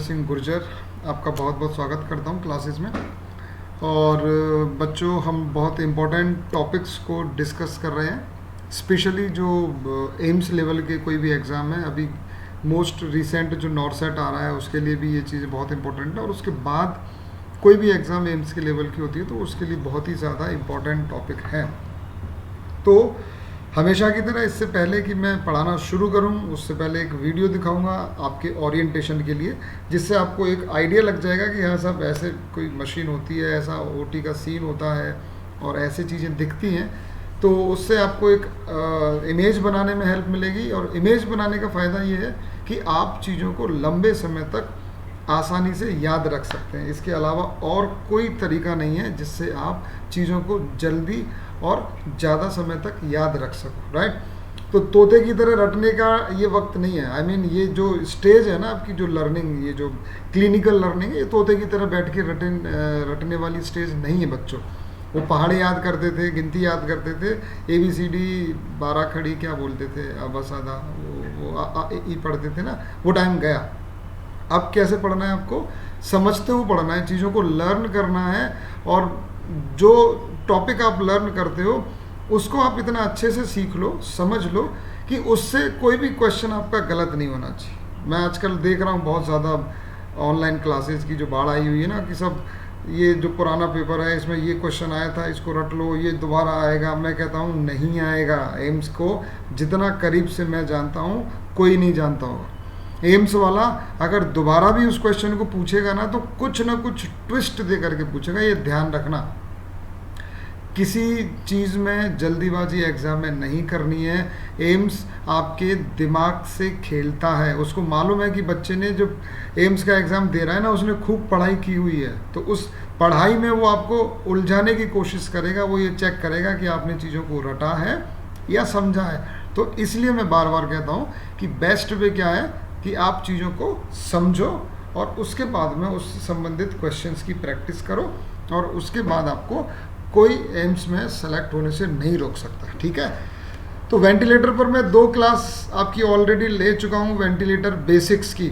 सिंह गुर्जर आपका बहुत बहुत स्वागत करता हूं क्लासेस में। और बच्चों, हम बहुत इम्पोर्टेंट टॉपिक्स को डिस्कस कर रहे हैं, स्पेशली जो एम्स लेवल के कोई भी एग्ज़ाम है। अभी मोस्ट रिसेंट जो नॉरसेट आ रहा है उसके लिए भी ये चीज़ें बहुत इंपॉर्टेंट है, और उसके बाद कोई भी एग्ज़ाम एम्स के लेवल की होती है तो उसके लिए बहुत ही ज़्यादा इम्पोर्टेंट टॉपिक है। तो हमेशा की तरह इससे पहले कि मैं पढ़ाना शुरू करूं, उससे पहले एक वीडियो दिखाऊंगा आपके ओरिएंटेशन के लिए, जिससे आपको एक आइडिया लग जाएगा कि हाँ साहब, ऐसे कोई मशीन होती है, ऐसा ओटी का सीन होता है और ऐसी चीज़ें दिखती हैं। तो उससे आपको एक इमेज बनाने में हेल्प मिलेगी, और इमेज बनाने का फ़ायदा ये है कि आप चीज़ों को लंबे समय तक आसानी से याद रख सकते हैं। इसके अलावा और कोई तरीका नहीं है जिससे आप चीज़ों को जल्दी और ज़्यादा समय तक याद रख सको, राइट। तो तोते की तरह रटने का ये वक्त नहीं है। आई मीन ये जो स्टेज है ना आपकी, जो लर्निंग, ये जो क्लिनिकल लर्निंग है, ये तोते की तरह बैठ के रटने वाली स्टेज नहीं है बच्चों। वो पहाड़े याद करते थे, गिनती याद करते थे, ABCD 12 खड़ी क्या बोलते थे, अबसादा, वो आ ई पढ़ते थे ना, वो टाइम गया। अब कैसे पढ़ना है? आपको समझते हुए पढ़ना है, चीज़ों को लर्न करना है, और जो टॉपिक आप लर्न करते हो उसको आप इतना अच्छे से सीख लो, समझ लो कि उससे कोई भी क्वेश्चन आपका गलत नहीं होना चाहिए। मैं आजकल देख रहा हूँ बहुत ज़्यादा ऑनलाइन क्लासेस की जो बाढ़ आई हुई है ना, कि सब ये जो पुराना पेपर है इसमें ये क्वेश्चन आया था, इसको रट लो, ये दोबारा आएगा। मैं कहता हूँ नहीं आएगा। एम्स को जितना करीब से मैं जानता हूँ कोई नहीं जानता होगा। एम्स वाला अगर दोबारा भी उस क्वेश्चन को पूछेगा ना, तो कुछ ना कुछ ट्विस्ट दे करके पूछेगा। ये ध्यान रखना, किसी चीज़ में जल्दीबाजी एग्ज़ाम में नहीं करनी है। एम्स आपके दिमाग से खेलता है। उसको मालूम है कि बच्चे ने जो एम्स का एग्ज़ाम दे रहा है ना, उसने खूब पढ़ाई की हुई है, तो उस पढ़ाई में वो आपको उलझाने की कोशिश करेगा। वो ये चेक करेगा कि आपने चीज़ों को रटा है या समझा है। तो इसलिए मैं बार बार कहता हूँ कि बेस्ट वे क्या है कि आप चीज़ों को समझो और उसके बाद में उससे संबंधित क्वेश्चंस की प्रैक्टिस करो, और उसके बाद आपको कोई एम्स में सेलेक्ट होने से नहीं रोक सकता, ठीक है। तो वेंटिलेटर पर मैं 2 क्लास आपकी ऑलरेडी ले चुका हूँ, वेंटिलेटर बेसिक्स की,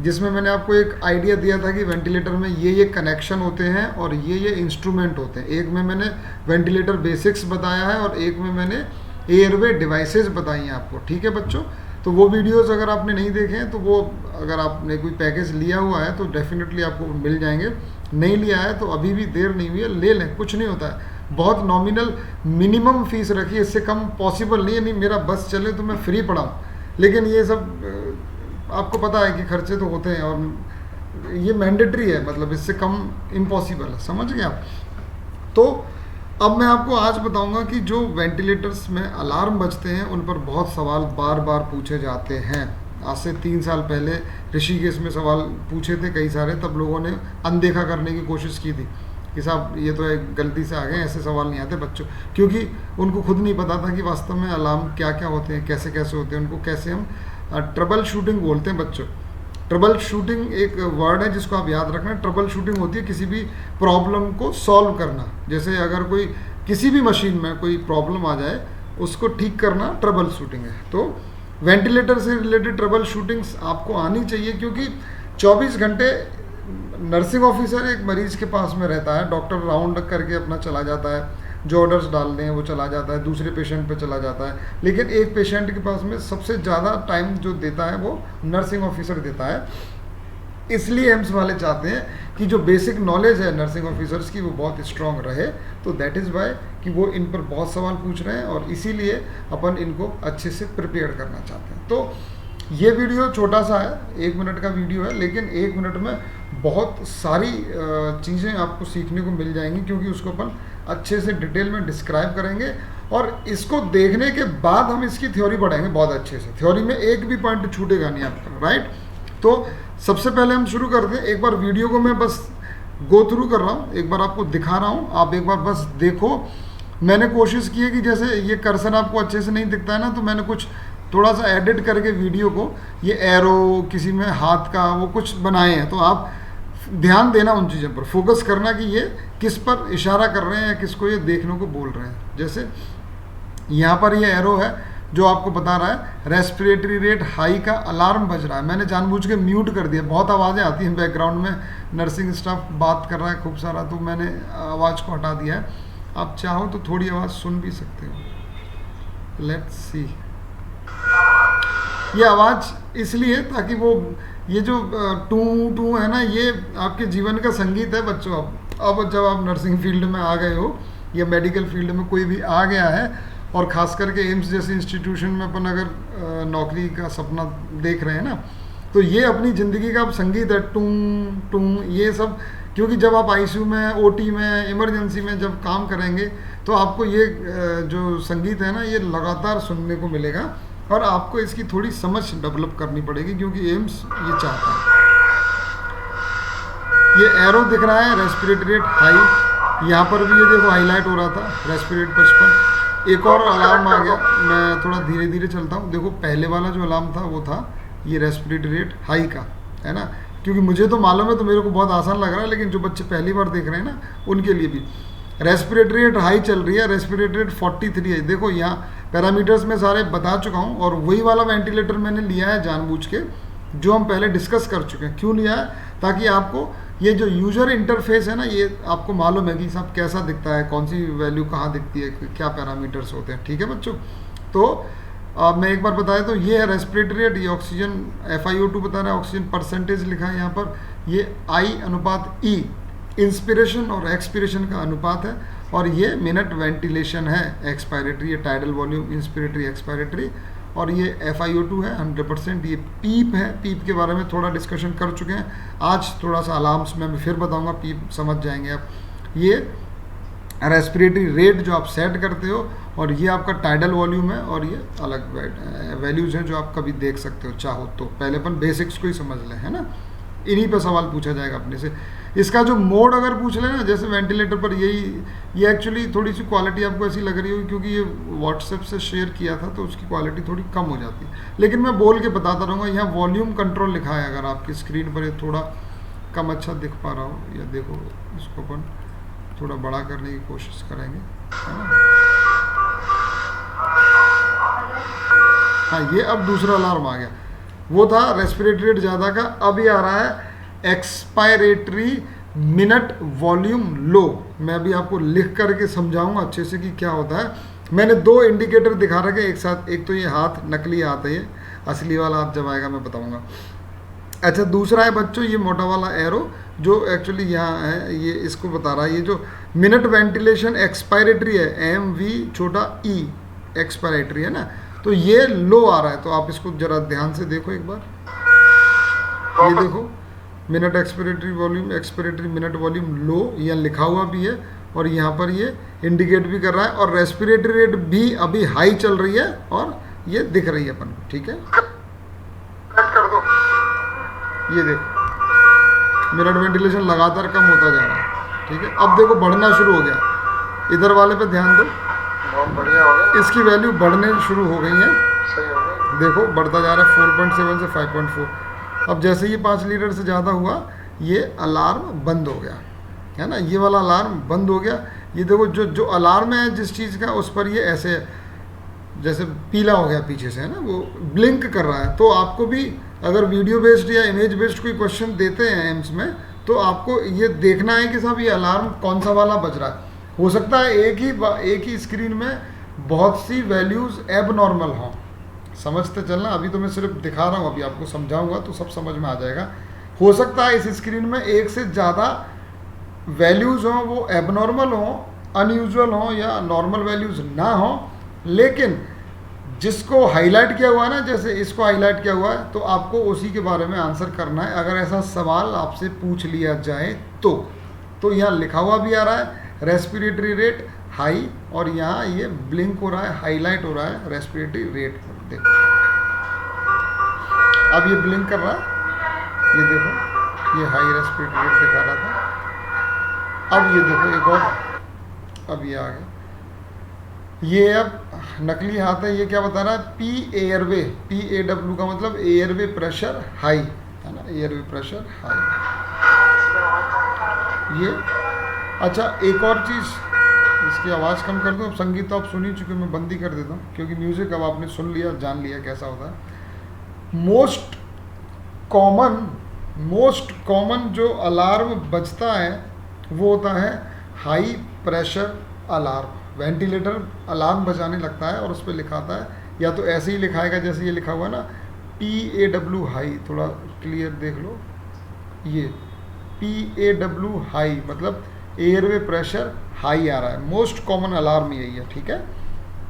जिसमें मैंने आपको एक आइडिया दिया था कि वेंटिलेटर में ये कनेक्शन होते हैं और ये इंस्ट्रूमेंट होते हैं। एक में मैंने वेंटिलेटर बेसिक्स बताया है और एक में मैंने एयरवे डिवाइसेस बताई हैं आपको, ठीक है बच्चों। तो वो वीडियोस अगर आपने नहीं देखे हैं तो वो, अगर आपने कोई पैकेज लिया हुआ है तो डेफिनेटली आपको मिल जाएंगे। नहीं लिया है तो अभी भी देर नहीं हुई है, ले लें, कुछ नहीं होता है। बहुत नॉमिनल मिनिमम फीस रखिए, इससे कम पॉसिबल नहीं है। नहीं मेरा बस चले तो मैं फ्री पढ़ाऊँ, लेकिन ये सब आपको पता है कि खर्चे तो होते हैं, और ये मैंडेटरी है, मतलब इससे कम इम्पॉसिबल है, समझ गए आप। तो अब मैं आपको आज बताऊंगा कि जो वेंटिलेटर्स में अलार्म बजते हैं उन पर बहुत सवाल बार बार पूछे जाते हैं। आज से 3 साल पहले ऋषिकेश में सवाल पूछे थे कई सारे, तब लोगों ने अनदेखा करने की कोशिश की थी कि साहब ये तो एक गलती से आ गए, ऐसे सवाल नहीं आते बच्चों, क्योंकि उनको खुद नहीं पता था कि वास्तव में अलार्म क्या क्या होते हैं, कैसे कैसे होते हैं, उनको कैसे हम ट्रबल शूटिंग बोलते हैं बच्चों। ट्रबल शूटिंग एक वर्ड है जिसको आप याद रखना। ट्रबल शूटिंग होती है किसी भी प्रॉब्लम को सॉल्व करना। जैसे अगर कोई किसी भी मशीन में कोई प्रॉब्लम आ जाए, उसको ठीक करना ट्रबल शूटिंग है। तो वेंटिलेटर से रिलेटेड ट्रबल शूटिंग्स आपको आनी चाहिए, क्योंकि 24 घंटे नर्सिंग ऑफिसर एक मरीज के पास में रहता है। डॉक्टर राउंड करके अपना चला जाता है, जो ऑर्डर्स डालते हैं वो चला जाता है, दूसरे पेशेंट पे चला जाता है, लेकिन एक पेशेंट के पास में सबसे ज़्यादा टाइम जो देता है वो नर्सिंग ऑफिसर देता है। इसलिए एम्स वाले चाहते हैं कि जो बेसिक नॉलेज है नर्सिंग ऑफिसर्स की वो बहुत स्ट्रांग रहे। तो दैट इज़ वाई कि वो इन पर बहुत सवाल पूछ रहे हैं, और इसीलिए अपन इनको अच्छे से प्रिपेयर करना चाहते हैं। तो ये वीडियो छोटा सा है, 1 मिनट का वीडियो है, लेकिन 1 मिनट में बहुत सारी चीज़ें आपको सीखने को मिल जाएंगी, क्योंकि उसको अपन अच्छे से डिटेल में डिस्क्राइब करेंगे, और इसको देखने के बाद हम इसकी थ्योरी पढ़ेंगे बहुत अच्छे से। थ्योरी में एक भी पॉइंट छूटेगा नहीं आपका, राइट। तो सबसे पहले हम शुरू करते हैं। एक बार वीडियो को मैं बस गो थ्रू कर रहा हूँ, एक बार आपको दिखा रहा हूँ, आप एक बार बस देखो। मैंने कोशिश की है कि जैसे ये कर्सर आपको अच्छे से नहीं दिखता है ना, तो मैंने कुछ थोड़ा सा एडिट करके वीडियो को, ये एरो किसी में हाथ का वो कुछ बनाए हैं, तो आप ध्यान देना उन चीज़ों पर, फोकस करना कि ये किस पर इशारा कर रहे हैं या किसको ये देखने को बोल रहे हैं। जैसे यहाँ पर ये एरो है, जो आपको बता रहा है रेस्पिरेटरी रेट हाई का अलार्म बज रहा है। मैंने जानबूझ के म्यूट कर दिया, बहुत आवाज़ें आती हैं बैकग्राउंड में, नर्सिंग स्टाफ बात कर रहा है खूब सारा, तो मैंने आवाज़ को हटा दिया है। आप चाहो तो थोड़ी आवाज़ सुन भी सकते हो। लेट्स सी, ये आवाज़ इसलिए ताकि वो ये जो टू टू है ना, ये आपके जीवन का संगीत है बच्चों। अब जब आप नर्सिंग फील्ड में आ गए हो या मेडिकल फील्ड में कोई भी आ गया है, और ख़ास करके एम्स जैसे इंस्टीट्यूशन में अपन अगर नौकरी का सपना देख रहे हैं ना, तो ये अपनी ज़िंदगी का संगीत है, टू टू ये सब। क्योंकि जब आप आईसीयू में, ओटी में, इमरजेंसी में जब काम करेंगे तो आपको ये जो संगीत है ना, ये लगातार सुनने को मिलेगा, और आपको इसकी थोड़ी समझ डेवलप करनी पड़ेगी, क्योंकि एम्स ये चाहता है। ये एरो दिख रहा है रेस्पिरेटरी रेट हाई, यहाँ पर भी ये देखो हाईलाइट हो रहा था रेस्पिरेट 55। एक और अलार्म आ गया, मैं थोड़ा धीरे धीरे चलता हूँ। देखो पहले वाला जो अलार्म था वो था ये रेस्पिरेटरी रेट हाई का, है ना, क्योंकि मुझे तो मालूम है तो मेरे को बहुत आसान लग रहा है, लेकिन जो बच्चे पहली बार देख रहे हैं ना, उनके लिए भी रेस्पिरेटरी रेट हाई चल रही है, रेस्पिरेटरी रेट 43 है। देखो यहाँ पैरामीटर्स में सारे बता चुका हूँ, और वही वाला वेंटिलेटर मैंने लिया है जानबूझ के, जो हम पहले डिस्कस कर चुके हैं। क्यों लिया है? ताकि आपको ये जो यूज़र इंटरफेस है ना, ये आपको मालूम है कि सब कैसा दिखता है, कौन सी वैल्यू कहाँ दिखती है, क्या पैरामीटर्स होते हैं। ठीक है बच्चों, तो मैं एक बार बताया तो ये है रेस्पिरेटरी रेट, ये ऑक्सीजन FiO2 बता रहा है, ऑक्सीजन परसेंटेज लिखा है यहाँ पर, ये I अनुपात E इंस्पिरेशन और एक्सपिरेशन का अनुपात है, और ये मिनट वेंटिलेशन है एक्सपायरेटरी, ये टाइडल वॉल्यूम इंस्पिरेटरी एक्सपायरेटरी, और ये FiO2 है 100%। ये पीप है, पीप के बारे में थोड़ा डिस्कशन कर चुके हैं, आज थोड़ा सा अलार्म्स में मैं फिर बताऊंगा, पीप समझ जाएंगे आप। ये रेस्पिरेटरी रेट जो आप सेट करते हो, और ये आपका टाइडल वॉल्यूम है, और ये अलग वैल्यूज़ हैं जो आप कभी देख सकते हो चाहो तो। पहले अपन बेसिक्स को ही समझ लें, है ना, इन्हीं पर सवाल पूछा जाएगा अपने से। इसका जो मोड अगर पूछ लें ना, जैसे वेंटिलेटर पर ये एक्चुअली थोड़ी सी क्वालिटी आपको ऐसी लग रही होगी क्योंकि ये व्हाट्सएप से शेयर किया था, तो उसकी क्वालिटी थोड़ी कम हो जाती है, लेकिन मैं बोल के बताता रहूँगा। यहाँ वॉल्यूम कंट्रोल लिखा है, अगर आपकी स्क्रीन पर ये थोड़ा कम अच्छा दिख पा रहा हो, या देखो इसको अपन थोड़ा बड़ा करने की कोशिश करेंगे, है ना। हाँ, ये अब दूसरा अलार्म आ गया, वो था रेस्पिरेटरी रेट ज़्यादा का, अब ये आ रहा है एक्सपायरेटरी मिनट वॉल्यूम लो। मैं अभी आपको लिख करके समझाऊंगा अच्छे से कि क्या होता है। मैंने दो इंडिकेटर दिखा रखे एक साथ, एक तो ये हाथ, नकली हाथ है, ये असली वाला हाथ जब आएगा मैं बताऊंगा। अच्छा, दूसरा है बच्चों ये मोटा वाला एरो जो एक्चुअली यहाँ है, ये इसको बता रहा है, ये जो मिनट वेंटिलेशन एक्सपायरेटरी है, MV छोटा E एक्सपायरेटरी है ना, तो ये लो आ रहा है। तो आप इसको जरा ध्यान से देखो एक बार, ये देखो minute expiratory volume, expiratory minute volume low, यह लिखा हुआ भी है, और यहाँ पर ये इंडिकेट भी कर रहा है, और रेस्पिरेटरी रेट भी अभी हाई चल रही है, और ये दिख रही है अपन को। ठीक है, कर दो, ये देखो मिनट वेंटिलेशन लगातार कम होता जा रहा है। ठीक है, अब देखो बढ़ना शुरू हो गया, इधर वाले पे ध्यान दो, बहुत बढ़िया हो गया, इसकी वैल्यू बढ़ने शुरू हो गई है, सही हो गया, देखो बढ़ता जा रहा है 4.7 से 5.4। अब जैसे ये 5 लीटर से ज़्यादा हुआ, ये अलार्म बंद हो गया, है ना, ये वाला अलार्म बंद हो गया। ये देखो जो अलार्म है जिस चीज़ का, उस पर ये ऐसे जैसे पीला हो गया पीछे से, है ना, वो ब्लिंक कर रहा है। तो आपको भी अगर वीडियो बेस्ड या इमेज बेस्ड कोई क्वेश्चन देते हैं एम्स में, तो आपको ये देखना है कि साहब ये अलार्म कौन सा वाला बज रहा है। हो सकता है एक ही स्क्रीन में बहुत सी वैल्यूज़ एबनॉर्मल हों, समझते चलना। अभी तो मैं सिर्फ दिखा रहा हूँ, अभी आपको समझाऊंगा तो सब समझ में आ जाएगा। हो सकता है इस स्क्रीन में एक से ज़्यादा वैल्यूज़ हों, वो एबनॉर्मल हों, अनयूजुअल हों, या नॉर्मल वैल्यूज़ ना हों, लेकिन जिसको हाईलाइट किया हुआ है ना, जैसे इसको हाईलाइट किया हुआ है, तो आपको उसी के बारे में आंसर करना है। अगर ऐसा सवाल आपसे पूछ लिया जाए तो यहाँ लिखा हुआ भी आ रहा है रेस्पिरेटरी रेट हाई, और यहाँ ये ब्लिंक हो रहा है, हाईलाइट हो रहा है रेस्पिरेटरी रेट। देखो अब ये ब्लिंक कर रहा है, ये देखो ये हाई रेस्पिरेटरी रेट दिखा रहा था। अब ये देखो एक और, अब ये आ गया, ये अब नकली हाथ है, ये क्या बता रहा है, PAW का मतलब एयरवे प्रेशर हाई, है ना, एयरवे प्रेशर हाई। ये अच्छा, एक और चीज़ इसकी आवाज़ कम कर दूँ। अब संगीत तो आप सुन ही चुके, मैं बंद ही कर देता हूँ क्योंकि म्यूज़िक अब आपने सुन लिया, जान लिया कैसा होता है। कॉमन मोस्ट कॉमन जो अलार्म बजता है वो होता है high pressure alarm. Ventilator alarm बजाने लगता है और उस पर लिखा आता है, या तो ऐसे ही लिखाएगा जैसे ये लिखा हुआ है ना, PAW हाई, थोड़ा क्लियर देख लो, ये PAW हाई मतलब एयरवे प्रेशर हाई आ रहा है। मोस्ट कॉमन अलार्म यही है, ठीक है।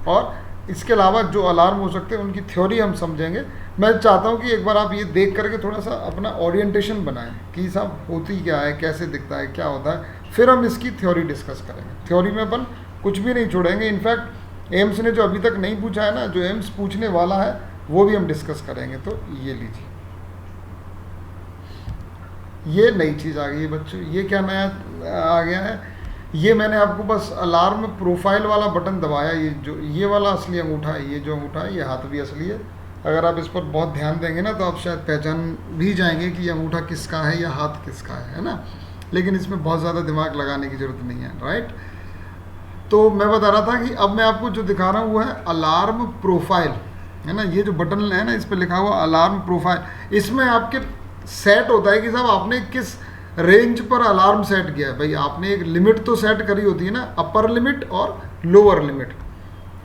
और इसके अलावा जो अलार्म हो सकते हैं उनकी थ्योरी हम समझेंगे। मैं चाहता हूँ कि एक बार आप ये देख करके थोड़ा सा अपना ओरिएंटेशन बनाएं कि साहब होती क्या है, कैसे दिखता है, क्या होता है, फिर हम इसकी थ्योरी डिस्कस करेंगे। थ्योरी में अपन कुछ भी नहीं छोड़ेंगे। इनफैक्ट एम्स ने जो अभी तक नहीं पूछा है ना, जो एम्स पूछने वाला है वो भी हम डिस्कस करेंगे। तो ये लीजिए, ये नई चीज़ आ गई है बच्चों। ये क्या नया आ गया है, ये मैंने आपको बस अलार्म प्रोफाइल वाला बटन दबाया। ये वाला असली अंगूठा है, ये जो अंगूठा है ये हाथ भी असली है। अगर आप इस पर बहुत ध्यान देंगे ना तो आप शायद पहचान भी जाएंगे कि ये अंगूठा किसका है या हाथ किसका है ना। लेकिन इसमें बहुत ज़्यादा दिमाग लगाने की ज़रूरत नहीं है, राइट। तो मैं बता रहा था कि अब मैं आपको जो दिखा रहा हूँ वो है अलार्म प्रोफाइल, है ना। ये जो बटन है ना, इस पर लिखा हुआ अलार्म प्रोफाइल, इसमें आपके सेट होता है कि साहब आपने किस रेंज पर अलार्म सेट किया है। भाई आपने एक लिमिट तो सेट करी होती है ना, अपर लिमिट और लोअर लिमिट।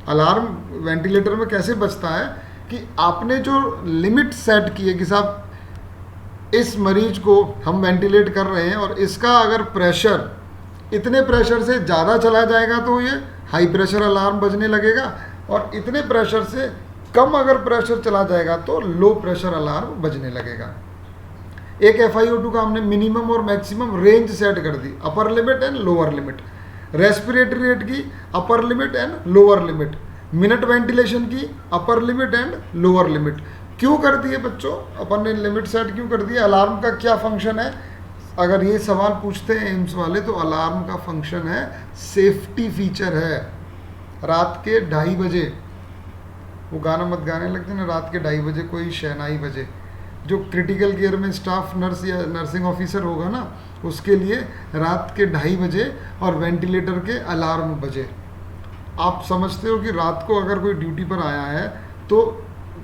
अलार्म वेंटिलेटर में कैसे बजता है कि आपने जो लिमिट सेट की है कि साहब इस मरीज को हम वेंटिलेट कर रहे हैं और इसका अगर प्रेशर इतने प्रेशर से ज़्यादा चला जाएगा तो ये हाई प्रेशर अलार्म बजने लगेगा, और इतने प्रेशर से कम अगर प्रेशर चला जाएगा तो लो प्रेशर अलार्म बजने लगेगा। एक FiO2 का हमने मिनिमम और मैक्सिमम रेंज सेट कर दी, upper limit and lower limit. Respiratory rate की upper limit and lower limit. Minute ventilation की upper limit and lower limit. क्यों कर दिए बच्चों अपन ने लिमिट सेट, क्यों कर दिया? अलार्म का क्या फंक्शन है? अगर ये सवाल पूछते हैं एम्स वाले तो अलार्म का फंक्शन है सेफ्टी फीचर है। रात के 2:30 बजे, वो गाना मत गाने लगते ना, रात के 2:30 बजे कोई शहनाई बजे, जो क्रिटिकल केयर में स्टाफ नर्स या नर्सिंग ऑफिसर होगा ना, उसके लिए रात के 2:30 बजे और वेंटिलेटर के अलार्म बजे। आप समझते हो कि रात को अगर कोई ड्यूटी पर आया है तो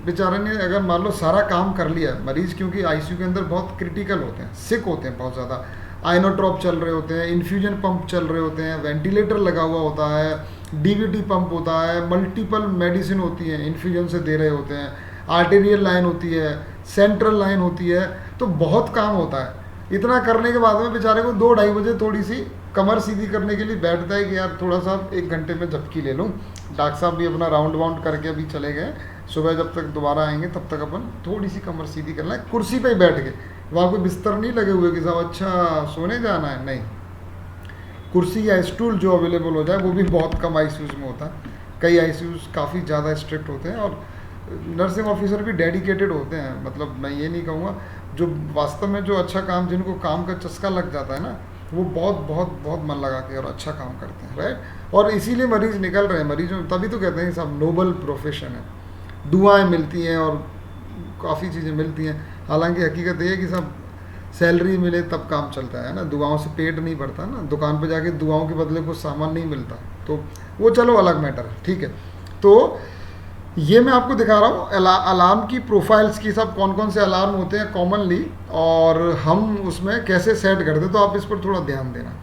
बेचारे ने अगर मान लो सारा काम कर लिया, मरीज़ क्योंकि आईसीयू के अंदर बहुत क्रिटिकल होते हैं, सिक होते हैं बहुत ज़्यादा, आइनोट्रॉप चल रहे होते हैं, इन्फ्यूजन पंप चल रहे होते हैं, वेंटिलेटर लगा हुआ होता है, डीवीटी पंप होता है, मल्टीपल मेडिसिन होती हैं इन्फ्यूजन से दे रहे होते हैं, आर्टेरियल लाइन होती है, सेंट्रल लाइन होती है, तो बहुत काम होता है। इतना करने के बाद में बेचारे को 2-2:30 बजे थोड़ी सी कमर सीधी करने के लिए बैठता है कि यार थोड़ा सा 1 घंटे में झपकी ले लूँ। डॉक्टर साहब भी अपना राउंड वाउंड करके अभी चले गए, सुबह जब तक दोबारा आएंगे तब तक अपन थोड़ी सी कमर सीधी करना है, कुर्सी पे ही बैठ के। वहाँ कोई बिस्तर नहीं लगे हुए कि साहब अच्छा सोने जाना है, नहीं। कुर्सी या स्टूल जो अवेलेबल हो जाए, वो भी बहुत कम आईसीयूज़ में होता है। कई आईसीयूज़ काफ़ी ज़्यादा स्ट्रिक्ट होते हैं और नर्सिंग ऑफिसर भी डेडिकेटेड होते हैं। मतलब मैं ये नहीं कहूँगा, जो वास्तव में जो अच्छा काम, जिनको काम का चस्का लग जाता है ना, वो बहुत बहुत बहुत मन लगा के और अच्छा काम करते हैं, राइट। और इसीलिए मरीज़ निकल रहे हैं, मरीजों तभी तो कहते हैं कि सब नोबल प्रोफेशन है। दुआएं मिलती हैं और काफ़ी चीज़ें मिलती हैं। हालांकि हकीकत ये है कि सब सैलरी मिले तब काम चलता है ना, दुआओं से पेट नहीं भरता ना, दुकान पे जाके दुआओं के बदले कुछ सामान नहीं मिलता, तो वो चलो अलग मैटर है, ठीक है। तो ये मैं आपको दिखा रहा हूँ अलार्म की प्रोफाइल्स की, सब कौन कौन से अलार्म होते हैं कॉमनली और हम उसमें कैसे सेट करते हैं। तो आप इस पर थोड़ा ध्यान देना।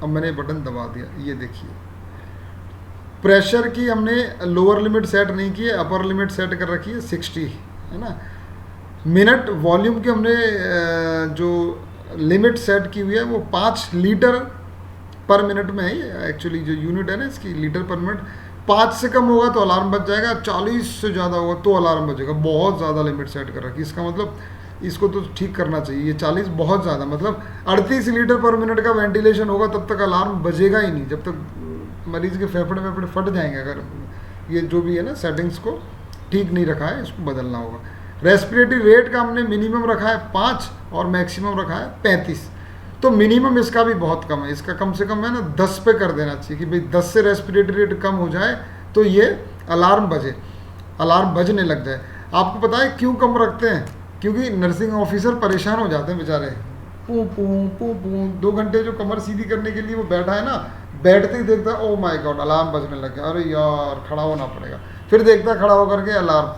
अब मैंने बटन दबा दिया, ये देखिए प्रेशर की हमने लोअर लिमिट सेट नहीं की है, अपर लिमिट सेट कर रखी है 60, है ना। मिनट वॉल्यूम की हमने जो लिमिट सेट की हुई है वो 5 लीटर पर मिनट में है। एक्चुअली जो यूनिट है ना इसकी, लीटर पर मिनट, 5 से कम होगा तो अलार्म बज जाएगा, 40 से ज़्यादा होगा तो अलार्म बजेगा। बहुत ज़्यादा लिमिट सेट कर रखी है, इसका मतलब इसको तो ठीक करना चाहिए। ये 40 बहुत ज़्यादा, मतलब 38 लीटर पर मिनट का वेंटिलेशन होगा तब तक अलार्म बजेगा ही नहीं, जब तक मरीज़ के फेफड़े वेफड़े फट जाएंगे। अगर ये जो भी है ना सेटिंग्स को ठीक नहीं रखा है, इसको बदलना होगा। रेस्पिरेटरी रेट का हमने मिनिमम रखा है 5 और मैक्सिमम रखा है 35। तो मिनिमम इसका भी बहुत कम है, इसका कम से कम है ना 10 पे कर देना चाहिए कि भाई 10 से रेस्पिरेटरी रेट कम हो जाए तो ये अलार्म बजे, अलार्म बजने लग जाए। आपको पता है क्यों कम रखते हैं? क्योंकि नर्सिंग ऑफिसर परेशान हो जाते हैं बेचारे, पू पू पू पू 2 घंटे जो कमर सीधी करने के लिए वो बैठा है ना, बैठते ही देखता है ओ माय गॉड अलार्म बजने लग गया, अरे यार खड़ा होना पड़ेगा, फिर देखता है खड़ा होकर के अलार्म।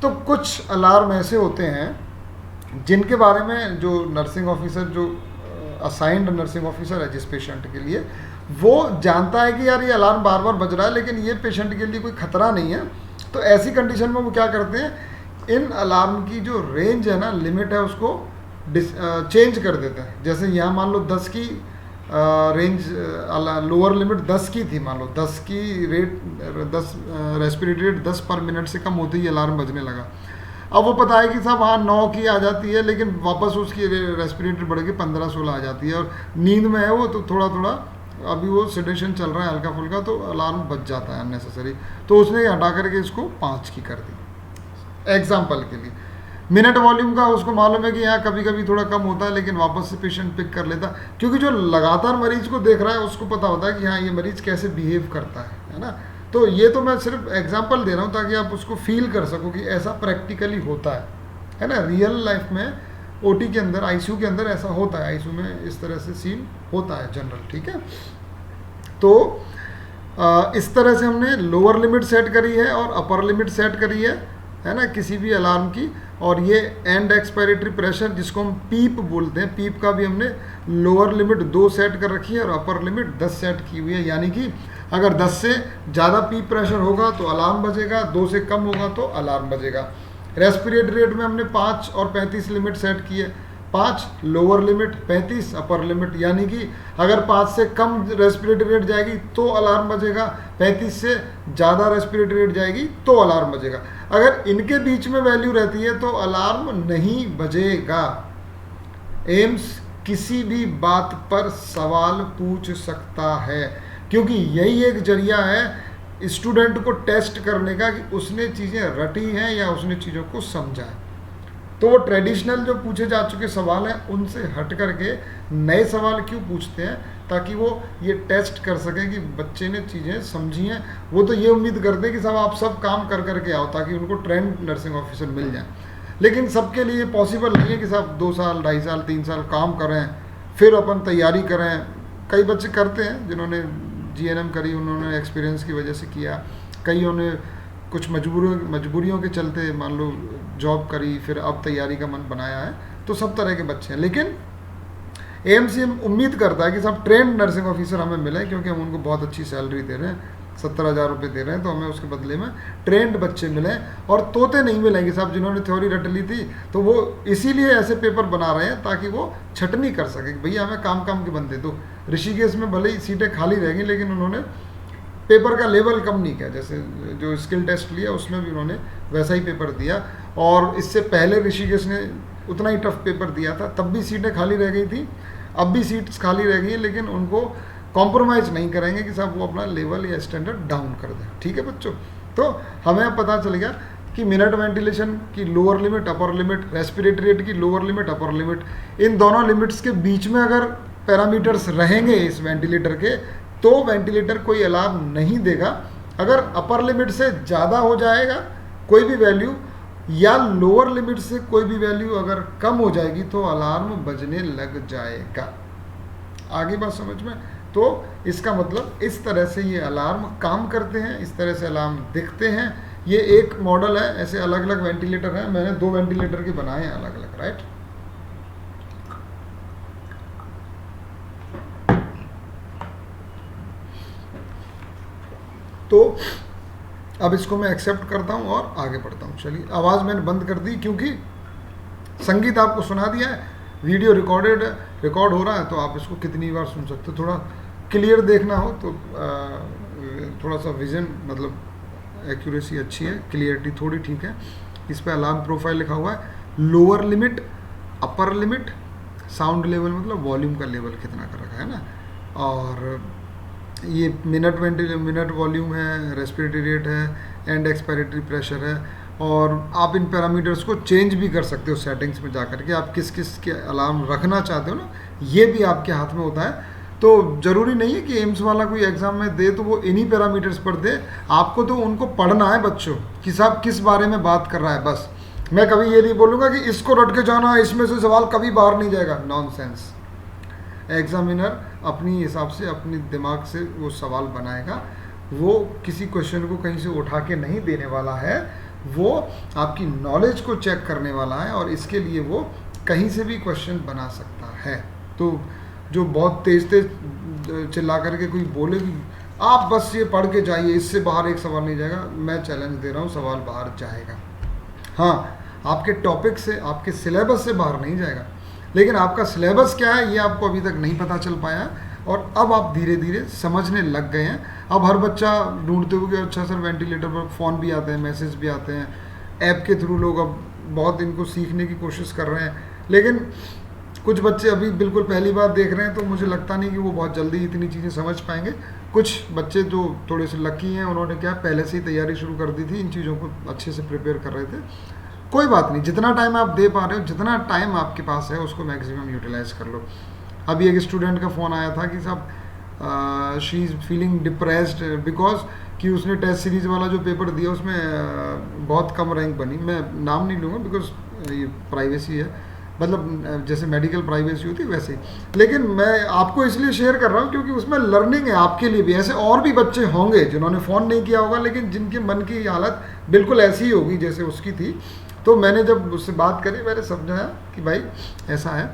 तो कुछ अलार्म ऐसे होते हैं जिनके बारे में जो नर्सिंग ऑफिसर, जो असाइंड नर्सिंग ऑफिसर है जिस पेशेंट के लिए, वो जानता है कि यार ये अलार्म बार बार बज रहा है लेकिन ये पेशेंट के लिए कोई खतरा नहीं है। तो ऐसी कंडीशन में वो क्या करते हैं, इन अलार्म की जो रेंज है ना, लिमिट है, उसको चेंज कर देते हैं। जैसे यहाँ मान लो 10 की रेंज, लोअर लिमिट 10 की थी, मान लो 10 की रेट, 10 रेस्पिरेटरी रेट 10 पर मिनट से कम होते ही अलार्म बजने लगा। अब वो पता है कि साहब हाँ 9 की आ जाती है, लेकिन वापस उसकी रेस्पिरेटरी बढ़ के 15-16 आ जाती है, और नींद में है वो, तो थोड़ा थोड़ा अभी वो सेडेशन चल रहा है हल्का फुल्का, तो अलार्म बज जाता है अननेसेसरी। तो उसने हटा करके इसको 5 की कर दी एग्जाम्पल के लिए। मिनट वॉल्यूम का उसको मालूम है कि यहाँ कभी कभी थोड़ा कम होता है, लेकिन वापस से पेशेंट पिक कर लेता, क्योंकि जो लगातार मरीज को देख रहा है उसको पता होता है कि हाँ ये मरीज कैसे बिहेव करता है ना। तो ये तो मैं सिर्फ एग्जांपल दे रहा हूँ ताकि आप उसको फील कर सको कि ऐसा प्रैक्टिकली होता है ना। रियल लाइफ में ओटी के अंदर, आईसीयू के अंदर ऐसा होता है, आईसीयू में इस तरह से सीन होता है जनरल, ठीक है। तो इस तरह से हमने लोअर लिमिट सेट करी है और अपर लिमिट सेट करी है ना, किसी भी अलार्म की। और ये एंड एक्सपायरेटरी प्रेशर जिसको हम पीप बोलते हैं, पीप का भी हमने लोअर लिमिट 2 सेट कर रखी है और अपर लिमिट 10 सेट की हुई है, यानी कि अगर 10 से ज़्यादा पीप प्रेशर होगा तो अलार्म बजेगा, 2 से कम होगा तो अलार्म बजेगा। रेस्पिरेटरी रेट में हमने 5 और 35 लिमिट सेट की है, 5 लोअर लिमिट, 35 अपर लिमिट, यानी कि अगर 5 से कम रेस्पिरेटरी रेट जाएगी तो अलार्म बजेगा, 35 से ज़्यादा रेस्पिरेटरी रेट जाएगी तो अलार्म बजेगा। अगर इनके बीच में वैल्यू रहती है तो अलार्म नहीं बजेगा। एम्स किसी भी बात पर सवाल पूछ सकता है, क्योंकि यही एक जरिया है स्टूडेंट को टेस्ट करने का कि उसने चीज़ें रटी हैं या उसने चीज़ों को समझा है। तो वो ट्रेडिशनल जो पूछे जा चुके सवाल हैं उनसे हट करके नए सवाल क्यों पूछते हैं, ताकि वो ये टेस्ट कर सकें कि बच्चे ने चीज़ें समझी हैं। वो तो ये उम्मीद करते हैं कि साहब आप सब काम कर करके आओ ताकि उनको ट्रेंड नर्सिंग ऑफिसर मिल जाए, लेकिन सबके लिए पॉसिबल नहीं है कि साहब 2 साल 2.5 साल 3 साल काम करें फिर अपन तैयारी करें। कई बच्चे करते हैं जिन्होंने जीएनएम करी, उन्होंने एक्सपीरियंस की वजह से किया, कईयों ने कुछ मजबूरियों के चलते मान लो जॉब करी, फिर अब तैयारी का मन बनाया है। तो सब तरह के बच्चे हैं, लेकिन एएमसी उम्मीद करता है कि सब ट्रेंड नर्सिंग ऑफिसर हमें मिले, क्योंकि हम उनको बहुत अच्छी सैलरी दे रहे हैं, 70,000 रुपये दे रहे हैं, तो हमें उसके बदले में ट्रेंड बच्चे मिलें और तोते नहीं मिलेंगे साहब जिन्होंने थ्योरी रट ली थी। तो वो इसीलिए ऐसे पेपर बना रहे हैं ताकि वो छटनी कर सके कि भैया हमें काम काम के बंदे दो। ऋषिकेश में भले ही सीटें खाली रहेंगी, लेकिन उन्होंने पेपर का लेवल कम नहीं किया, जैसे जो स्किल टेस्ट लिया उसमें भी उन्होंने वैसा ही पेपर दिया, और इससे पहले ऋषिकेश ने उतना ही टफ पेपर दिया था, तब भी सीटें खाली रह गई थी, अब भी सीट्स खाली रह गई हैं, लेकिन उनको कॉम्प्रोमाइज़ नहीं करेंगे कि साहब वो अपना लेवल या स्टैंडर्ड डाउन कर दें। ठीक है बच्चों, तो हमें अब पता चल गया कि मिनट वेंटिलेशन की lower limit, upper limit, respiratory rate की लोअर लिमिट, अपर लिमिट, इन दोनों लिमिट्स के बीच में अगर पैरामीटर्स रहेंगे इस वेंटिलेटर के तो वेंटिलेटर कोई अलार्म नहीं देगा। अगर अपर लिमिट से ज़्यादा हो जाएगा कोई भी वैल्यू या लोअर लिमिट से कोई भी वैल्यू अगर कम हो जाएगी तो अलार्म बजने लग जाएगा। आगे बात समझ में? तो इसका मतलब इस तरह से ये अलार्म काम करते हैं, इस तरह से अलार्म दिखते हैं। ये एक मॉडल है, ऐसे अलग अलग वेंटिलेटर हैं, मैंने 2 वेंटिलेटर के बनाए हैं अलग अलग, राइट। तो अब इसको मैं एक्सेप्ट करता हूँ और आगे बढ़ता हूँ। चलिए, आवाज़ मैंने बंद कर दी क्योंकि संगीत आपको सुना दिया है, वीडियो रिकॉर्ड हो रहा है, तो आप इसको कितनी बार सुन सकते हो। थोड़ा क्लियर देखना हो तो थोड़ा सा विजन, मतलब एक्यूरेसी अच्छी है, क्लियरिटी थोड़ी ठीक है। इस पर अलार्म प्रोफाइल लिखा हुआ है, lower limit, upper limit, sound level मतलब वॉल्यूम का लेवल कितना कर रखा है ना, और ये मिनट वॉल्यूम है, रेस्पिरेटरी रेट है, एंड एक्सपायरेटरी प्रेशर है, और आप इन पैरामीटर्स को चेंज भी कर सकते हो सेटिंग्स में जाकर के। आप किस किस के अलार्म रखना चाहते हो ना, ये भी आपके हाथ में होता है। तो ज़रूरी नहीं है कि एम्स वाला कोई एग्ज़ाम में दे तो वो इन्हीं पैरामीटर्स पर दे, आपको तो उनको पढ़ना है बच्चों कि साहब किस बारे में बात कर रहा है। बस मैं कभी ये नहीं बोलूँगा कि इसको रट के जाना, इसमें से सवाल कभी बाहर नहीं जाएगा, नॉनसेंस। एग्जामिनर अपनी हिसाब से अपनी दिमाग से वो सवाल बनाएगा, वो किसी क्वेश्चन को कहीं से उठा के नहीं देने वाला है, वो आपकी नॉलेज को चेक करने वाला है और इसके लिए वो कहीं से भी क्वेश्चन बना सकता है। तो जो बहुत तेज तेज चिल्ला करके कोई बोले कि आप बस ये पढ़ के जाइए, इससे बाहर एक सवाल नहीं जाएगा, मैं चैलेंज दे रहा हूँ, सवाल बाहर जाएगा। हाँ, आपके टॉपिक से, आपके सिलेबस से बाहर नहीं जाएगा, लेकिन आपका सिलेबस क्या है ये आपको अभी तक नहीं पता चल पाया है और अब आप धीरे धीरे समझने लग गए हैं। अब हर बच्चा ढूंढते हुए कि अच्छा सर वेंटिलेटर पर फ़ोन भी आते हैं, मैसेज भी आते हैं, ऐप के थ्रू लोग अब बहुत इनको सीखने की कोशिश कर रहे हैं। लेकिन कुछ बच्चे अभी बिल्कुल पहली बार देख रहे हैं, तो मुझे लगता नहीं कि वो बहुत जल्दी इतनी चीज़ें समझ पाएंगे। कुछ बच्चे जो थोड़े से लकी हैं, उन्होंने क्या पहले से ही तैयारी शुरू कर दी थी, इन चीज़ों को अच्छे से प्रिपेयर कर रहे थे। कोई बात नहीं, जितना टाइम आप दे पा रहे हो, जितना टाइम आपके पास है उसको मैक्सिमम यूटिलाइज कर लो। अभी एक स्टूडेंट का फ़ोन आया था कि साहब she is feeling depressed because कि उसने टेस्ट सीरीज़ वाला जो पेपर दिया उसमें बहुत कम रैंक बनी। मैं नाम नहीं लूँगा बिकॉज ये प्राइवेसी है, मतलब जैसे मेडिकल प्राइवेसी होती है वैसे ही, लेकिन मैं आपको इसलिए शेयर कर रहा हूँ क्योंकि उसमें लर्निंग है आपके लिए भी। ऐसे और भी बच्चे होंगे जिन्होंने फ़ोन नहीं किया होगा, लेकिन जिनके मन की हालत बिल्कुल ऐसी ही होगी जैसे उसकी थी। तो मैंने जब उससे बात करी, मैंने समझाया कि भाई ऐसा है,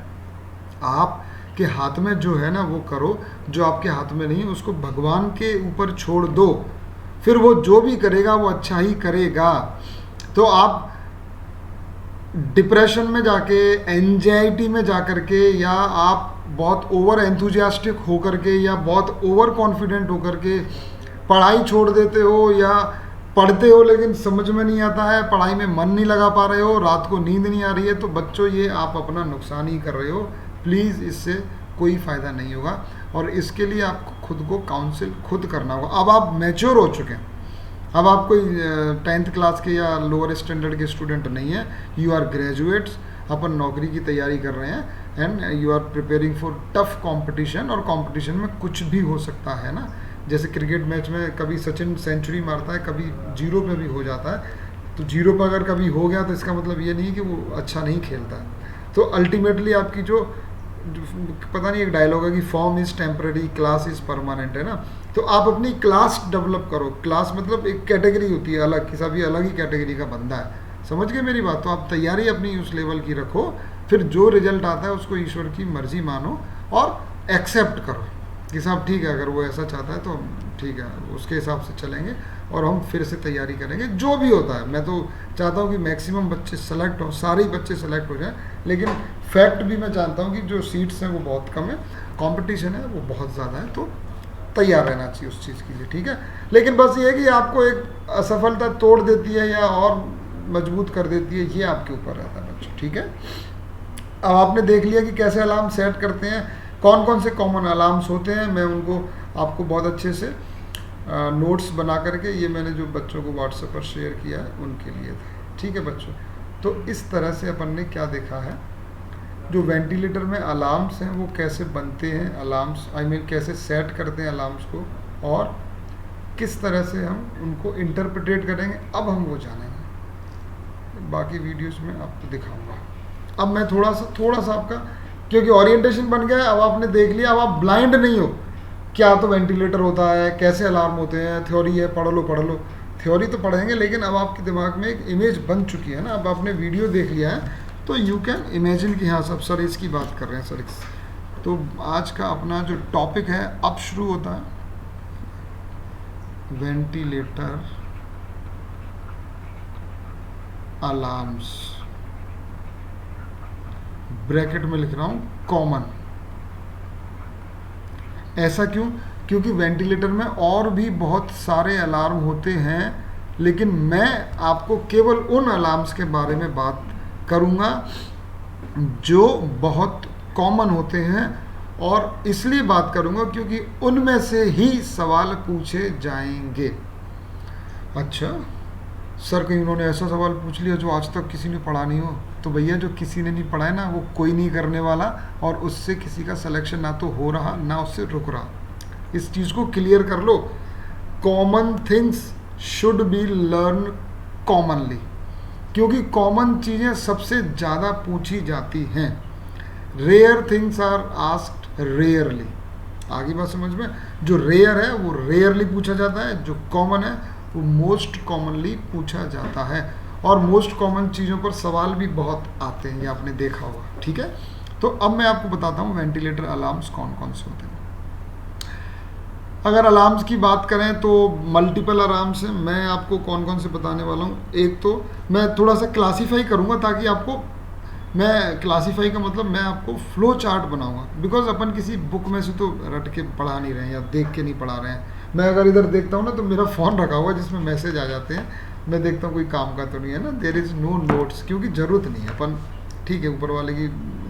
आप के हाथ में जो है ना वो करो, जो आपके हाथ में नहीं उसको भगवान के ऊपर छोड़ दो, फिर वो जो भी करेगा वो अच्छा ही करेगा। तो आप डिप्रेशन में जाके, एंजाइटी में जाकर के, या आप बहुत ओवर एंथुजियास्टिक होकर के या बहुत ओवर कॉन्फिडेंट होकर के पढ़ाई छोड़ देते हो, या पढ़ते हो लेकिन समझ में नहीं आता है, पढ़ाई में मन नहीं लगा पा रहे हो, रात को नींद नहीं आ रही है, तो बच्चों ये आप अपना नुकसान ही कर रहे हो। प्लीज़ इससे कोई फ़ायदा नहीं होगा और इसके लिए आपको खुद को काउंसिल खुद करना होगा। अब आप मैच्योर हो चुके हैं, अब आप कोई 10th क्लास के या लोअर स्टैंडर्ड के स्टूडेंट नहीं है, यू आर ग्रेजुएट्स, अपन नौकरी की तैयारी कर रहे हैं and you are preparing for tough competition. और कंपटीशन में कुछ भी हो सकता है ना, जैसे क्रिकेट मैच में कभी सचिन सेंचुरी मारता है, कभी जीरो पे भी हो जाता है। तो जीरो पर अगर कभी हो गया तो इसका मतलब ये नहीं कि वो अच्छा नहीं खेलता है। तो अल्टीमेटली आपकी जो पता नहीं एक डायलॉग है कि form is temporary, class is permanent, है ना। तो आप अपनी क्लास डेवलप करो। क्लास मतलब एक कैटेगरी होती है अलग की, सभी अलग ही कैटेगरी का बंदा है, समझ गए मेरी बात। तो आप तैयारी अपनी उस लेवल की रखो, फिर जो रिजल्ट आता है उसको ईश्वर की मर्जी मानो और एक्सेप्ट करो कि साहब ठीक है, अगर वो ऐसा चाहता है तो ठीक है, उसके हिसाब से चलेंगे और हम फिर से तैयारी करेंगे जो भी होता है। मैं तो चाहता हूँ कि मैक्सिमम बच्चे सेलेक्ट हो, सारे बच्चे सेलेक्ट हो जाएं, लेकिन फैक्ट भी मैं जानता हूँ कि जो सीट्स हैं वो बहुत कम है, कंपटीशन है वो बहुत ज़्यादा है, तो तैयार रहना चाहिए उस चीज़ के लिए, ठीक है। लेकिन बस ये है कि आपको एक असफलता तोड़ देती है या और मजबूत कर देती है, ये आपके ऊपर रहता है बच्चों, ठीक है। अब आपने देख लिया कि कैसे अलार्म सेट करते हैं, कौन कौन से कॉमन अलार्म्स होते हैं। मैं उनको आपको बहुत अच्छे से नोट्स बना करके, ये मैंने जो बच्चों को व्हाट्सएप पर शेयर किया है उनके लिए था, ठीक है बच्चों। तो इस तरह से अपन ने क्या देखा है, जो वेंटिलेटर में अलार्म्स हैं वो कैसे बनते हैं, अलार्म्स कैसे सेट करते हैं अलार्म्स को, और किस तरह से हम उनको इंटरप्रेट करेंगे, अब हम वो जानेंगे। बाकी वीडियोस में आपको दिखाऊंगा। अब मैं थोड़ा सा आपका, क्योंकि ओरिएंटेशन बन गया है, अब आपने देख लिया, अब आप ब्लाइंड नहीं हो, क्या तो वेंटिलेटर होता है, कैसे अलार्म होते हैं, थ्योरी है, पढ़ लो। थ्योरी तो पढ़ेंगे, लेकिन अब आपके दिमाग में एक इमेज बन चुकी है ना, अब आपने वीडियो देख लिया है, तो यू कैन इमेजिन कि हाँ सब सर इसकी बात कर रहे हैं सर। तो आज का अपना जो टॉपिक है अब शुरू होता है, वेंटिलेटर अलार्म्स, ब्रैकेट में लिख रहा हूं कॉमन। ऐसा क्यों? क्योंकि वेंटिलेटर में और भी बहुत सारे अलार्म होते हैं, लेकिन मैं आपको केवल उन अलार्म्स के बारे में बात करूंगा जो बहुत कॉमन होते हैं, और इसलिए बात करूंगा क्योंकि उनमें से ही सवाल पूछे जाएंगे। अच्छा सर, कहीं उन्होंने ऐसा सवाल पूछ लिया जो आज तक किसी ने पढ़ा नहीं हो, तो भैया जो किसी ने नहीं पढ़ा है ना, वो कोई नहीं करने वाला, और उससे किसी का सिलेक्शन ना तो हो रहा ना उससे रुक रहा। इस चीज़ को क्लियर कर लो। Common things should be learn commonly, क्योंकि कॉमन चीज़ें सबसे ज़्यादा पूछी जाती हैं। Rare things are asked rarely. आगे बात समझ में? जो रेयर है वो रेयरली पूछा जाता है, जो कॉमन है वो मोस्ट कॉमनली पूछा जाता है। और मोस्ट कॉमन चीज़ों पर सवाल भी बहुत आते हैं, ये आपने देखा होगा, ठीक है। तो अब मैं आपको बताता हूँ वेंटिलेटर अलार्म्स कौन कौन से होते हैं। अगर अलार्म्स की बात करें तो मल्टीपल अलार्म्स हैं, मैं आपको कौन कौन से बताने वाला हूँ। एक तो मैं थोड़ा सा क्लासीफाई करूँगा ताकि आपको, मैं क्लासीफाई का मतलब मैं आपको फ्लो चार्ट बनाऊंगा, बिकॉज अपन किसी बुक में से तो रट के पढ़ा नहीं रहे हैं या देख के नहीं पढ़ा रहे हैं। मैं अगर इधर देखता हूँ ना तो मेरा फ़ोन रखा हुआ जिसमें मैसेज आ जाते हैं, मैं देखता हूँ कोई काम का तो नहीं है ना, देयर इज़ नो नोट्स, क्योंकि ज़रूरत नहीं है। अपन ठीक है, ऊपर वाले की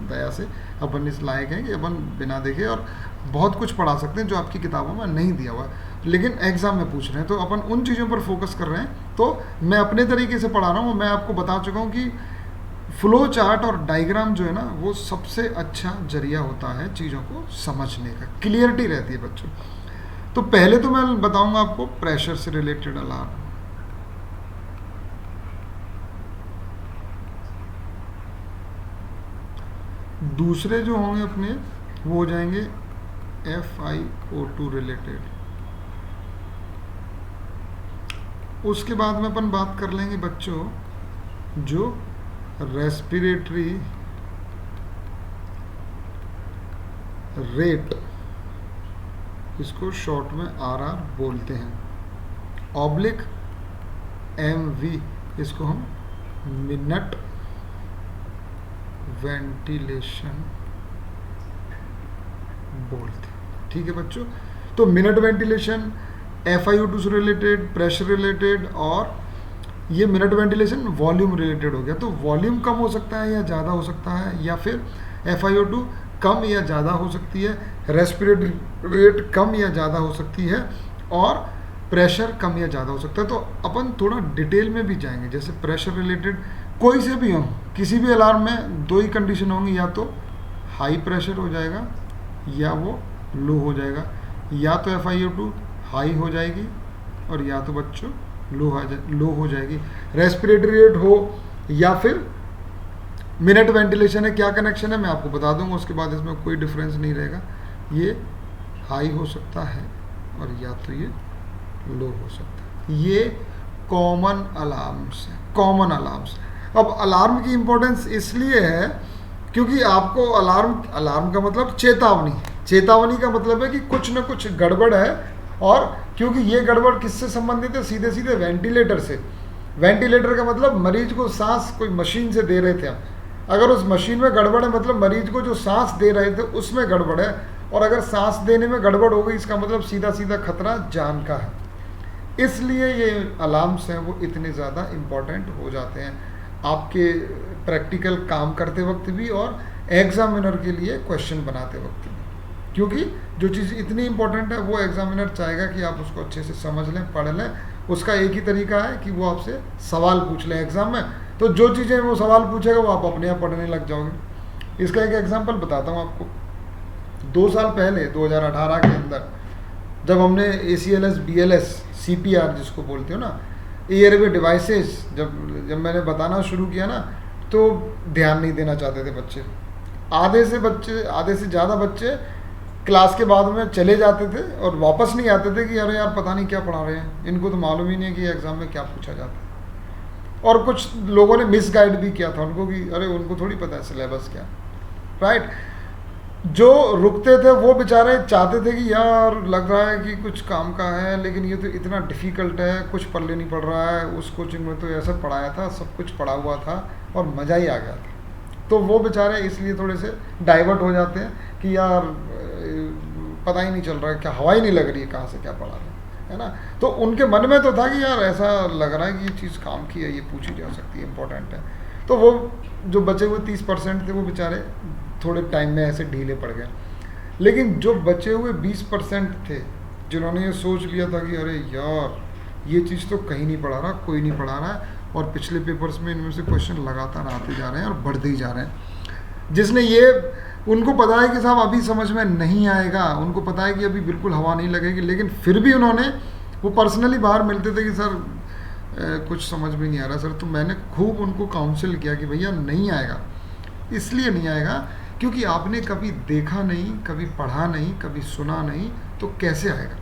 दया से अपन इस लायक हैं कि अपन बिना देखे और बहुत कुछ पढ़ा सकते हैं जो आपकी किताबों में नहीं दिया हुआ है, लेकिन एग्ज़ाम में पूछ रहे हैं तो अपन उन चीज़ों पर फोकस कर रहे हैं। तो मैं अपने तरीके से पढ़ा रहा हूँ। मैं आपको बता चुका हूँ कि फ्लो चार्ट और डायग्राम जो है ना वो सबसे अच्छा जरिया होता है चीज़ों को समझने का, क्लियरिटी रहती है बच्चों। तो पहले तो मैं बताऊंगा आपको प्रेशर से रिलेटेड अलार्म। दूसरे जो होंगे अपने वो हो जाएंगे FiO2 रिलेटेड। उसके बाद में अपन बात कर लेंगे बच्चों जो रेस्पिरेटरी रेट, इसको शॉर्ट में RR बोलते हैं, ऑब्लिक MV, इसको हम मिनट वेंटिलेशन बोलते हैं, ठीक है बच्चों। तो मिनट वेंटिलेशन FiO2 से रिलेटेड, प्रेशर रिलेटेड, और ये मिनट वेंटिलेशन वॉल्यूम रिलेटेड हो गया। तो वॉल्यूम कम हो सकता है या ज़्यादा हो सकता है, या फिर FiO2 कम या ज़्यादा हो सकती है, रेस्पिरेटरी रेट कम या ज़्यादा हो सकती है, और प्रेशर कम या ज़्यादा हो सकता है। तो अपन थोड़ा डिटेल में भी जाएंगे। जैसे प्रेशर रिलेटेड कोई से भी हो, किसी भी अलार्म में दो ही कंडीशन होंगी, या तो हाई प्रेशर हो जाएगा या वो लो हो जाएगा, या तो FiO2 हाई हो जाएगी और या तो बच्चों लो हो जाएगी। रेस्पिरेटरी रेट हो या फिर मिनट वेंटिलेशन है, क्या कनेक्शन है मैं आपको बता दूंगा, उसके बाद इसमें कोई डिफरेंस नहीं रहेगा। ये हाई हो सकता है और या तो ये लो हो सकता है। ये कॉमन अलार्म्स है, कॉमन अलार्म्स। अब अलार्म की इंपॉर्टेंस इसलिए है क्योंकि आपको अलार्म का मतलब चेतावनी, चेतावनी का मतलब है कि कुछ ना कुछ गड़बड़ है। और क्योंकि ये गड़बड़ किससे संबंधित है, सीधे सीधे वेंटिलेटर से। वेंटिलेटर का मतलब मरीज को सांस कोई मशीन से दे रहे थे आप, अगर उस मशीन में गड़बड़ है मतलब मरीज को जो सांस दे रहे थे उसमें गड़बड़ है, और अगर सांस देने में गड़बड़ हो गई इसका मतलब सीधा सीधा खतरा जान का है। इसलिए ये अलार्म्स हैं वो इतने ज़्यादा इम्पॉर्टेंट हो जाते हैं आपके प्रैक्टिकल काम करते वक्त भी और एग्जामिनर के लिए क्वेश्चन बनाते वक्त भी, क्योंकि जो चीज़ इतनी इंपॉर्टेंट है वो एग्जामिनर चाहेगा कि आप उसको अच्छे से समझ लें, पढ़ लें। उसका एक ही तरीका है कि वो आपसे सवाल पूछ लें एग्ज़ाम में, तो जो चीज़ें वो सवाल पूछेगा वो आप अपने आप पढ़ने लग जाओगे। इसका एक एग्जाम्पल बताता हूँ आपको। 2 साल पहले 2018 के अंदर जब हमने ACLS BLS CPR जिसको बोलते हो ना, एयरवे डिवाइसेस, जब मैंने बताना शुरू किया ना तो ध्यान नहीं देना चाहते थे बच्चे। आधे से ज़्यादा बच्चे क्लास के बाद में चले जाते थे और वापस नहीं आते थे कि अरे यार पता नहीं क्या पढ़ा रहे हैं, इनको तो मालूम ही नहीं है कि एग्ज़ाम में क्या पूछा जाता है। और कुछ लोगों ने मिस गाइड भी किया था उनको कि अरे उनको थोड़ी पता है सिलेबस क्या, राइट। जो रुकते थे वो बेचारे चाहते थे कि यार लग रहा है कि कुछ काम का है लेकिन ये तो इतना डिफ़िकल्ट है, कुछ पढ़ले नहीं पढ़ रहा है, उस कोचिंग में तो ऐसा पढ़ाया था, सब कुछ पढ़ा हुआ था और मज़ा ही आ गया था। तो वो बेचारे इसलिए थोड़े से डाइवर्ट हो जाते हैं कि यार पता ही नहीं चल रहा है, क्या हवा ही नहीं लग रही है कहाँ से क्या पढ़ा रहे हैं, है ना। तो उनके मन में तो था कि यार ऐसा लग रहा है कि ये चीज़ काम की है, ये पूछी जा सकती है, इम्पोर्टेंट है। तो वो जो बचे हुए 30% थे वो बेचारे थोड़े टाइम में ऐसे ढीले पड़ गए। लेकिन जो बचे हुए 20% थे जिन्होंने ये सोच लिया था कि अरे यार ये चीज़ तो कहीं नहीं पढ़ा रहा, कोई नहीं पढ़ा रहा है, और पिछले पेपर्स में इनमें से क्वेश्चन लगातार आते जा रहे हैं और बढ़ते ही जा रहे हैं, जिसने ये उनको पता है कि साहब अभी समझ में नहीं आएगा, उनको पता है कि अभी बिल्कुल हवा नहीं लगेगी, लेकिन फिर भी उन्होंने, वो पर्सनली बाहर मिलते थे कि सर कुछ समझ में नहीं आ रहा सर। तो मैंने खूब उनको काउंसिल किया कि भैया नहीं आएगा। इसलिए नहीं आएगा क्योंकि आपने कभी देखा नहीं, कभी पढ़ा नहीं, कभी सुना नहीं, तो कैसे आएगा?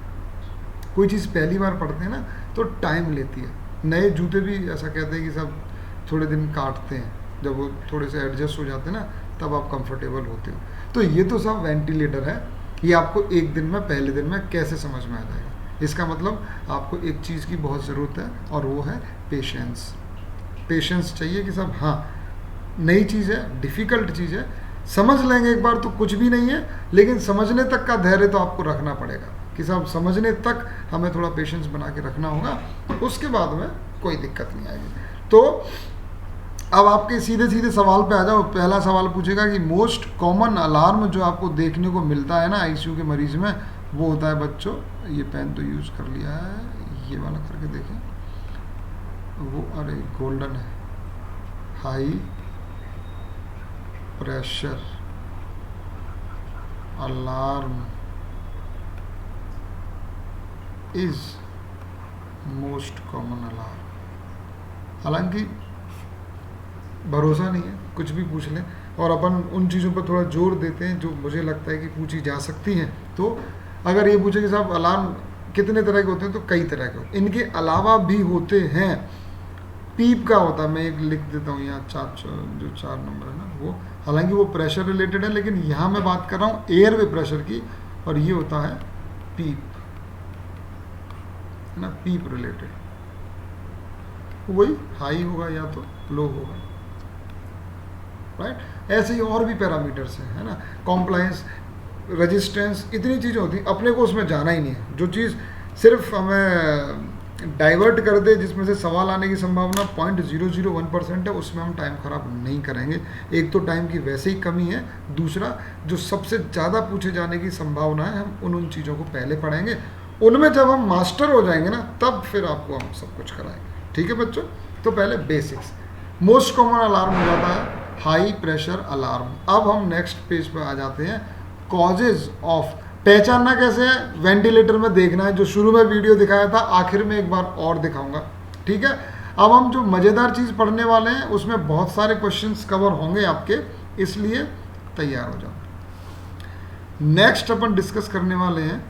कोई चीज़ पहली बार पढ़ते हैं ना तो टाइम लेती है। नए जूते भी ऐसा कहते हैं कि सब थोड़े दिन काटते हैं, जब वो थोड़े से एडजस्ट हो जाते हैं ना तब आप कंफर्टेबल होते हो। तो ये तो सब वेंटिलेटर है, ये आपको एक दिन में, पहले दिन में कैसे समझ में आ जाएगा? इसका मतलब आपको एक चीज़ की बहुत ज़रूरत है और वो है पेशेंस। पेशेंस चाहिए कि सब, हाँ नई चीज़ है, डिफ़िकल्ट चीज़ है, समझ लेंगे एक बार तो कुछ भी नहीं है, लेकिन समझने तक का धैर्य तो आपको रखना पड़ेगा कि साहब समझने तक हमें थोड़ा पेशेंस बना के रखना होगा, उसके बाद में कोई दिक्कत नहीं आएगी। तो अब आपके सीधे सीधे सवाल पे आ जाओ। पहला सवाल पूछेगा कि मोस्ट कॉमन अलार्म जो आपको देखने को मिलता है ना आईसीयू के मरीज में, वो होता है बच्चों, ये पेन तो यूज़ कर लिया है, ये वाला करके देखें, वो अरे गोल्डन है, high pressure alarm is most common alarm. हालांकि भरोसा नहीं है, कुछ भी पूछ लें, और अपन उन चीज़ों पर थोड़ा जोर देते हैं जो मुझे लगता है कि पूछी जा सकती हैं। तो अगर ये पूछे कि साहब अलार्म कितने तरह के होते हैं, तो कई तरह के होते हैं। इनके अलावा भी होते हैं, पीप का होता है, मैं एक लिख देता हूँ यहाँ, जो 4 नंबर है ना वो, हालांकि वो प्रेशर रिलेटेड है, लेकिन यहाँ मैं बात कर रहा हूँ एयरवे प्रेशर की, और ये होता है पीप, है ना, पीप रिलेटेड, वही हाई होगा या तो लो होगा, राइट। ऐसे ही और भी पैरामीटर्स हैं, है ना, कॉम्प्लायंस, रेजिस्टेंस, इतनी चीज़ें होती हैं, अपने को उसमें जाना ही नहीं है। जो चीज़ सिर्फ हमें डाइवर्ट कर दे, जिसमें से सवाल आने की संभावना 0.001% है, उसमें हम टाइम खराब नहीं करेंगे। एक तो टाइम की वैसे ही कमी है, दूसरा जो सबसे ज़्यादा पूछे जाने की संभावना है, हम उन चीज़ों को पहले पढ़ेंगे, उनमें जब हम मास्टर हो जाएंगे ना तब फिर आपको हम सब कुछ कराएंगे। ठीक है बच्चों, तो पहले बेसिक्स। मोस्ट कॉमन अलार्म हो जाता है हाई प्रेशर अलार्म। अब हम नेक्स्ट पेज पर आ जाते हैं, कॉजेज ऑफ। पहचानना कैसे है? वेंटिलेटर में देखना है, जो शुरू में वीडियो दिखाया था, आखिर में एक बार और दिखाऊंगा। ठीक है, अब हम जो मज़ेदार चीज़ पढ़ने वाले हैं उसमें बहुत सारे क्वेश्चंस कवर होंगे आपके, इसलिए तैयार हो जाओ। नेक्स्ट अपन डिस्कस करने वाले हैं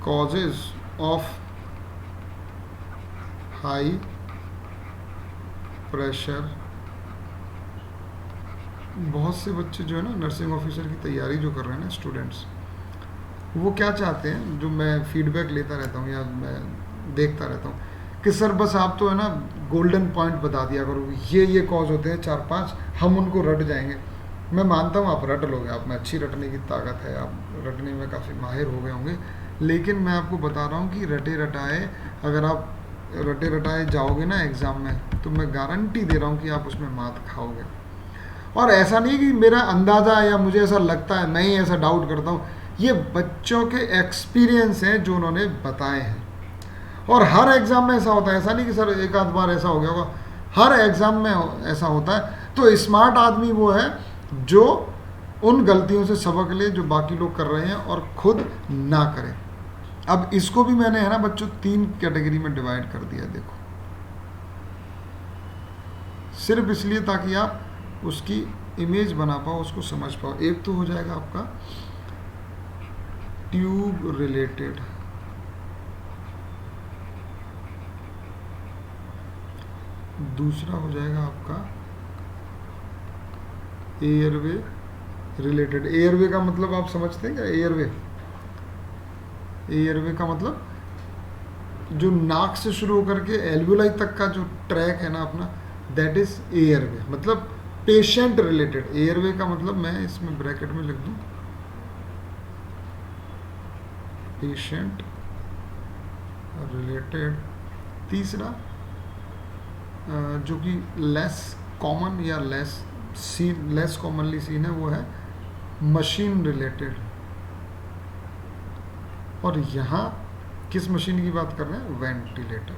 कॉजेज ऑफ हाई प्रेशर। बहुत से बच्चे जो है ना नर्सिंग ऑफिसर की तैयारी जो कर रहे हैं ना स्टूडेंट्स, वो क्या चाहते हैं, जो मैं फीडबैक लेता रहता हूँ या मैं देखता रहता हूँ, कि सर बस आप तो है ना गोल्डन पॉइंट बता दिया करो, ये कॉज होते हैं 4-5, हम उनको रट जाएंगे। मैं मानता हूँ आप रट लोगे, आप में अच्छी रटने की ताकत है, आप रटने में काफ़ी माहिर हो गए होंगे, लेकिन मैं आपको बता रहा हूँ कि रटे रटाए, अगर आप रटे रटाए जाओगे ना एग्ज़ाम में, तो मैं गारंटी दे रहा हूँ कि आप उसमें मात खाओगे। और ऐसा नहीं कि मेरा अंदाज़ा है या मुझे ऐसा लगता है, मैं ही ऐसा डाउट करता हूँ, ये बच्चों के एक्सपीरियंस हैं जो उन्होंने बताए हैं। और हर एग्ज़ाम में ऐसा होता है, ऐसा नहीं कि सर एक आध बार ऐसा हो गया होगा, हर एग्ज़ाम में ऐसा होता है। तो स्मार्ट आदमी वो है जो उन गलतियों से सबक ले जो बाकी लोग कर रहे हैं और खुद ना करें। अब इसको भी मैंने है ना बच्चों 3 कैटेगरी में डिवाइड कर दिया, देखो, सिर्फ इसलिए ताकि आप उसकी इमेज बना पाओ, उसको समझ पाओ। एक तो हो जाएगा आपका ट्यूब रिलेटेड, दूसरा हो जाएगा आपका एयरवे रिलेटेड। एयरवे का मतलब आप समझते हैं क्या? एयरवे का मतलब जो नाक से शुरू होकर के एल्वुलाई तक का जो ट्रैक है ना अपना, दैट इज एयरवे। मतलब पेशेंट रिलेटेड। एयरवे का मतलब मैं इसमें ब्रैकेट में लिख दूं, पेशेंट रिलेटेड। तीसरा जो कि लेस कॉमन या लेस कॉमनली सीन है, वो है मशीन रिलेटेड। और यहाँ किस मशीन की बात कर रहे हैं? वेंटिलेटर।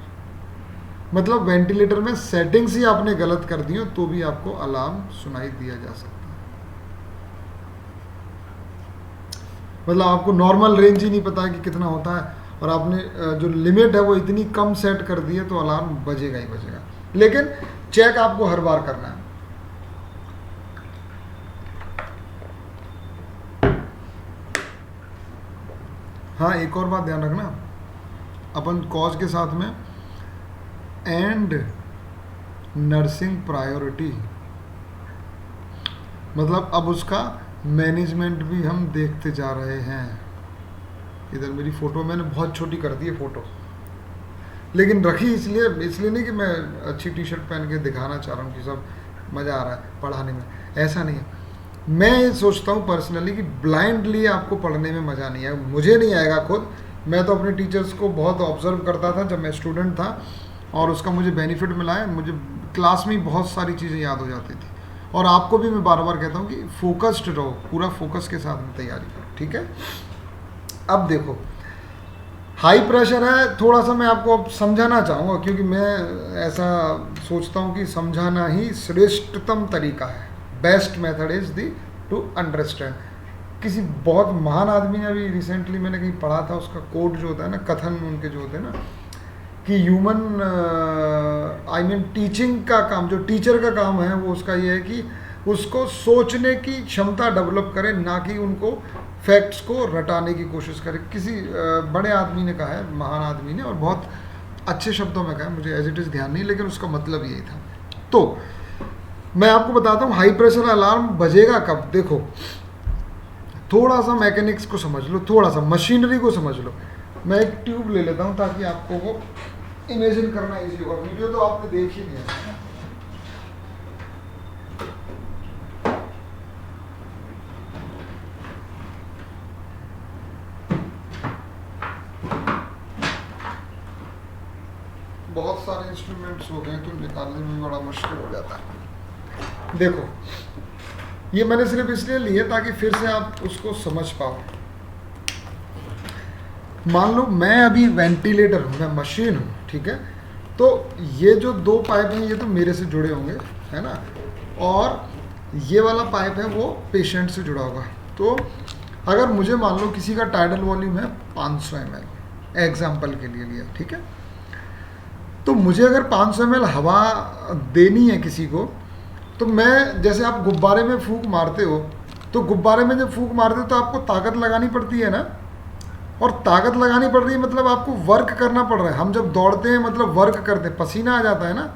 मतलब वेंटिलेटर में सेटिंग्स ही आपने गलत कर दी हो तो भी आपको अलार्म सुनाई दिया जा सकता है। मतलब आपको नॉर्मल रेंज ही नहीं पता है कि कितना होता है, और आपने जो लिमिट है वो इतनी कम सेट कर दी है, तो अलार्म बजेगा ही बजेगा। लेकिन चेक आपको हर बार करना है। हाँ, एक और बात ध्यान रखना, अपन कॉज के साथ में एंड नर्सिंग प्रायोरिटी, मतलब अब उसका मैनेजमेंट भी हम देखते जा रहे हैं। इधर मेरी फ़ोटो मैंने बहुत छोटी कर दी है फ़ोटो, लेकिन रखी इसलिए नहीं कि मैं अच्छी टी शर्ट पहन के दिखाना चाह रहा हूँ कि सब मज़ा आ रहा है पढ़ाने में, ऐसा नहीं है। मैं ये सोचता हूँ पर्सनली कि ब्लाइंडली आपको पढ़ने में मज़ा नहीं आएगा, मुझे नहीं आएगा खुद। मैं तो अपने टीचर्स को बहुत ऑब्जर्व करता था जब मैं स्टूडेंट था, और उसका मुझे बेनिफिट मिला है। मुझे क्लास में बहुत सारी चीज़ें याद हो जाती थी। और आपको भी मैं बार बार कहता हूँ कि फोकस्ड रहो, पूरा फोकस के साथ में तैयारी करो, ठीक है। अब देखो, हाई प्रेशर है, थोड़ा सा मैं आपको अब समझाना चाहूँगा, क्योंकि मैं ऐसा सोचता हूँ कि समझाना ही श्रेष्ठतम तरीका है। Best method is the to understand. किसी बहुत महान आदमी ने अभी रिसेंटली मैंने कहीं पढ़ा था, उसका कोट जो होता है ना, कथन उनके जो होते हैं ना, कि ह्यूमन आई मीन टीचिंग का काम, जो टीचर का काम है वो उसका ये है कि उसको सोचने की क्षमता डेवलप करे, ना कि उनको फैक्ट्स को रटाने की कोशिश करे। किसी बड़े आदमी ने कहा है, महान आदमी ने, और बहुत अच्छे शब्दों में कहा है, मुझे एज इट इज़ ध्यान नहीं, लेकिन उसका मतलब यही था। तो मैं आपको बताता हूँ हाई प्रेशर अलार्म बजेगा कब। देखो, थोड़ा सा मैकेनिक्स को समझ लो, थोड़ा सा मशीनरी को समझ लो। मैं एक ट्यूब ले लेता हूँ ताकि आपको वो इमेजिन करना इजी होगा। वीडियो तो आपने देख ही लिया है। बहुत सारे इंस्ट्रूमेंट्स हो गए तो निकालने में बड़ा मुश्किल हो जाता है। देखो, ये मैंने सिर्फ इसलिए लिए ताकि फिर से आप उसको समझ पाओ। मान लो मैं अभी वेंटिलेटर हूँ, मैं मशीन हूँ, ठीक है। तो ये जो दो पाइप हैं ये तो मेरे से जुड़े होंगे, है ना, और ये वाला पाइप है वो पेशेंट से जुड़ा होगा। तो अगर मुझे मान लो किसी का टाइडल वॉल्यूम है 500 ml, एग्जाम्पल के लिए लिया, ठीक है। तो मुझे अगर 500 ml हवा देनी है किसी को, तो मैं, जैसे आप गुब्बारे में फूंक मारते हो, तो गुब्बारे में जब फूंक मारते हो तो आपको ताकत लगानी पड़ती है ना, और ताकत लगानी पड़ रही है मतलब आपको वर्क करना पड़ रहा है। हम जब दौड़ते हैं मतलब वर्क करते हैं, पसीना आ जाता है ना।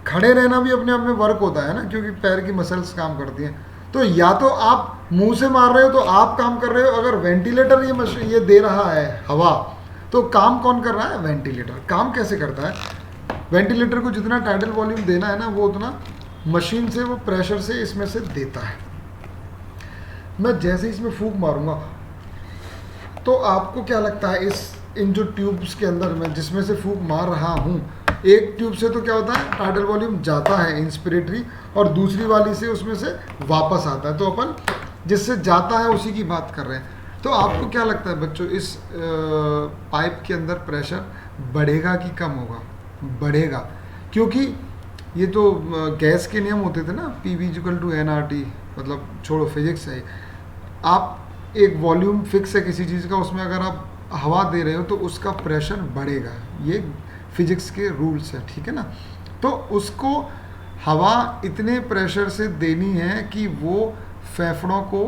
खड़े रहना भी अपने आप में वर्क होता है ना, क्योंकि पैर की मसल्स काम करती हैं। तो या तो आप मुंह से मार रहे हो तो आप काम कर रहे हो, अगर वेंटिलेटर ये दे रहा है हवा, तो काम कौन कर रहा है? वेंटिलेटर। काम कैसे करता है? वेंटिलेटर को जितना टाइडल वॉल्यूम देना है ना, वो उतना मशीन से, वो प्रेशर से इसमें से देता है। मैं जैसे इसमें फूंक मारूंगा, तो आपको क्या लगता है, इन जो ट्यूब्स के अंदर मैं जिसमें से फूंक मार रहा हूँ, एक ट्यूब से तो क्या होता है, टाइडल वॉल्यूम जाता है इंस्पिरेटरी, और दूसरी वाली से उसमें से वापस आता है। तो अपन जिससे जाता है उसी की बात कर रहे हैं। तो आपको क्या लगता है बच्चों, इस पाइप के अंदर प्रेशर बढ़ेगा कि कम होगा? बढ़ेगा, क्योंकि ये तो गैस के नियम होते थे ना, PV=NRT, मतलब छोड़ो फिजिक्स है। आप एक वॉल्यूम फिक्स है किसी चीज़ का, उसमें अगर आप हवा दे रहे हो तो उसका प्रेशर बढ़ेगा। ये फिजिक्स के रूल्स है, ठीक है ना। तो उसको हवा इतने प्रेशर से देनी है कि वो फेफड़ों को,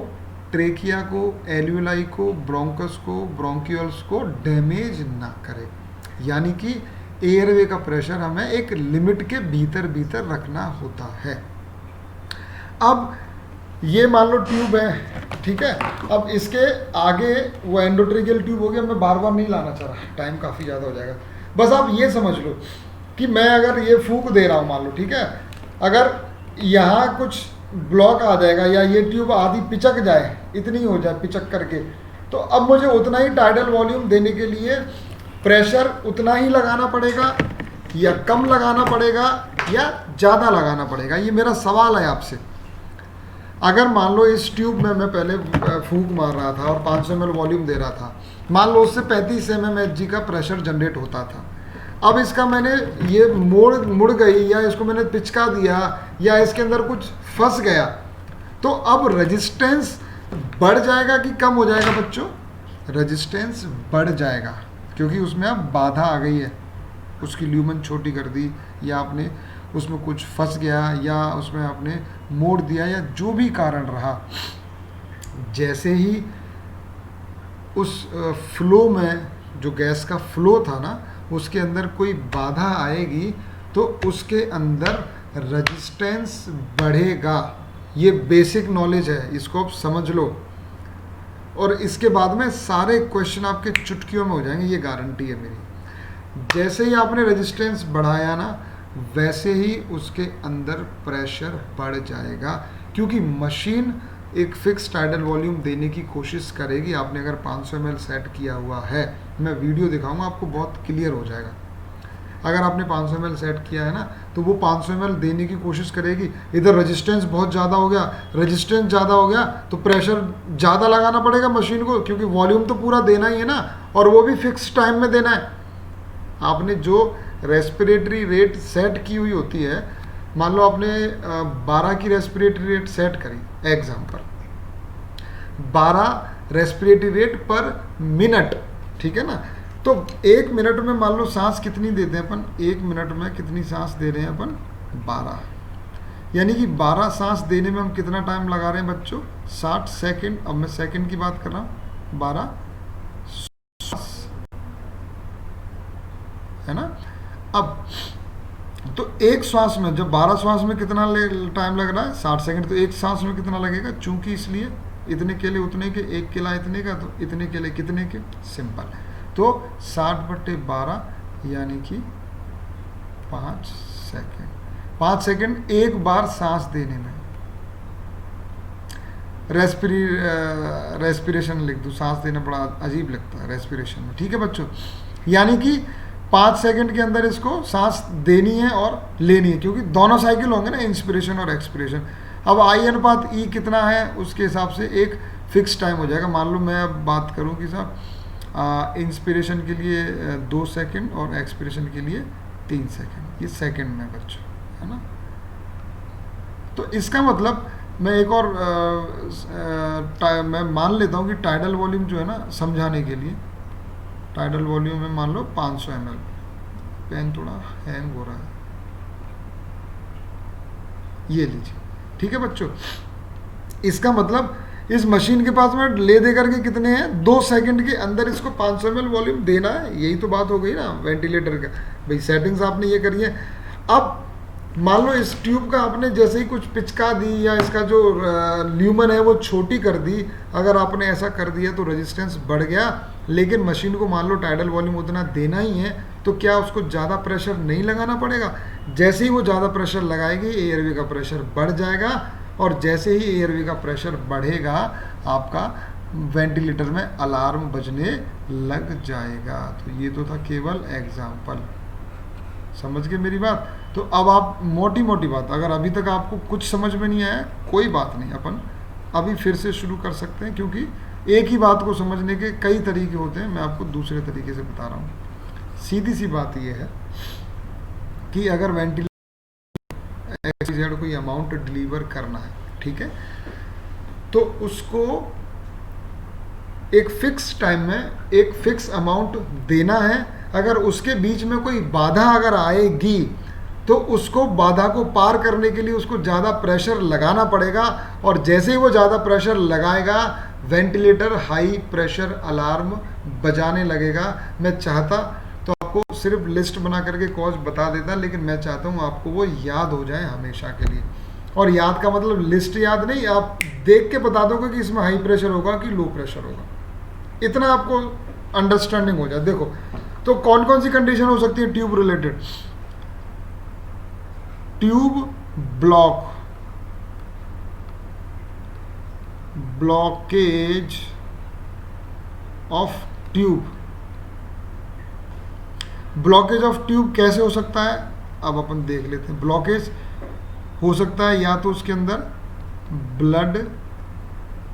ट्रेकिया को, एल्यूलाई को, ब्रोंकस को, ब्रोंक्यूल्स को डैमेज ना करे। यानी कि एयरवे का प्रेशर हमें एक लिमिट के भीतर भीतर रखना होता है। अब ये मान लो ट्यूब है, ठीक है। अब इसके आगे वो एंडोट्रेकियल ट्यूब हो गया। मैं बार बार नहीं लाना चाह रहा, टाइम काफ़ी ज़्यादा हो जाएगा। बस आप ये समझ लो कि मैं अगर ये फूंक दे रहा हूँ, मान लो, ठीक है, अगर यहाँ कुछ ब्लॉक आ जाएगा या ये ट्यूब आधी पिचक जाए, इतनी हो जाए पिचक करके, तो अब मुझे उतना ही टाइडल वॉल्यूम देने के लिए प्रेशर उतना ही लगाना पड़ेगा, या कम लगाना पड़ेगा, या ज़्यादा लगाना पड़ेगा? ये मेरा सवाल है आपसे। अगर मान लो इस ट्यूब में मैं पहले फूंक मार रहा था और 500 ml वॉल्यूम दे रहा था, मान लो उससे 35 mmHg का प्रेशर जनरेट होता था। अब इसका मैंने ये मुड़ गई, या इसको मैंने पिचका दिया, या इसके अंदर कुछ फंस गया, तो अब रेजिस्टेंस बढ़ जाएगा कि कम हो जाएगा बच्चों? रेजिस्टेंस बढ़ जाएगा, क्योंकि उसमें अब बाधा आ गई है, उसकी ल्यूमन छोटी कर दी, या आपने उसमें कुछ फंस गया या उसमें आपने मोड़ दिया या जो भी कारण रहा, जैसे ही उस फ्लो में जो गैस का फ्लो था ना उसके अंदर कोई बाधा आएगी तो उसके अंदर रेजिस्टेंस बढ़ेगा। ये बेसिक नॉलेज है, इसको आप समझ लो और इसके बाद में सारे क्वेश्चन आपके चुटकियों में हो जाएंगे, ये गारंटी है मेरी। जैसे ही आपने रेजिस्टेंस बढ़ाया ना वैसे ही उसके अंदर प्रेशर बढ़ जाएगा, क्योंकि मशीन एक फिक्स टाइडल वॉल्यूम देने की कोशिश करेगी। आपने अगर 500 ml सेट किया हुआ है, मैं वीडियो दिखाऊंगा आपको, बहुत क्लियर हो जाएगा। अगर आपने 500 ml सेट किया है ना तो वो 500 ml देने की कोशिश करेगी। इधर रेजिस्टेंस बहुत ज़्यादा हो गया, रेजिस्टेंस ज़्यादा हो गया तो प्रेशर ज़्यादा लगाना पड़ेगा मशीन को, क्योंकि वॉल्यूम तो पूरा देना ही है ना, और वो भी फिक्स टाइम में देना है। आपने जो रेस्पिरेटरी रेट सेट की हुई होती है, मान लो आपने 12 की रेस्पिरेटरी रेट सेट करी, एग्जाम्पल 12 रेस्पिरेटरी रेट पर मिनट, ठीक है ना। तो 1 मिनट में मान लो सांस कितनी देते हैं अपन, 1 मिनट में कितनी सांस दे रहे हैं अपन, 12, यानी कि 12 सांस देने में हम कितना टाइम लगा रहे हैं बच्चों, 60 सेकेंड। अब मैं सेकेंड की बात कर रहा हूँ, 12 है ना। अब तो एक श्वास में, जब 12 श्वास में कितना टाइम लग रहा है, 60 सेकंड, तो एक सांस में कितना लगेगा, चूंकि इसलिए इतने के लिए उतने के, एक केला इतने का, तो इतने के लिए कितने के, सिंपल। तो 60/12 यानी कि 5 सेकंड, 5 सेकंड एक बार सांस देने में। रेस्पिरेशन लिख दूँ, सांस देना बड़ा अजीब लगता है रेस्पिरेशन में, ठीक है बच्चों। यानी कि 5 सेकंड के अंदर इसको सांस देनी है और लेनी है, क्योंकि दोनों साइकिल होंगे ना, इंस्पिरेशन और एक्सपिरेशन। अब आई अनुपात ई कितना है उसके हिसाब से एक फिक्स टाइम हो जाएगा। मान लो मैं अब बात करूं कि साहब इंस्पिरेशन के लिए 2 सेकंड और एक्सपिरेशन के लिए 3 सेकंड, ये सेकंड में बच्चों, है ना। तो इसका मतलब मैं एक और मैं मान लेता हूँ कि टाइडल वॉल्यूम जो है ना, समझाने के लिए टाइडल वॉल्यूम में मान लो 500 ml। पेन थोड़ा हैंग हो रहा है, ये लीजिए, ठीक है बच्चों। इसका मतलब इस मशीन के पास में ले दे करके कितने हैं, 2 सेकंड के अंदर इसको 500 ml वॉल्यूम देना है। यही तो बात हो गई ना वेंटिलेटर का, भाई सेटिंग्स आपने ये करी है। अब मान लो इस ट्यूब का आपने जैसे ही कुछ पिचका दी या इसका जो ल्यूमन है वो छोटी कर दी, अगर आपने ऐसा कर दिया तो रेजिस्टेंस बढ़ गया, लेकिन मशीन को मान लो टाइडल वॉल्यूम उतना देना ही है, तो क्या उसको ज़्यादा प्रेशर नहीं लगाना पड़ेगा। जैसे ही वो ज़्यादा प्रेशर लगाएगी एयरवे का प्रेशर बढ़ जाएगा, और जैसे ही एयरवे का प्रेशर बढ़ेगा आपका वेंटिलेटर में अलार्म बजने लग जाएगा। तो ये तो था केवल एग्जाम्पल, समझ गए मेरी बात। तो अब आप मोटी मोटी बात, अगर अभी तक आपको कुछ समझ में नहीं आया कोई बात नहीं, अपन अभी फिर से शुरू कर सकते हैं, क्योंकि एक ही बात को समझने के कई तरीके होते हैं। मैं आपको दूसरे तरीके से बता रहा हूँ। सीधी सी बात यह है कि अगर वेंटिलेटर कोई अमाउंट डिलीवर करना है, ठीक है, तो उसको एक फिक्स टाइम में एक फिक्स अमाउंट देना है। अगर उसके बीच में कोई बाधा अगर आएगी तो उसको बाधा को पार करने के लिए उसको ज़्यादा प्रेशर लगाना पड़ेगा, और जैसे ही वो ज़्यादा प्रेशर लगाएगा वेंटिलेटर हाई प्रेशर अलार्म बजाने लगेगा। मैं चाहता तो आपको सिर्फ लिस्ट बना करके कॉज बता देता, लेकिन मैं चाहता हूँ आपको वो याद हो जाए हमेशा के लिए। और याद का मतलब लिस्ट याद नहीं, आप देख के बता दोगे कि इसमें हाई प्रेशर होगा कि लो प्रेशर होगा, इतना आपको अंडरस्टैंडिंग हो जाए। देखो तो कौन कौन सी कंडीशन हो सकती है tube related, tube block, blockage of tube. Blockage of tube कैसे हो सकता है, अब अपन देख लेते हैं। ब्लॉकेज हो सकता है या तो उसके अंदर ब्लड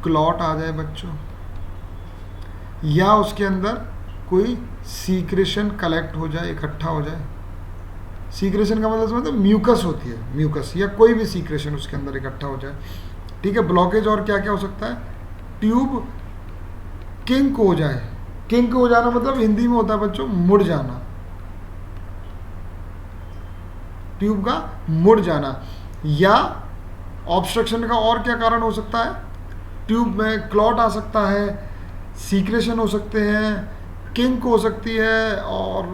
क्लॉट आ जाए बच्चों, या उसके अंदर कोई सीक्रेशन कलेक्ट हो जाए, इकट्ठा हो जाए। सीक्रेशन का मतलब समझते, म्यूकस होती है, म्यूकस या कोई भी सीक्रेशन उसके अंदर इकट्ठा हो जाए, ठीक है। ब्लॉकेज और क्या क्या हो सकता है, ट्यूब किंक हो जाए। किंक हो जाना मतलब हिंदी में होता है बच्चों मुड़ जाना। ट्यूब का मुड़ जाना। या ऑब्स्ट्रक्शन का और क्या कारण हो सकता है, ट्यूब में क्लॉट आ सकता है, सीक्रेशन हो सकते हैं, किंक हो सकती है, और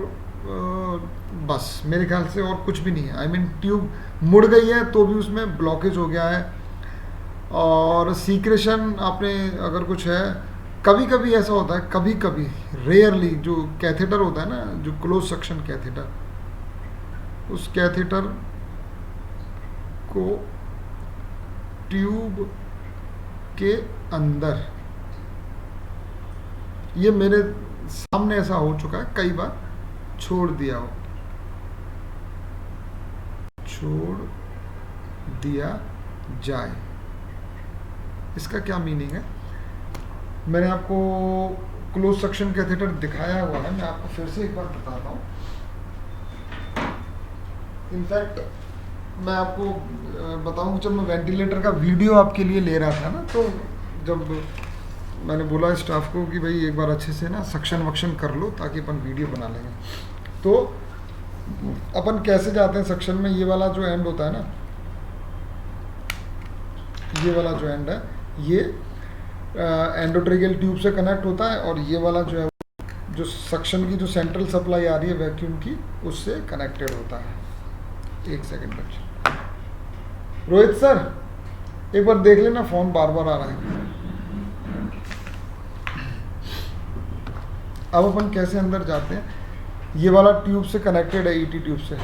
बस मेरे ख्याल से और कुछ भी नहीं है। आई मीन ट्यूब मुड़ गई है तो भी उसमें ब्लॉकेज हो गया है। और सीक्रेशन आपने अगर कुछ है, कभी कभी ऐसा होता है, कभी कभी रेयरली, जो कैथेटर होता है ना, जो क्लोज सक्शन कैथेटर, उस कैथेटर को ट्यूब के अंदर, ये मेरे सामने ऐसा हो चुका है कई बार, छोड़ दिया जाए। इसका क्या मीनिंग है, मैंने आपको क्लोज सक्शन कैथेटर दिखाया हुआ है, मैं आपको फिर से एक बार बताता हूँ। इनफैक्ट मैं आपको बताऊँ, जब मैं वेंटिलेटर का वीडियो आपके लिए ले रहा था ना, तो जब मैंने बोला स्टाफ को कि भाई एक बार अच्छे से ना सक्शन वक्शन कर लो ताकि अपन वीडियो बना लेंगे, तो अपन कैसे जाते हैं सक्शन में, ये वाला जो एंड होता है ना, ये वाला जो एंड है, ये एंडोट्रेकियल ट्यूब से कनेक्ट होता है, और ये वाला जो है, जो सक्शन की जो सेंट्रल सप्लाई आ रही है वैक्यूम की, उससे कनेक्टेड होता है। एक सेकंड बच्चे, रोहित सर एक बार देख लेना, फोन बार बार आ रहा है। अब अपन कैसे अंदर जाते हैं, ये वाला ट्यूब से कनेक्टेड है, ईटी ट्यूब से।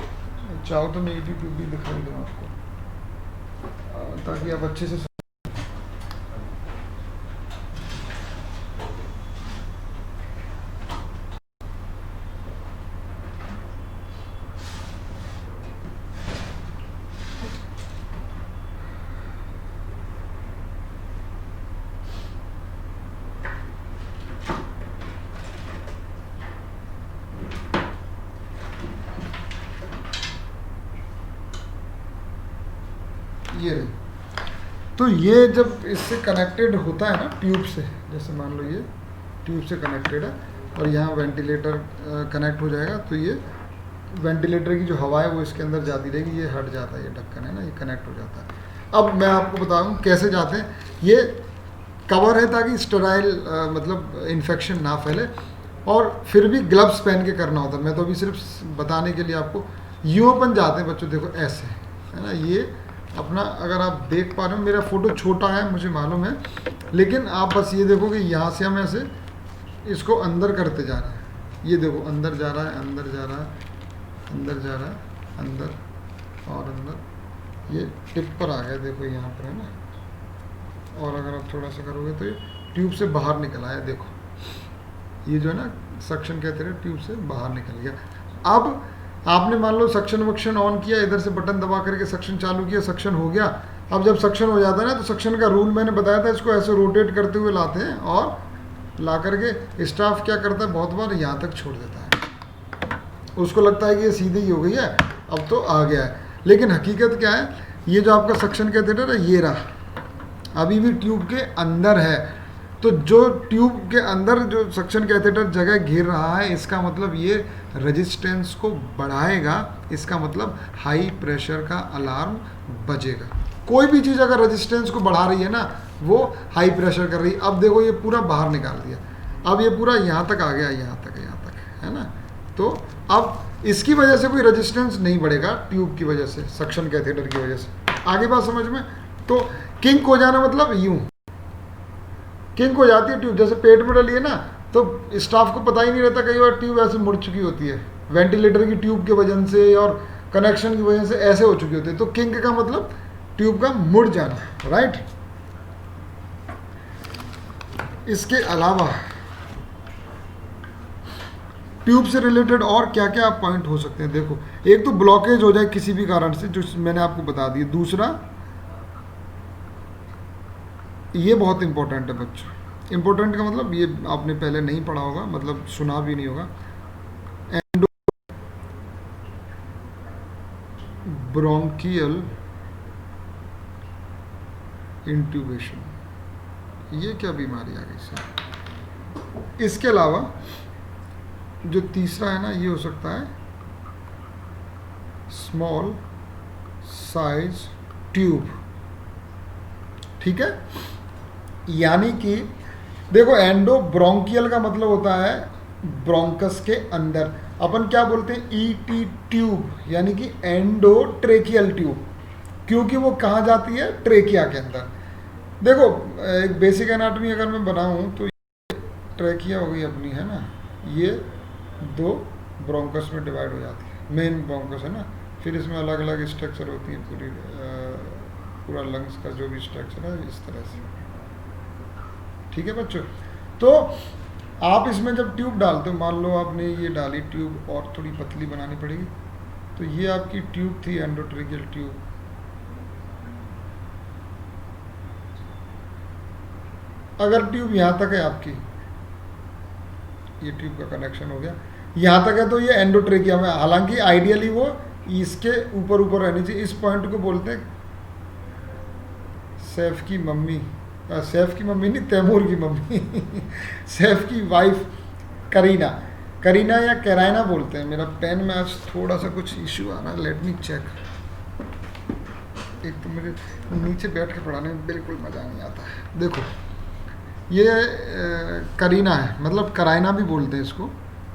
चाहो तो मैं ईटी ट्यूब भी दिखाई दूँ आपको, ताकि आप अच्छे से ये रही। तो ये जब इससे कनेक्टेड होता है ना ट्यूब से, जैसे मान लो ये ट्यूब से कनेक्टेड है और यहाँ वेंटिलेटर कनेक्ट हो जाएगा, तो ये वेंटिलेटर की जो हवा है वो इसके अंदर जाती रहेगी, ये हट जाता है, ये ढक्कन है ना, ये कनेक्ट हो जाता है। अब मैं आपको बताऊँ कैसे जाते हैं, ये कवर है ताकि स्टेराइल मतलब इन्फेक्शन ना फैले, और फिर भी ग्लव्स पहन के करना होता है। मैं तो अभी सिर्फ बताने के लिए आपको, यूँ अपन जाते हैं बच्चों, देखो ऐसे है ना, ये अपना, अगर आप देख पा रहे हो, मेरा फोटो छोटा है मुझे मालूम है, लेकिन आप बस ये देखो कि यहाँ से हम ऐसे इसको अंदर करते जा रहे हैं, ये देखो अंदर जा रहा है, अंदर जा रहा है, अंदर जा रहा है, अंदर और अंदर, ये टिप पर आ गया, देखो यहाँ पर है ना, और अगर आप थोड़ा सा करोगे तो ये ट्यूब से बाहर निकल आया, देखो ये जो है ना सक्शन कहते हैं, ट्यूब से बाहर निकल गया। अब आपने मान लो सक्शन वक्शन ऑन किया, इधर से बटन दबा करके सक्शन चालू किया, सक्शन हो गया। अब जब सक्शन हो जाता है ना, तो सक्शन का रूल मैंने बताया था, इसको ऐसे रोटेट करते हुए लाते हैं, और ला करके स्टाफ क्या करता है, बहुत बार यहाँ तक छोड़ देता है, उसको लगता है कि ये सीधी ही हो गई है, अब तो आ गया है। लेकिन हकीकत क्या है, ये जो आपका सक्शन कैथेटर है, ये रहा, अभी भी ट्यूब के अंदर है। तो जो ट्यूब के अंदर जो सक्शन कैथेटर जगह घेर रहा है, इसका मतलब ये रेजिस्टेंस को बढ़ाएगा, इसका मतलब हाई प्रेशर का अलार्म बजेगा। कोई भी चीज़ अगर रेजिस्टेंस को बढ़ा रही है ना, वो हाई प्रेशर कर रही है। अब देखो ये पूरा बाहर निकाल दिया, अब ये पूरा यहाँ तक आ गया, यहाँ तक है ना, तो अब इसकी वजह से कोई रेजिस्टेंस नहीं बढ़ेगा, ट्यूब की वजह से, सक्शन कैथेटर की वजह से। आगे बात समझ में? तो किंक हो जाना मतलब यूं किंक हो जाती है ट्यूब, जैसे पेट में डली है ना, तो स्टाफ को पता ही नहीं रहता, कई बार ट्यूब ऐसे मुड़ चुकी होती है, वेंटिलेटर की ट्यूब के वजह से और कनेक्शन की वजह से ऐसे हो चुकी होती है। तो किंक का मतलब ट्यूब का मुड़ जाना, राइट। इसके अलावा ट्यूब से रिलेटेड और क्या क्या पॉइंट हो सकते हैं, देखो, एक तो ब्लॉकेज हो जाए किसी भी कारण से, जो मैंने आपको बता दिया। दूसरा, ये बहुत इंपॉर्टेंट है बच्चों, इंपॉर्टेंट का मतलब ये आपने पहले नहीं पढ़ा होगा, मतलब सुना भी नहीं होगा, एंडो ब्रोंकियल इंट्यूबेशन, ये क्या बीमारी आ गई सर। इसके अलावा जो तीसरा है ना, ये हो सकता है स्मॉल साइज ट्यूब, ठीक है। यानी कि देखो एंडो ब्रोंकियल का मतलब होता है ब्रोंकस के अंदर, अपन क्या बोलते हैं ईटी ट्यूब, यानी कि एंडोट्रेकियल ट्यूब, क्योंकि वो कहाँ जाती है, ट्रेकिया के अंदर। देखो एक बेसिक एनाटॉमी अगर मैं बनाऊं तो ट्रेकिया हो गई अपनी, है ना, ये दो ब्रोंकस में डिवाइड हो जाती है, मेन ब्रोंकस है ना, फिर इसमें अलग अलग स्ट्रक्चर होती है, पूरा लंग्स का जो भी स्ट्रक्चर है इस तरह से, ठीक है बच्चों। तो आप इसमें जब ट्यूब डालते हो, मान लो आपने ये डाली ट्यूब और थोड़ी पतली बनानी पड़ेगी, तो ये आपकी ट्यूब थी एंडोट्रेकियल ट्यूब, अगर ट्यूब यहाँ तक है आपकी, ये ट्यूब का कनेक्शन हो गया यहाँ तक है, तो ये एंडोट्रेकिया में, हालांकि आइडियली वो इसके ऊपर ऊपर रहनी चाहिए। इस पॉइंट को बोलते हैं सैफ की मम्मी, सैफ की मम्मी नहीं, तैमूर की मम्मी सैफ की वाइफ करीना, करीना या कैराइना बोलते हैं। मेरा पेन में आज थोड़ा सा कुछ इशू आ रहा है, लेट मी चेक। एक तो मेरे नीचे बैठ के पढ़ाने में बिल्कुल मज़ा नहीं आता है। देखो ये करीना है, मतलब कराइना भी बोलते हैं इसको,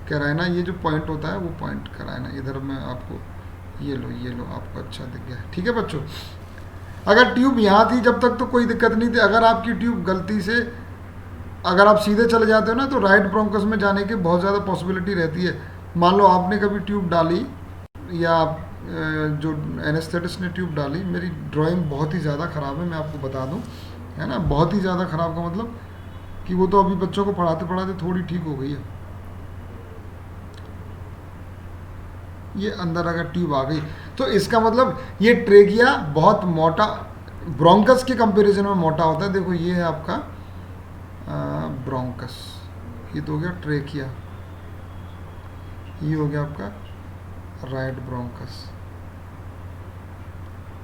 कराइना, ये जो पॉइंट होता है वो पॉइंट कराइना। इधर मैं आपको ये लो आपको अच्छा दिख गया, ठीक है बच्चों। अगर ट्यूब यहाँ थी जब तक तो कोई दिक्कत नहीं थी, अगर आपकी ट्यूब गलती से, अगर आप सीधे चले जाते हो ना, तो राइट ब्रोंकस में जाने की बहुत ज़्यादा पॉसिबिलिटी रहती है। मान लो आपने कभी ट्यूब डाली, या जो एनेस्थेटिस्ट ने ट्यूब डाली, मेरी ड्राइंग बहुत ही ज़्यादा ख़राब है, मैं आपको बता दूँ, है ना, बहुत ही ज़्यादा ख़राब का मतलब कि वो तो अभी बच्चों को पढ़ाते पढ़ाते थोड़ी ठीक हो गई है। ये अंदर अगर ट्यूब आ गई तो इसका मतलब ये ट्रेकिया बहुत मोटा, ब्रोंकस के कंपैरिजन में मोटा होता है। देखो ये है आपका ब्रोंकस, ये तो हो गया ट्रेकिया, ये हो गया आपका राइट ब्रोंकस,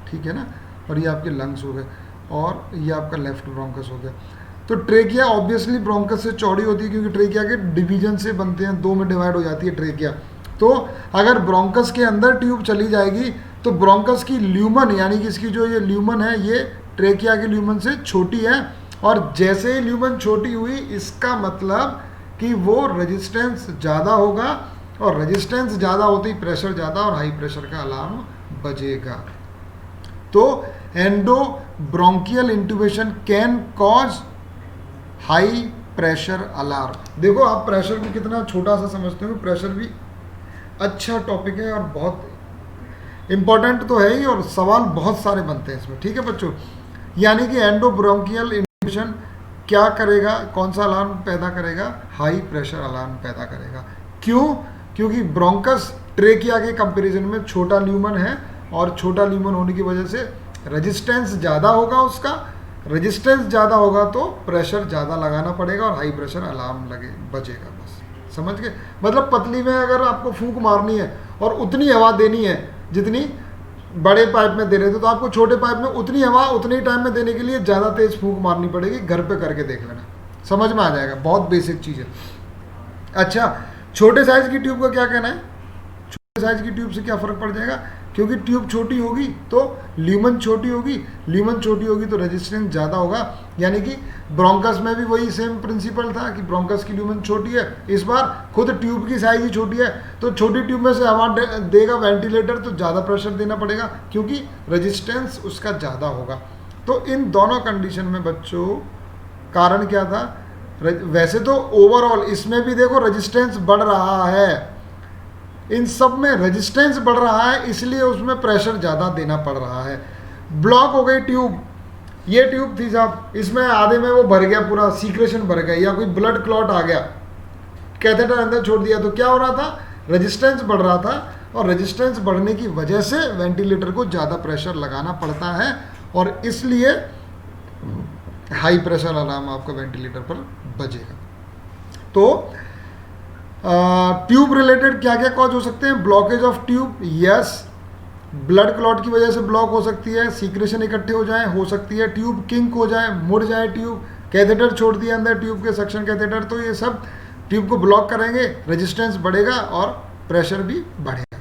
ठीक है ना, और ये आपके लंग्स हो गए, और ये आपका लेफ्ट ब्रोंकस हो गया। तो ट्रेकिया ऑब्वियसली ब्रोंकस से चौड़ी होती है, क्योंकि ट्रेकिया के डिवीजन से बनते हैं, दो में डिवाइड हो जाती है ट्रेकिया। तो अगर ब्रोंकस के अंदर ट्यूब चली जाएगी तो ब्रोंकस की ल्यूमन, यानी कि इसकी जो ये ल्यूमन है, ये ट्रेकिया की ल्यूमन से छोटी है, और जैसे ही ल्यूमन छोटी हुई, इसका मतलब कि वो रेजिस्टेंस ज़्यादा होगा, और रेजिस्टेंस ज़्यादा होते ही प्रेशर ज़्यादा, और हाई प्रेशर का अलार्म बजेगा। तो endo bronchial intubation can cause high pressure alarm. देखो आप प्रेशर को कितना छोटा सा समझते हो, प्रेशर भी अच्छा टॉपिक है और बहुत इंपॉर्टेंट तो है ही, और सवाल बहुत सारे बनते हैं इसमें, ठीक है बच्चों। यानी कि एंडो ब्रोंकियल इंट्यूबेशन क्या करेगा, कौन सा अलार्म पैदा करेगा, हाई प्रेशर अलार्म पैदा करेगा। क्यों? क्योंकि ब्रोंकस ट्रेकिया के कंपैरिजन में छोटा ल्यूमन है, और छोटा ल्यूमन होने की वजह से रेजिस्टेंस ज़्यादा होगा, उसका रेजिस्टेंस ज़्यादा होगा तो प्रेशर ज़्यादा लगाना पड़ेगा, और हाई प्रेशर अलार्म बजेगा। बस समझ गए, मतलब पतली में अगर आपको फूंक मारनी है और उतनी हवा देनी है जितनी बड़े पाइप में दे रहे थे, तो आपको छोटे पाइप में उतनी हवा उतने ही टाइम में देने के लिए ज़्यादा तेज फूंक मारनी पड़ेगी। घर पे करके देख लेना, समझ में आ जाएगा, बहुत बेसिक चीज़ है। अच्छा, छोटे साइज़ की ट्यूब का क्या कहना है, छोटे साइज़ की ट्यूब से क्या फ़र्क पड़ जाएगा, क्योंकि ट्यूब छोटी होगी तो ल्यूमन छोटी होगी, ल्यूमन छोटी होगी तो रेजिस्टेंस ज़्यादा होगा। यानी कि ब्रोंकस में भी वही सेम प्रिंसिपल था कि ब्रोंकस की ल्यूमन छोटी है, इस बार खुद ट्यूब की साइज ही छोटी है, तो छोटी ट्यूब में से हवा देगा वेंटिलेटर, तो ज़्यादा प्रेशर देना पड़ेगा, क्योंकि रेजिस्टेंस उसका ज़्यादा होगा। तो इन दोनों कंडीशन में बच्चों कारण क्या था, वैसे तो ओवरऑल इसमें भी देखो रेजिस्टेंस बढ़ रहा है, इन सब में रेजिस्टेंस बढ़ रहा है, इसलिए उसमें प्रेशर ज़्यादा देना पड़ रहा है। ब्लॉक हो गई ट्यूब, ये ट्यूब थी साहब, इसमें आधे में वो भर गया, पूरा सीक्रेशन भर गया, या कोई ब्लड क्लॉट आ गया, कैथेटर अंदर छोड़ दिया, तो क्या हो रहा था, रेजिस्टेंस बढ़ रहा था, और रेजिस्टेंस बढ़ने की वजह से वेंटिलेटर को ज़्यादा प्रेशर लगाना पड़ता है, और इसलिए हाई प्रेशर अलार्म आपका वेंटिलेटर पर बजेगा। तो ट्यूब रिलेटेड क्या क्या कॉज हो सकते हैं, blockage of tube, yes, blood clot की वजह से ब्लॉक हो सकती है, सीक्रेशन इकट्ठे हो जाए, हो सकती है ट्यूब किंक हो जाए, मुड़ जाए ट्यूब, कैथेटर छोड़ दिया अंदर ट्यूब के, सक्शन कैथेटर, तो ये सब ट्यूब को ब्लॉक करेंगे, रेजिस्टेंस बढ़ेगा और प्रेशर भी बढ़ेगा।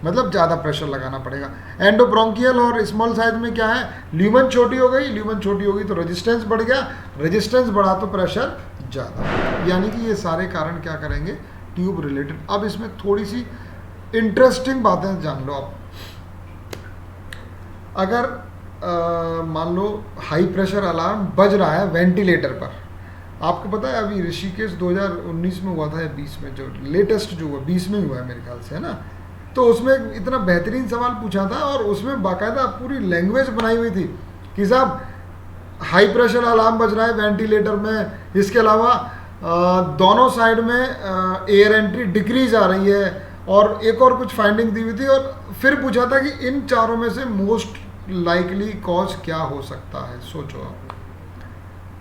मतलब ज़्यादा प्रेशर लगाना पड़ेगा। एंडोब्रोंकियल और स्मॉल साइज में क्या है, ल्यूमन छोटी हो गई, ल्यूमन छोटी हो गई तो रेजिस्टेंस बढ़ गया, रेजिस्टेंस बढ़ा तो प्रेशर ज़्यादा। यानी कि ये सारे कारण क्या करेंगे, ट्यूब रिलेटेड। अब इसमें थोड़ी सी इंटरेस्टिंग बातें जान लो आप। अगर मान लो हाई प्रेशर अलार्म बज रहा है वेंटिलेटर पर, आपको पता है अभी ऋषिकेश 2019 में हुआ था या 20 में, जो लेटेस्ट जो हुआ 20 में हुआ है मेरे ख्याल से, है ना। तो उसमें इतना बेहतरीन सवाल पूछा था और उसमें बाकायदा पूरी लैंग्वेज बनाई हुई थी कि साहब हाई प्रेशर अलार्म बज रहा है वेंटिलेटर में, इसके अलावा दोनों साइड में एयर एंट्री डिक्रीज आ रही है, और एक और कुछ फाइंडिंग दी हुई थी, और फिर पूछा था कि इन चारों में से मोस्ट लाइकली कॉज क्या हो सकता है। सोचो आप,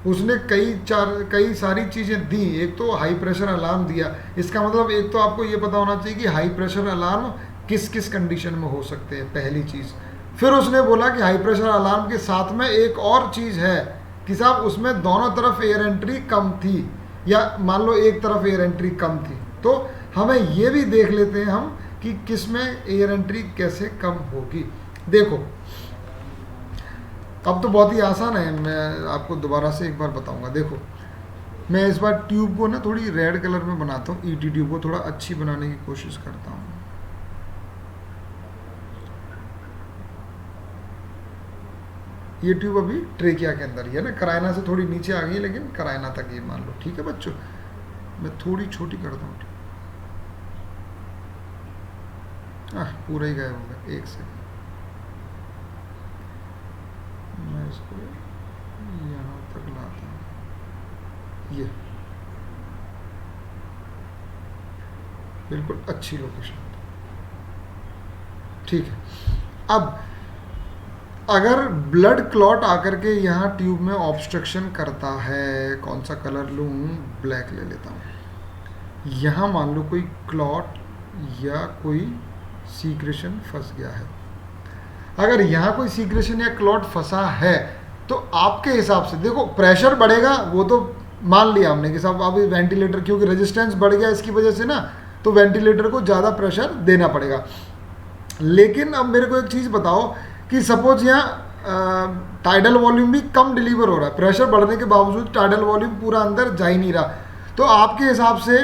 उसने कई सारी चीज़ें दी। एक तो हाई प्रेशर अलार्म दिया, इसका मतलब एक तो आपको ये पता होना चाहिए कि हाई प्रेशर अलार्म किस किस कंडीशन में हो सकते हैं, पहली चीज़। फिर उसने बोला कि हाई प्रेशर अलार्म के साथ में एक और चीज़ है कि साहब उसमें दोनों तरफ एयर एंट्री कम थी, या मान लो एक तरफ एयर एंट्री कम थी, तो हमें ये भी देख लेते हैं हम कि किस में एयर एंट्री कैसे कम होगी। देखो अब तो बहुत ही आसान है, मैं आपको दोबारा से एक बार बताऊंगा। देखो मैं इस बार ट्यूब को ना थोड़ी रेड कलर में बनाता हूँ, ईटी ट्यूब को थोड़ा अच्छी बनाने की कोशिश करता हूँ। ये ट्यूब अभी ट्रेकिया के अंदर ही है ना, करायना से थोड़ी नीचे आ गई है, लेकिन करायना तक ये मान लो, ठीक है बच्चों। मैं थोड़ी छोटी करता हूँ, पूरा ही गायब हो गया, एक सेकंड। मैं इसको यहाँ तक लाता हूँ, ये बिल्कुल अच्छी लोकेशन, ठीक है। अब अगर ब्लड क्लॉट आकर के यहाँ ट्यूब में ऑब्स्ट्रक्शन करता है, कौन सा कलर लूँ, ब्लैक ले लेता हूँ। यहाँ मान लो कोई क्लॉट या कोई सीक्रेशन फंस गया है। अगर यहाँ कोई सीक्रेशन या क्लॉट फंसा है तो आपके हिसाब से देखो प्रेशर बढ़ेगा, वो तो मान लिया हमने कि साहब अभी वेंटिलेटर क्योंकि रेजिस्टेंस बढ़ गया इसकी वजह से ना, तो वेंटिलेटर को ज़्यादा प्रेशर देना पड़ेगा। लेकिन अब मेरे को एक चीज़ बताओ कि सपोज यहाँ टाइडल वॉल्यूम भी कम डिलीवर हो रहा है, प्रेशर बढ़ने के बावजूद टाइडल वॉल्यूम पूरा अंदर जा ही नहीं रहा, तो आपके हिसाब से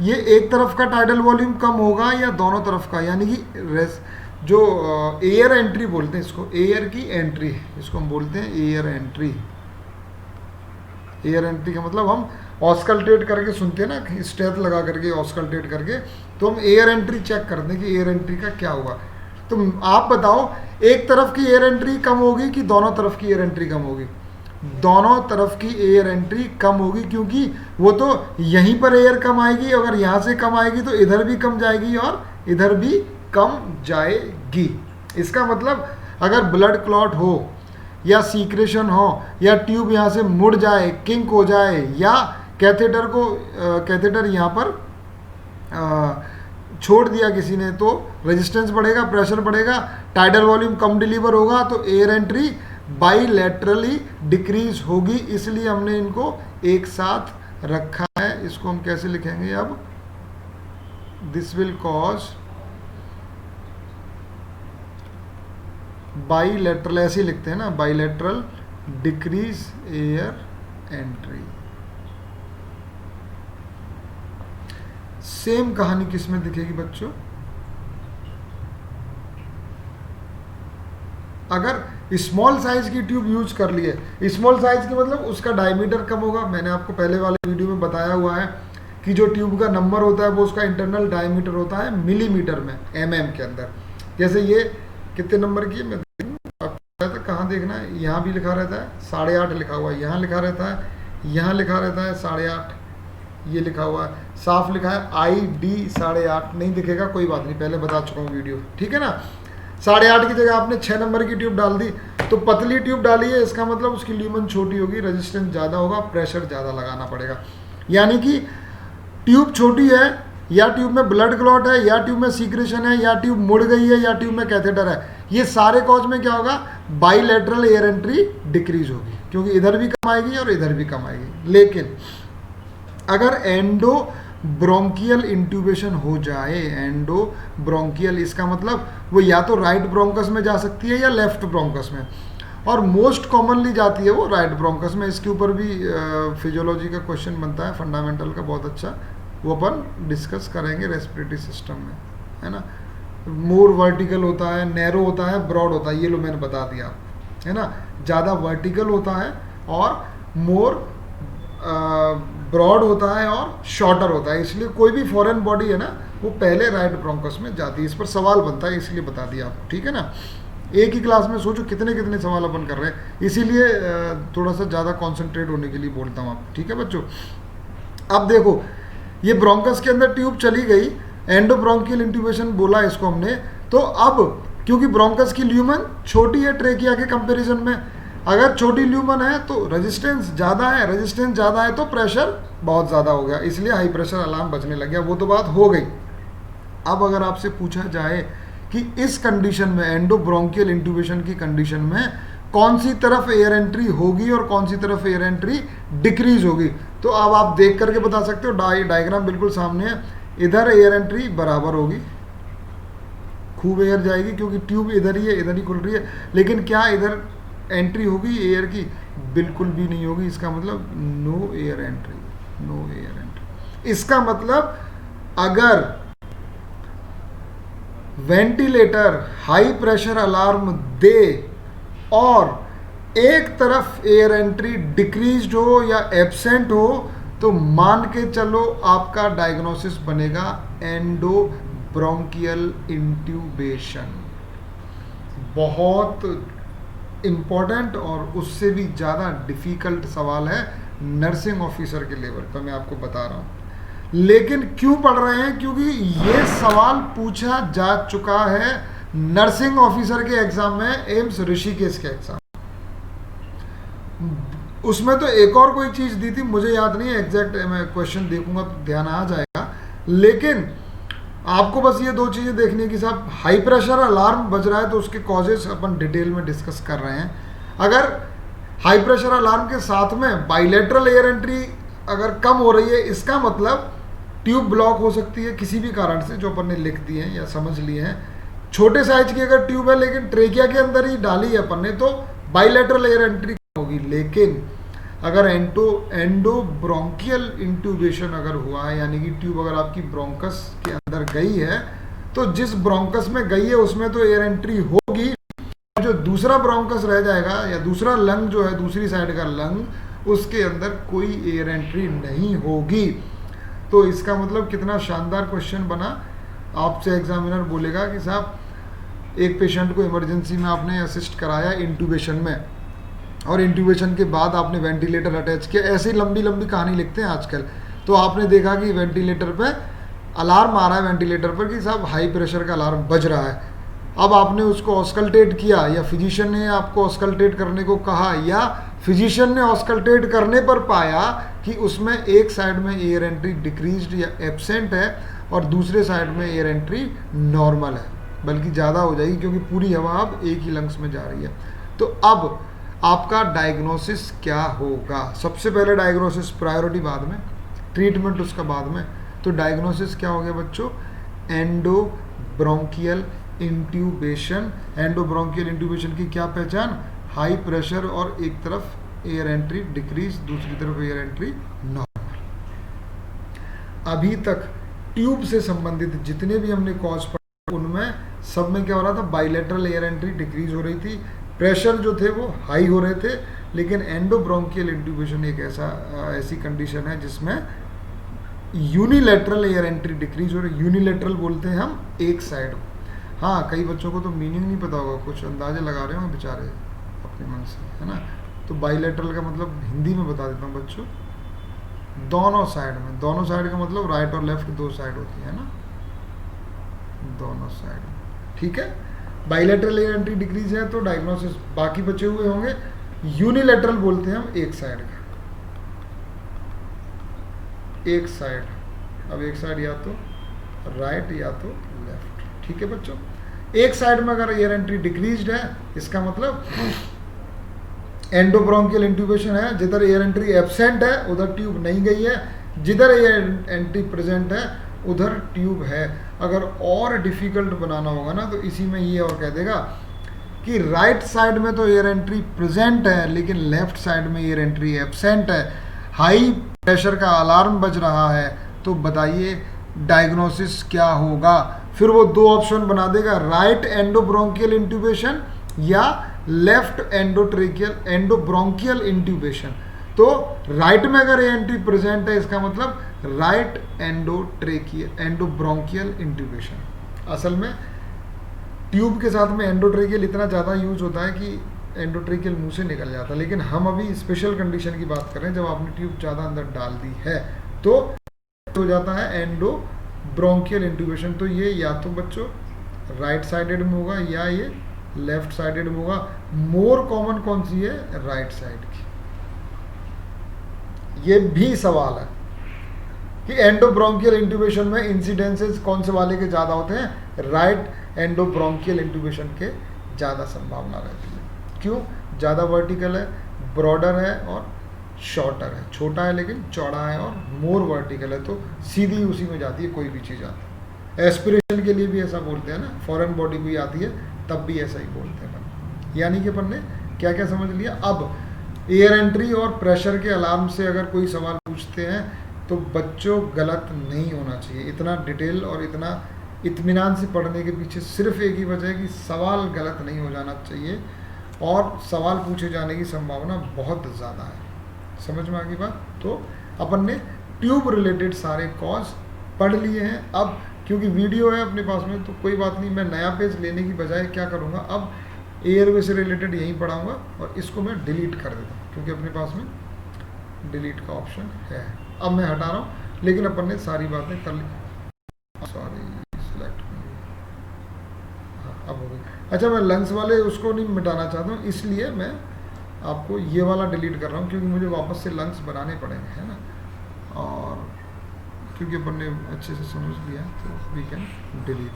ये एक तरफ का टाइडल वॉल्यूम कम होगा या दोनों तरफ का, यानी कि जो एयर एंट्री बोलते हैं इसको, एयर की एंट्री इसको हम बोलते हैं एयर एंट्री। एयर एंट्री का मतलब हम ऑस्कल्टेट करके सुनते हैं ना, स्टेथ लगा करके ऑस्कल्टेट करके, तो हम एयर एंट्री चेक करते हैं कि एयर एंट्री का क्या हुआ। तो आप बताओ एक तरफ की एयर एंट्री कम होगी कि दोनों तरफ की एयर एंट्री कम होगी? दोनों तरफ की एयर एंट्री कम होगी, क्योंकि वो तो यहीं पर एयर कम आएगी, अगर यहाँ से कम आएगी तो इधर भी कम जाएगी और इधर भी कम जाएगी। इसका मतलब अगर ब्लड क्लॉट हो या सीक्रेशन हो या ट्यूब यहाँ से मुड़ जाए, किंक हो जाए, या कैथेटर यहाँ पर छोड़ दिया किसी ने, तो रेजिस्टेंस बढ़ेगा, प्रेशर बढ़ेगा, टाइडल वॉल्यूम कम डिलीवर होगा, तो एयर एंट्री बाईलैटरली डिक्रीज होगी। इसलिए हमने इनको एक साथ रखा है। इसको हम कैसे लिखेंगे अब? दिस विल कॉज बाईलैटरल, ऐसे ही लिखते हैं ना, bilateral decrease air entry. Same कहानी किस में दिखेगी बच्चों? अगर स्मॉल साइज की ट्यूब यूज कर ली है, स्मॉल साइज की मतलब उसका डायमीटर कम होगा। मैंने आपको पहले वाले वीडियो में बताया हुआ है कि जो ट्यूब का नंबर होता है वो उसका इंटरनल डायमीटर होता है मिलीमीटर में, एमएम के अंदर। जैसे ये कितने नंबर की है, मैं आपको कहाँ देखना है, यहाँ भी लिखा रहता है 8.5 लिखा हुआ है, यहाँ लिखा रहता है, यहाँ लिखा रहता है 8.5, ये लिखा हुआ है, साफ लिखा है ID 8.5। नहीं दिखेगा कोई बात नहीं, पहले बता चुका हूँ वीडियो, ठीक है ना। 8.5 की जगह आपने 6 नंबर की ट्यूब डाल दी, तो पतली ट्यूब डाली है, इसका मतलब उसकी ल्यूमन छोटी होगी, रेजिस्टेंस ज़्यादा होगा, प्रेशर ज़्यादा लगाना पड़ेगा। यानी कि ट्यूब छोटी है, या ट्यूब में ब्लड क्लॉट है, या ट्यूब में सीक्रेशन है, या ट्यूब मुड़ गई है, या ट्यूब में कैथेटर है, ये सारे कॉज में क्या होगा? बाईलैटरल एयर एंट्री डिक्रीज होगी, क्योंकि इधर भी कम आएगी और इधर भी कम आएगी। लेकिन अगर एंडो ब्रोंकियल इंट्यूबेशन हो जाए, एंडो ब्रोंकियल, इसका मतलब वो या तो राइट ब्रोंकस में जा सकती है या लेफ्ट ब्रोंकस में, और मोस्ट कॉमनली जाती है वो राइट ब्रोंकस में। इसके ऊपर भी फिजियोलॉजी का क्वेश्चन बनता है फंडामेंटल का बहुत अच्छा, वो अपन डिस्कस करेंगे रेस्पिरेटरी सिस्टम में, है ना। मोर वर्टिकल होता है, नैरो होता है, ब्रॉड होता है, ये लो मैंने बता दिया, है ना। ज़्यादा वर्टिकल होता है और मोर ब्रॉड होता है और शॉर्टर होता है, इसलिए कोई भी फॉरेन बॉडी है ना वो पहले राइट ब्रोंकस में जाती है। इस पर सवाल बनता है इसलिए बता दिया आपको, ठीक है ना। एक ही क्लास में सोचो कितने कितने सवाल अपन कर रहे हैं, इसीलिए थोड़ा सा ज़्यादा कॉन्सेंट्रेट होने के लिए बोलता हूँ आपको, ठीक है बच्चों। अब देखो ये ब्रोंकस के अंदर ट्यूब चली गई, एंडोब्रोंकियल इंट्यूबेशन बोला इसको हमने। तो अब क्योंकि ब्रोंकस की ल्यूमन छोटी है ट्रेकिया के कंपैरिजन में, अगर छोटी ल्यूमन है तो रेजिस्टेंस ज़्यादा है, रेजिस्टेंस ज़्यादा है तो प्रेशर बहुत ज़्यादा हो गया, इसलिए हाई प्रेशर अलार्म बजने लग गया, वो तो बात हो गई। अब अगर आपसे पूछा जाए कि इस कंडीशन में, एंडोब्रोंकियल इंट्यूबेशन की कंडीशन में कौन सी तरफ एयर एंट्री होगी और कौन सी तरफ एयर एंट्री डिक्रीज होगी, तो अब आप देख करके बता सकते हो, डायग्राम बिल्कुल सामने है। इधर एयर एंट्री बराबर होगी, खूब एयर जाएगी क्योंकि ट्यूब इधर ही है, इधर ही खुल रही है, लेकिन क्या इधर एंट्री होगी एयर की? बिल्कुल भी नहीं होगी। इसका मतलब no air entry, no air entry. इसका मतलब अगर वेंटिलेटर हाई प्रेशर अलार्म दे और एक तरफ एयर एंट्री डिक्रीज हो या एब्सेंट हो, तो मान के चलो आपका डायग्नोसिस बनेगा एंडोब्रोंकियल इंट्यूबेशन। बहुत इम्पोर्टेंट और उससे भी ज़्यादा डिफ़िकल्ट सवाल है नर्सिंग ऑफिसर के लेवल पर, मैं आपको बता रहा हूँ। लेकिन क्यों पढ़ रहे हैं? क्योंकि ये सवाल पूछा जा चुका है नर्सिंग ऑफिसर के एग्जाम में, एम्स ऋषिकेश के एग्जाम। उसमें तो एक और कोई चीज़ दी थी, मुझे याद नहीं है एग्जैक्ट, मैं क्वेश्चन देखूंगा तो ध्यान आ जाएगा। लेकिन आपको बस ये दो चीज़ें देखनी है कि साहब हाई प्रेशर अलार्म बज रहा है तो उसके कॉजेस अपन डिटेल में डिस्कस कर रहे हैं। अगर हाई प्रेशर अलार्म के साथ में बाइलेटरल एयर एंट्री अगर कम हो रही है, इसका मतलब ट्यूब ब्लॉक हो सकती है किसी भी कारण से, जो अपन ने लिख दिए हैं या समझ लिए हैं। छोटे साइज की अगर ट्यूब है लेकिन ट्रेकिया के अंदर ही डाली है अपन ने, तो बाइलेटरल एयर एंट्री होगी। लेकिन अगर एंडोब्रोंकियल इंट्यूबेशन अगर हुआ है, यानी कि ट्यूब अगर आपकी ब्रोंकस के अंदर गई है, तो जिस ब्रोंकस में गई है उसमें तो एयर एंट्री होगी, जो दूसरा ब्रोंकस रह जाएगा या दूसरा लंग जो है, दूसरी साइड का लंग, उसके अंदर कोई एयर एंट्री नहीं होगी। तो इसका मतलब कितना शानदार क्वेश्चन बना। आपसे एग्जामिनर बोलेगा कि साहब एक पेशेंट को इमरजेंसी में आपने असिस्ट कराया इंट्यूबेशन में, और इंट्यूबेशन के बाद आपने वेंटिलेटर अटैच किया, ऐसी लंबी लंबी कहानी लिखते हैं आजकल। तो आपने देखा कि वेंटिलेटर पे अलार्म आ रहा है, वेंटिलेटर पर कि साहब हाई प्रेशर का अलार्म बज रहा है। अब आपने उसको ऑस्कल्टेट किया, या फिजिशियन ने आपको ऑस्कल्टेट करने को कहा, या फिजिशियन ने ऑस्कल्टेट करने पर पाया कि उसमें एक साइड में एयर एंट्री डिक्रीज्ड या एब्सेंट है और दूसरे साइड में एयर एंट्री नॉर्मल है, बल्कि ज़्यादा हो जाएगी क्योंकि पूरी हवा अब एक ही लंग्स में जा रही है। तो अब आपका डायग्नोसिस क्या होगा? सबसे पहले डायग्नोसिस प्रायोरिटी, बाद में ट्रीटमेंट उसका बाद में। तो डायग्नोसिस क्या हो गया बच्चों? एंडोब्रोंकियल इंट्यूबेशन। एंडोब्रोंकियल इंट्यूबेशन की क्या पहचान? हाई प्रेशर और एक तरफ एयर एंट्री डिक्रीज, दूसरी तरफ एयर एंट्री नॉर्मल। अभी तक ट्यूब से संबंधित जितने भी हमने कॉज पढ़े उनमें सब में क्या हो रहा था? बाइलेटरल एयर एंट्री डिक्रीज हो रही थी, प्रेशर जो थे वो हाई हो रहे थे। लेकिन एंडोब्रोंकियल इंट्यूबेशन एक ऐसी कंडीशन है जिसमें यूनिलेटरल एयर एंट्री डिक्रीज हो रही है। यूनिलेटरल बोलते हैं हम एक साइड। हाँ, कई बच्चों को तो मीनिंग नहीं पता होगा, कुछ अंदाजे लगा रहे होंगे बेचारे अपने मन से, है ना। तो बाइलेटरल का मतलब हिंदी में बता देता हूँ बच्चों, दोनों साइड में। दोनों साइड का मतलब राइट और लेफ्ट दो साइड होती है ना, दोनों साइड में, ठीक है। बाइलेटरल एयर एंट्री डिक्रीज है तो डायग्नोसिस बाकी बचे हुए होंगे। यूनिलेटरल बोलते हैं हम एक साइड का, एक साइड। अब एक साइड या तो राइट या तो लेफ्ट, ठीक है बच्चों। एक साइड में अगर एयर एंट्री डिक्रीज्ड है, इसका मतलब एंडोब्रोंकियल इंट्यूबेशन है। जिधर एयर एंट्री एब्सेंट है उधर ट्यूब नहीं गई है, जिधर ये एंट्री प्रेजेंट है उधर ट्यूब है। अगर और डिफिकल्ट बनाना होगा ना तो इसी में ये और कह देगा कि राइट साइड में तो एयर एंट्री प्रेजेंट है लेकिन लेफ्ट साइड में एयर एंट्री एब्सेंट है, हाई प्रेशर का अलार्म बज रहा है, तो बताइए डायग्नोसिस क्या होगा। फिर वो दो ऑप्शन बना देगा, राइट एंडोब्रोंकियल इंट्यूबेशन या लेफ्ट एंडोब्रोंकियल इंट्यूबेशन। तो राइट में अगर एंट्री प्रेजेंट है इसका मतलब राइट एंडोब्रोंकियल इंट्यूबेशन। असल में ट्यूब के साथ में एंडोट्रेकियल इतना ज़्यादा यूज होता है कि एंडोट्रेकियल मुंह से निकल जाता है, लेकिन हम अभी स्पेशल कंडीशन की बात कर रहे हैं जब आपने ट्यूब ज़्यादा अंदर डाल दी है तो हो जाता है एंडोब्रोंकियल इंट्यूबेशन। तो ये या तो बच्चों राइट साइडेड में होगा या ये लेफ्ट साइडेड में होगा। मोर कॉमन कौन सी है? राइट साइड की। ये भी सवाल है कि एंडोब्रोंकियल इंट्यूबेशन में इंसिडेंसेस कौन से वाले के ज़्यादा होते हैं? राइट एंडोब्रोंकियल इंट्यूबेशन के ज़्यादा संभावना रहती है। क्यों? ज़्यादा वर्टिकल है, ब्रॉडर है और शॉर्टर है, छोटा है लेकिन चौड़ा है, और मोर वर्टिकल है तो सीधी उसी में जाती है कोई भी चीज़ आती है। एस्पिरेशन के लिए भी ऐसा बोलते हैं ना, फॉरेन बॉडी भी आती है तब भी ऐसा ही बोलते हैं। यानी कि अपन ने क्या क्या समझ लिया। अब एयर एंट्री और प्रेशर के अलार्म से अगर कोई सवाल पूछते हैं तो बच्चों गलत नहीं होना चाहिए। इतना डिटेल और इतना इत्मीनान से पढ़ने के पीछे सिर्फ एक ही वजह है कि सवाल गलत नहीं हो जाना चाहिए और सवाल पूछे जाने की संभावना बहुत ज़्यादा है। समझ में आ गई बात? तो अपन ने ट्यूब रिलेटेड सारे कॉज पढ़ लिए हैं। अब क्योंकि वीडियो है अपने पास में तो कोई बात नहीं, मैं नया पेज लेने की बजाय क्या करूँगा, अब एयरवे से रिलेटेड यहीं पढ़ाऊँगा और इसको मैं डिलीट कर देता हूँ क्योंकि अपने पास में डिलीट का ऑप्शन है। अब मैं हटा रहा हूँ लेकिन अपन ने सारी बातें कर ली। सॉरी सिलेक्ट, हाँ अब हो गई। अच्छा, मैं लंग्स वाले उसको नहीं मिटाना चाहता हूँ इसलिए मैं आपको ये वाला डिलीट कर रहा हूँ क्योंकि मुझे वापस से लंग्स बनाने पड़ेंगे, है ना। और क्योंकि अपन ने अच्छे से समझ लिया तो वी कैन डिलीट।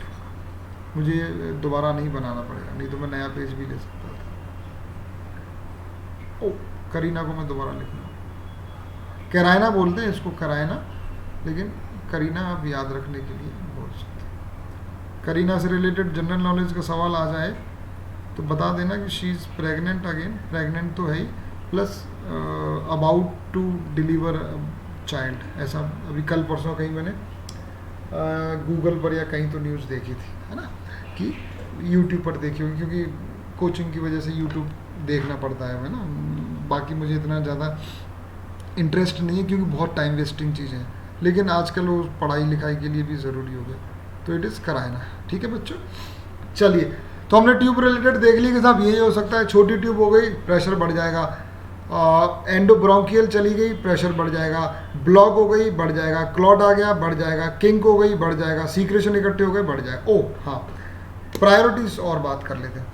मुझे दोबारा नहीं बनाना पड़ेगा, नहीं तो मैं नया पेज भी ले सकता था। ओ, करीना को मैं दोबारा लिखूँगा। करायना बोलते हैं इसको, करायना, लेकिन करीना आप याद रखने के लिए बोल सकते हैं। करीना से रिलेटेड जनरल नॉलेज का सवाल आ जाए तो बता देना कि she is pregnant. Again pregnant तो है ही, plus about to deliver child. ऐसा अभी कल परसों कहीं मैंने गूगल पर या कहीं तो न्यूज़ देखी थी, है ना, कि यूट्यूब पर देखी होगी क्योंकि कोचिंग की वजह से यूट्यूब देखना पड़ता है ना। बाकी मुझे इतना ज़्यादा इंटरेस्ट नहीं है क्योंकि बहुत टाइम वेस्टिंग चीज़ें हैं, लेकिन आजकल वो पढ़ाई लिखाई के लिए भी ज़रूरी हो गया तो इट इज़ करायना। ठीक है बच्चों, चलिए तो हमने ट्यूब रिलेटेड देख ली कि साहब यही हो सकता है। छोटी ट्यूब हो गई प्रेशर बढ़ जाएगा, एंडोब्रोंकियल चली गई प्रेशर बढ़ जाएगा, ब्लॉक हो गई बढ़ जाएगा, क्लॉट आ गया बढ़ जाएगा, किंक हो गई बढ़ जाएगा, सीक्रेशन इकट्ठे हो गए बढ़ जाएगा। ओ हाँ, प्रायोरिटीज़ और बात कर लेते हैं।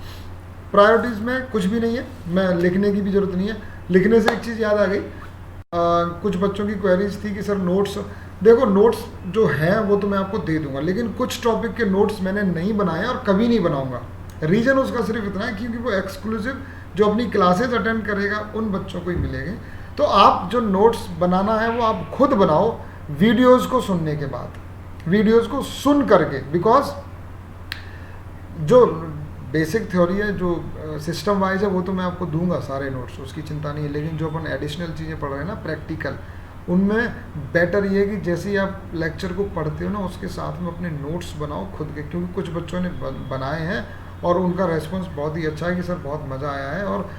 प्रायोरिटीज़ में कुछ भी नहीं है, मैं लिखने की भी ज़रूरत नहीं है। लिखने से एक चीज़ याद आ गई, कुछ बच्चों की क्वेरीज थी कि सर नोट्स, देखो नोट्स जो हैं वो तो मैं आपको दे दूंगा लेकिन कुछ टॉपिक के नोट्स मैंने नहीं बनाए और कभी नहीं बनाऊंगा। रीज़न उसका सिर्फ इतना है क्योंकि वो एक्सक्लूसिव जो अपनी क्लासेस अटेंड करेगा उन बच्चों को ही मिलेंगे। तो आप जो नोट्स बनाना है वो आप खुद बनाओ वीडियोज़ को सुनने के बाद, वीडियोज़ को सुन करके, बिकॉज जो बेसिक थ्योरी है जो सिस्टम वाइज है वो तो मैं आपको दूंगा सारे नोट्स, उसकी चिंता नहीं है। लेकिन जो अपन एडिशनल चीज़ें पढ़ रहे हैं ना प्रैक्टिकल, उनमें बेटर ये है कि जैसे ही आप लेक्चर को पढ़ते हो ना उसके साथ में अपने नोट्स बनाओ खुद के, क्योंकि कुछ बच्चों ने बनाए हैं और उनका रेस्पॉन्स बहुत ही अच्छा है कि सर बहुत मज़ा आया है और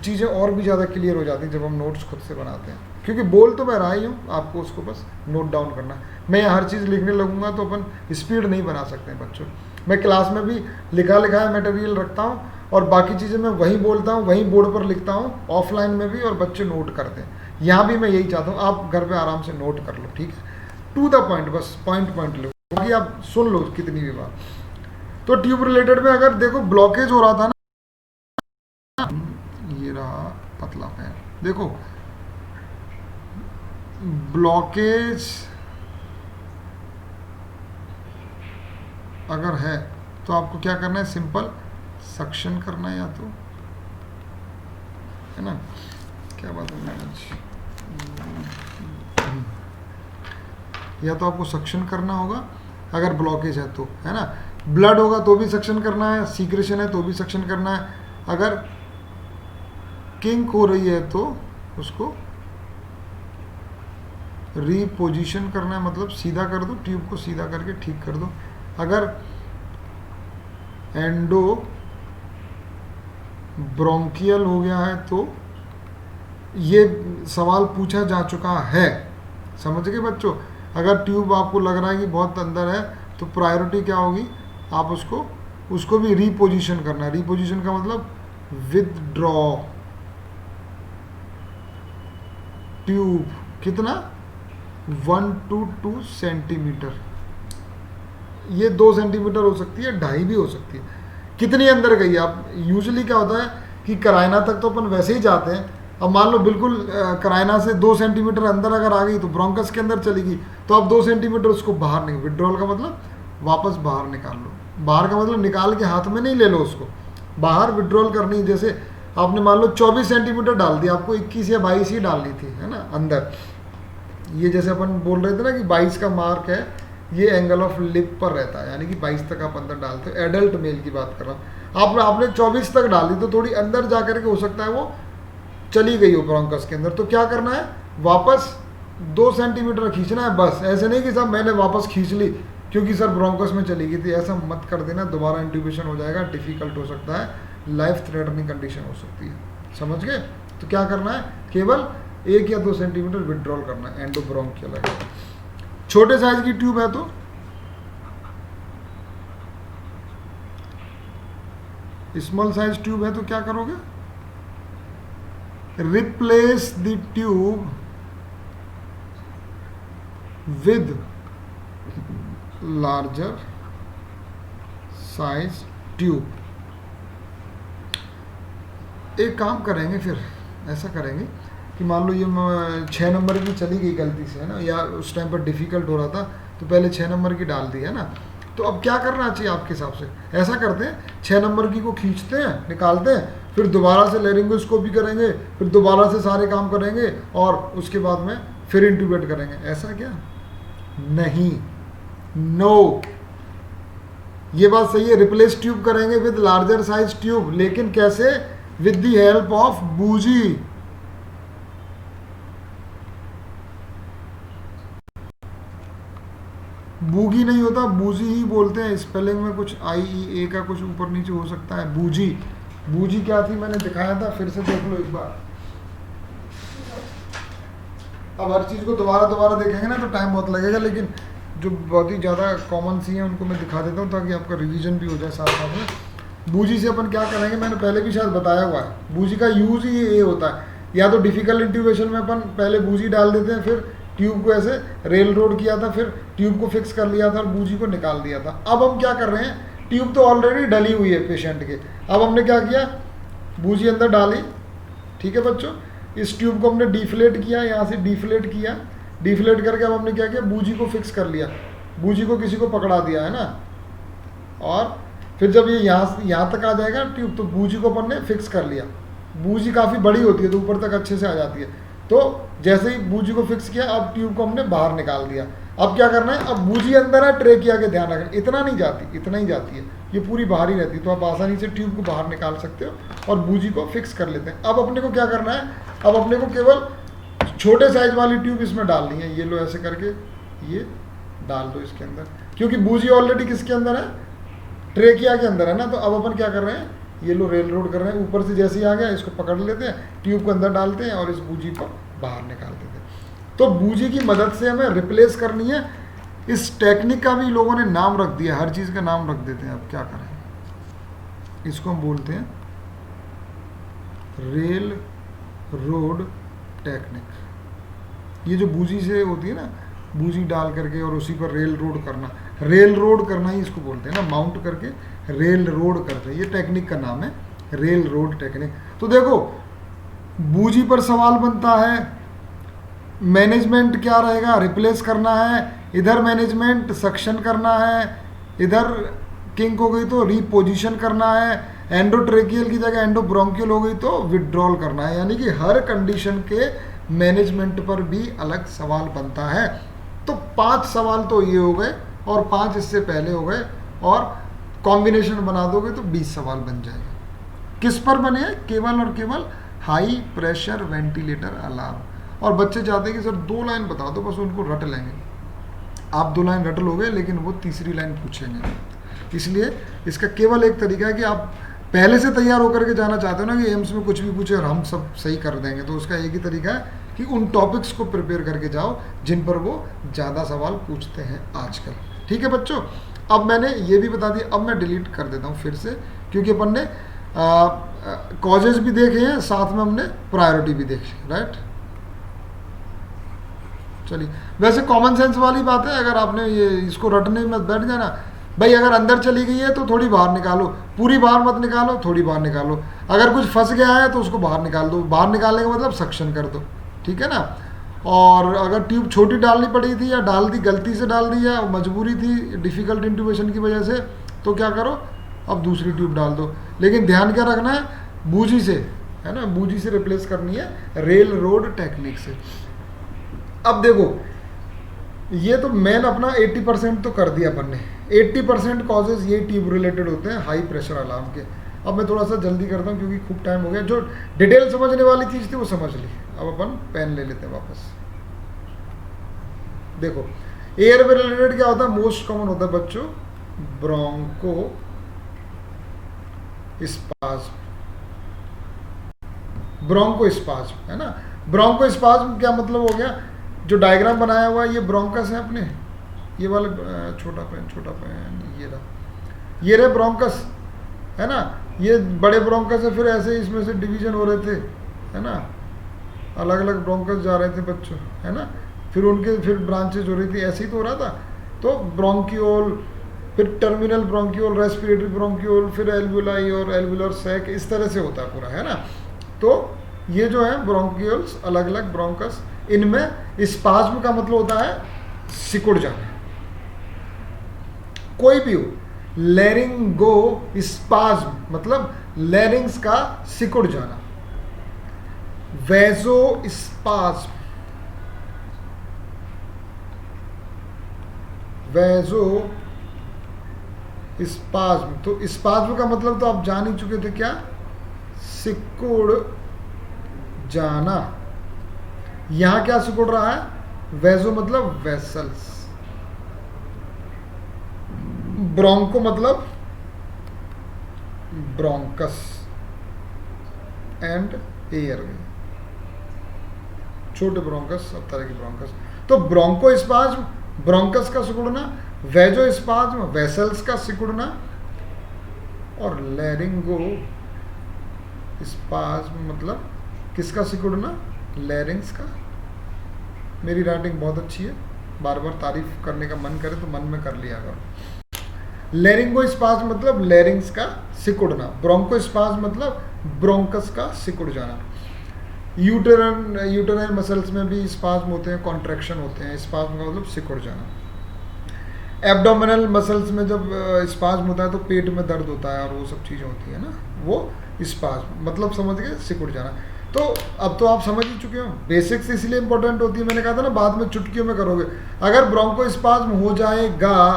चीज़ें और भी ज़्यादा क्लियर हो जाती हैं जब हम नोट्स खुद से बनाते हैं। क्योंकि बोल तो मैं रहा ही हूँ, आपको उसको बस नोट डाउन करना है। मैं हर चीज़ लिखने लगूंगा तो अपन स्पीड नहीं बना सकते हैं बच्चों। मैं क्लास में भी लिखा लिखाया मटेरियल रखता हूँ और बाकी चीज़ें मैं वहीं बोलता हूँ, वहीं बोर्ड पर लिखता हूँ, ऑफलाइन में भी, और बच्चे नोट करते हैं। यहाँ भी मैं यही चाहता हूँ आप घर पे आराम से नोट कर लो, ठीक है, टू द पॉइंट, बस पॉइंट लो, क्योंकि आप सुन लो कितनी भी बात। तो ट्यूब रिलेटेड में अगर देखो ब्लॉकेज हो रहा था ना, ये रहा पतला पैर, देखो ब्लॉकेज अगर है तो आपको क्या करना है, सिंपल सक्शन करना है, या तो है ना, क्या बात है मैनेज, या तो आपको सक्शन करना होगा अगर ब्लॉकेज है तो, है ना। ब्लड होगा तो भी सक्शन करना है, सीक्रेशन है तो भी सक्शन करना है। अगर किंक हो रही है तो उसको रीपोजिशन करना है, मतलब सीधा कर दो, ट्यूब को सीधा करके ठीक कर दो। अगर एंडो ब्रोंकियल हो गया है तो ये सवाल पूछा जा चुका है, समझ गए बच्चों। अगर ट्यूब आपको लग रहा है कि बहुत अंदर है तो प्रायोरिटी क्या होगी, आप उसको भी रीपोजिशन करना है। रीपोजिशन का मतलब विदड्रॉ ट्यूब, कितना 1 to 2 सेंटीमीटर, ये 2 सेंटीमीटर हो सकती है, 2.5 भी हो सकती है। कितनी अंदर गई आप, यूजुअली क्या होता है कि कराइना तक तो अपन वैसे ही जाते हैं। अब मान लो बिल्कुल कराइना से 2 सेंटीमीटर अंदर अगर आ गई तो ब्रोंकस के अंदर चलेगी, तो आप 2 सेंटीमीटर उसको बाहर निकाल, विड्रॉल का मतलब वापस बाहर निकाल लो। बाहर का मतलब निकाल के हाथ में नहीं ले लो, उसको बाहर विड्रॉल करनी। जैसे आपने मान लो 24 सेंटीमीटर डाल दिया, आपको 21 या 22 ही डालनी थी, है ना, अंदर। ये जैसे अपन बोल रहे थे ना कि 22 का मार्क है, ये एंगल ऑफ लिप पर रहता है, यानी कि 22 तक आप अंदर डालते हो। एडल्ट मेल की बात कर रहा हूँ। आपने 24 तक डाल दी तो थोड़ी अंदर जा करके हो सकता है वो चली गई हो ब्रोंकस के अंदर, तो क्या करना है, वापस 2 सेंटीमीटर खींचना है बस। ऐसे नहीं कि साहब मैंने वापस खींच ली क्योंकि सर ब्रोंकस में चली गई थी, ऐसा मत कर देना। दोबारा इंट्यूबेशन हो जाएगा, डिफिकल्ट हो सकता है, लाइफ थ्रेटनिंग कंडीशन हो सकती है, समझ गए। तो क्या करना है, केवल 1 या 2 सेंटीमीटर विड्रॉल करना है, एंडोब्रोंकियल है। छोटे साइज की ट्यूब है तो स्मॉल साइज ट्यूब है तो क्या करोगे, replace the tube with larger size tube. एक काम करेंगे, फिर ऐसा करेंगे कि मान लो ये 6 नंबर की चली गई गलती से, है ना, या उस टाइम पर डिफ़िकल्ट हो रहा था तो पहले 6 नंबर की डाल दी, है ना। तो अब क्या करना चाहिए आपके हिसाब से, ऐसा करते हैं 6 नंबर की को खींचते हैं, निकालते हैं, फिर दोबारा से लेरिंगोस्कोपी करेंगे, फिर दोबारा से सारे काम करेंगे और उसके बाद में फिर इंट्यूबेट करेंगे। ऐसा क्या, नहीं, नो, ये बात सही है। रिप्लेस ट्यूब करेंगे विद लार्जर साइज ट्यूब, लेकिन कैसे, विद द हेल्प ऑफ बूजी। बूगी नहीं होता, बूजी ही बोलते हैं। स्पेलिंग में कुछ IEA का कुछ ऊपर नीचे हो सकता है। बूजी, बूजी क्या थी मैंने दिखाया था, फिर से देख लो एक बार। अब हर चीज़ को दोबारा दोबारा देखेंगे ना तो टाइम बहुत लगेगा, लेकिन जो बहुत ही ज़्यादा कॉमन सी हैं उनको मैं दिखा देता हूँ ताकि आपका रिवीजन भी हो जाए साथ साथ में। बूजी से अपन क्या करेंगे, मैंने पहले भी शायद बताया हुआ है। बूजी का यूज़ ही ये होता है, या तो डिफिकल्ट इंट्यूबेशन में अपन पहले बूजी डाल देते हैं, फिर ट्यूब को ऐसे रेल रोड किया था, फिर ट्यूब को फिक्स कर लिया था और बूजी को निकाल दिया था। अब हम क्या कर रहे हैं, ट्यूब तो ऑलरेडी डली हुई है पेशेंट के, अब हमने क्या किया, बूजी अंदर डाली, ठीक है बच्चों। इस ट्यूब को हमने डिफ्लेट किया, यहाँ से डिफ्लेट किया, डिफ्लेट करके अब हमने क्या किया, बूजी को फिक्स कर लिया, बूजी को किसी को पकड़ा दिया, है ना। और फिर जब ये यहाँ तक आ जाएगा ट्यूब, तो बूजी को अपन ने फिक्स कर लिया। बूजी काफ़ी बड़ी होती है तो ऊपर तक अच्छे से आ जाती है। तो जैसे ही बूजी को फिक्स किया, अब ट्यूब को हमने बाहर निकाल दिया। अब क्या करना है, अब बूजी अंदर है, ट्रेकिया के ध्यान रखें, इतना नहीं जाती, इतना ही जाती है, ये पूरी बाहर ही रहती है, तो आप आसानी से ट्यूब को बाहर निकाल सकते हो और बूजी को फिक्स कर लेते हैं। अब अपने को क्या करना है, अब अपने को केवल छोटे साइज वाली ट्यूब इसमें डालनी है। ये लो ऐसे करके ये डाल दो इसके अंदर, क्योंकि बूजी ऑलरेडी किसके अंदर है, ट्रेकिया के अंदर है ना। तो अब अपन क्या कर रहे हैं, ये लो रेल रोड कर रहे हैं, ऊपर से जैसे ही आ गया इसको पकड़ लेते हैं, ट्यूब को अंदर डालते हैं और इस बूजी को बाहर निकाल देते हैं। तो बूजी की मदद से हमें रिप्लेस करनी है। इस टेक्निक का भी लोगों ने नाम रख दिया, हर चीज़ का नाम रख देते हैं। अब क्या करें, इसको हम बोलते हैं रेल रोड टेक्निक। ये जो बूजी से होती है ना, बूजी डाल करके और उसी पर रेल रोड करना, रेल रोड करना ही इसको बोलते हैं ना, माउंट करके रेल रोड करते हैं, ये टेक्निक का नाम है रेल रोड टेक्निक। तो देखो बूजी पर सवाल बनता है, मैनेजमेंट क्या रहेगा, रिप्लेस करना है, इधर मैनेजमेंट सक्शन करना है, इधर किंक हो गई तो रीपोजिशन करना है, एंडोट्रेकियल की जगह एंडोब्रोंकियल हो गई तो विड्रॉल करना है। यानी कि हर कंडीशन के मैनेजमेंट पर भी अलग सवाल बनता है। तो 5 सवाल तो ये हो गए और 5 इससे पहले हो गए, और कॉम्बिनेशन बना दोगे तो 20 सवाल बन जाएंगे। किस पर बने हैं? केवल और केवल हाई प्रेशर वेंटिलेटर अलार्म। और बच्चे चाहते हैं कि सर 2 लाइन बता दो, बस उनको रट लेंगे। आप 2 लाइन रट लोगे, लेकिन वो तीसरी लाइन पूछेंगे। इसलिए इसका केवल एक तरीका है कि आप पहले से तैयार होकर के जाना चाहते हो ना कि एम्स में कुछ भी पूछे और हम सब सही कर देंगे, तो उसका एक ही तरीका है कि उन टॉपिक्स को प्रिपेयर करके जाओ जिन पर वो ज़्यादा सवाल पूछते हैं आजकल। ठीक है बच्चों, अब मैंने ये भी बता दिया। अब मैं डिलीट कर देता हूँ फिर से, क्योंकि अपन ने कॉजेज भी देखे हैं, साथ में हमने प्रायोरिटी भी देखी, राइट। चलिए, वैसे कॉमन सेंस वाली बात है, अगर आपने ये इसको रटने में बैठ जाना, भाई अगर अंदर चली गई है तो थोड़ी बाहर निकालो, पूरी बाहर मत निकालो, थोड़ी बाहर निकालो। अगर कुछ फंस गया है तो उसको बाहर निकाल दो, बाहर निकालने का मतलब सक्शन कर दो, ठीक है ना। और अगर ट्यूब छोटी डालनी पड़ी थी या डाल दी, गलती से डाल दी, या मजबूरी थी डिफ़िकल्ट इंट्यूबेशन की वजह से, तो क्या करो, अब दूसरी ट्यूब डाल दो। लेकिन ध्यान क्या रखना है, बूजी से, है ना, बूजी से रिप्लेस करनी है, रेल रोड टेक्निक से। अब देखो, ये तो मेन अपना 80% तो कर दिया अपन ने। 80% कॉजेज ये ट्यूब रिलेटेड होते हैं हाई प्रेशर अलार्म के। अब मैं थोड़ा सा जल्दी करता हूँ क्योंकि खूब टाइम हो गया। जो डिटेल समझने वाली चीज़ थी वो समझ ली। अब अपन पेन ले लेते हैं वापस। देखो, एयर में रिलेटेड क्या होता है, मोस्ट कॉमन होता है बच्चों ब्रोंको स्पाज्म। ब्रोंको स्पाज्म, है ना। ब्रोंको स्पाज्म क्या मतलब हो गया, जो डायग्राम बनाया हुआ है ये ब्रोंकस है अपने, ये वाले छोटा पेन ये रहा, ये रहे ब्रोंकस, है ना। ये बड़े ब्रोंकस है, फिर ऐसे इसमें से डिवीजन हो रहे थे, है ना, अलग अलग ब्रोंकस जा रहे थे बच्चों, है ना। फिर उनके फिर ब्रांचेज हो रही थी, ऐसे ही तो हो रहा था। तो ब्रोंकियोल, फिर टर्मिनल ब्रोंकियोल, रेस्पिरेटरी ब्रोंकियोल, फिर एल्वुलाई और एल्वुलर सैक, इस तरह से होता है पूरा, है ना। तो ये जो है ब्रोंकियोल्स, अलग अलग ब्रोंकस, इनमें स्पाज्म का मतलब होता है सिकुड़ जाना, कोई भी हो। लैरिंगो स्पाज्म मतलब लैरिंग्स का सिकुड़ जाना। वैजो स्पाज्म, वैजो स्पाज्म, तो स्पाज्म का मतलब तो आप जान ही चुके थे, क्या, सिकुड़ जाना। यहां क्या सिकुड़ रहा है, वैजो मतलब वेसल्स, ब्रोंको मतलब ब्रोंकस एंड एयरवे, छोटे ब्रोंकस, सब तरह के ब्रोंकस। तो ब्रोंको स्पाज्म ब्रोंकस का सिकुड़ना, वैजो स्पाज्म वेसल्स का सिकुड़ना, और लैरिंगो स्पाज्म मतलब किसका सिकुड़ना, लैरिंग्स का। मेरी राइटिंग बहुत अच्छी है, बार बार तारीफ करने का मन करे तो मन में कर लिया करो। लैरिंगो स्पाज्म मतलब लैरिंग्स का सिकुड़ना, ब्रोंको स्पाज्म मतलब ब्रोंकस का सिकुड़ जाना। यूटेराइन मसल्स में भी स्पाज्म होते हैं, कॉन्ट्रैक्शन होते हैं। स्पाज्म का मतलब सिकुड़ जाना। एब्डोमिनल मसल्स में जब स्पाज्म होता है तो पेट में दर्द होता है और वो सब चीज़ें होती है ना, वो स्पाज्म मतलब समझ गए, सिकुड़ जाना। तो अब तो आप समझ ही चुके हो, बेसिक्स इसलिए इंपॉर्टेंट होती है, मैंने कहा था ना, बाद में चुटकियों में करोगे। अगर ब्रोंको स्पाज्म हो जाएगा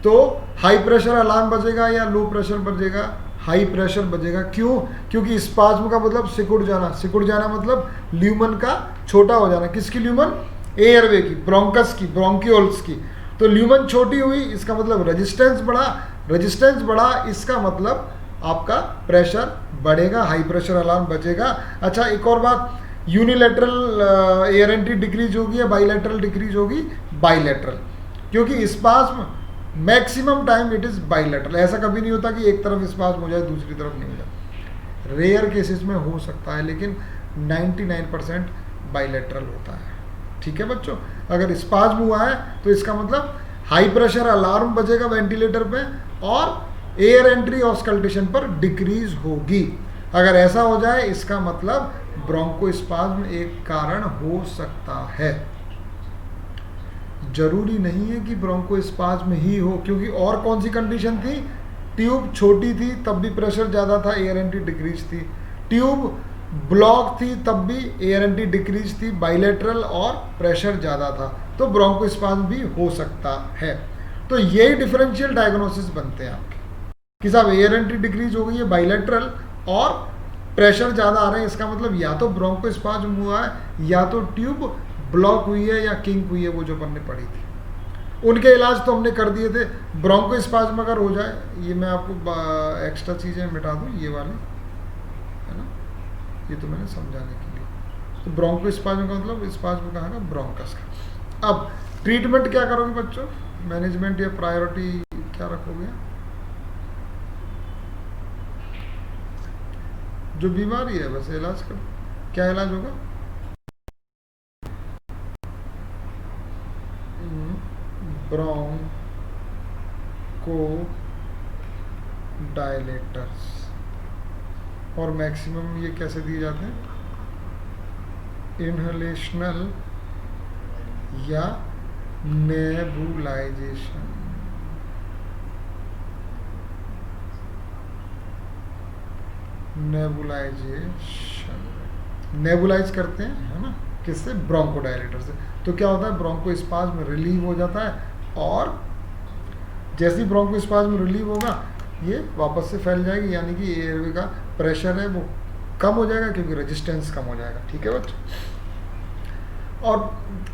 तो हाई प्रेशर अलार्म बजेगा या लो प्रेशर बजेगा, हाई प्रेशर बजेगा। क्यों? क्योंकि स्पाज्म का मतलब सिकुड़ जाना, सिकुड़ जाना मतलब ल्यूमन का छोटा हो जाना। किसकी ल्यूमन? एयरवे की, ब्रोंकस की, ब्रोंकियोल्स की। तो ल्यूमन छोटी हुई, इसका मतलब रेजिस्टेंस बढ़ा, रेजिस्टेंस बढ़ा, इसका मतलब आपका प्रेशर बढ़ेगा, हाई प्रेशर अलार्म बजेगा। अच्छा, एक और बात, यूनिलैटरल एयर एंट्री डिक्रीज होगी या बाइलैटरल डिक्रीज होगी? बाइलैटरल, क्योंकि spasm maximum time it is bilateral. ऐसा कभी नहीं होता कि एक तरफ स्पाज्म हो जाए दूसरी तरफ नहीं हो जाए। रेयर केसेस में हो सकता है, लेकिन 99% बाइलैटरल होता है। ठीक है बच्चों, अगर स्पाज्म हुआ है तो इसका मतलब हाई प्रेशर अलार्म बजेगा वेंटिलेटर पे और एयर एंट्री ऑस्कल्टेशन पर डिक्रीज होगी। अगर ऐसा हो जाए इसका मतलब ब्रोंकोस्पाज्म एक कारण हो सकता है। जरूरी नहीं है कि ब्रोंकोस्पाज्म ही हो, क्योंकि और कौन सी कंडीशन थी? ट्यूब छोटी थी तब भी प्रेशर ज़्यादा था, एयर एंट्री डिक्रीज थी। ट्यूब ब्लॉक थी तब भी एयर एंट्री डिक्रीज थी, बाइलेटरल और प्रेशर ज़्यादा था। तो ब्रोंकोस्पाज्म भी हो सकता है। तो यही डिफरेंशियल डायग्नोसिस बनते हैं आपके कि साहब एयर एंट्री डिक्रीज हो गई है बाइलेटरल और प्रेशर ज़्यादा आ रहे हैं, इसका मतलब या तो ब्रोंकोस्पाज्म हुआ है या तो ट्यूब ब्लॉक हुई है या किंक हुई है, वो जो अपन ने पढ़ी थी। उनके इलाज तो हमने कर दिए थे। ब्रोंकोस्पाज्म अगर हो जाए, ये मैं आपको एक्स्ट्रा चीज़ें मिटा दूँ, ये वाले है ना, ये तो मैंने समझाने के लिए। तो ब्रोंकोस्पाज्म का मतलब स्पाज्म कहाँ का, ब्रोंकस का। अब ट्रीटमेंट क्या करोगे बच्चों, मैनेजमेंट या प्रायोरिटी क्या रखोगे? जो बीमारी है बस इलाज कर, क्या इलाज होगा? ब्रोंको डायलेटर्स, और मैक्सिमम ये कैसे दिए जाते हैं, इनहलेशनल या नेबुलाइजेशन। नेबुलाइज करते हैं, है ना, किससे, ब्रोंकोडायलेटर से। तो क्या होता है, ब्रोंकोस्पाज्म रिलीव हो जाता है, और जैसे ही ब्रोंकोस्पाज्म रिलीव होगा ये वापस से फैल जाएगी, यानी कि एयरवे का प्रेशर है वो कम हो जाएगा क्योंकि रेजिस्टेंस कम हो जाएगा। ठीक है बच्चों। और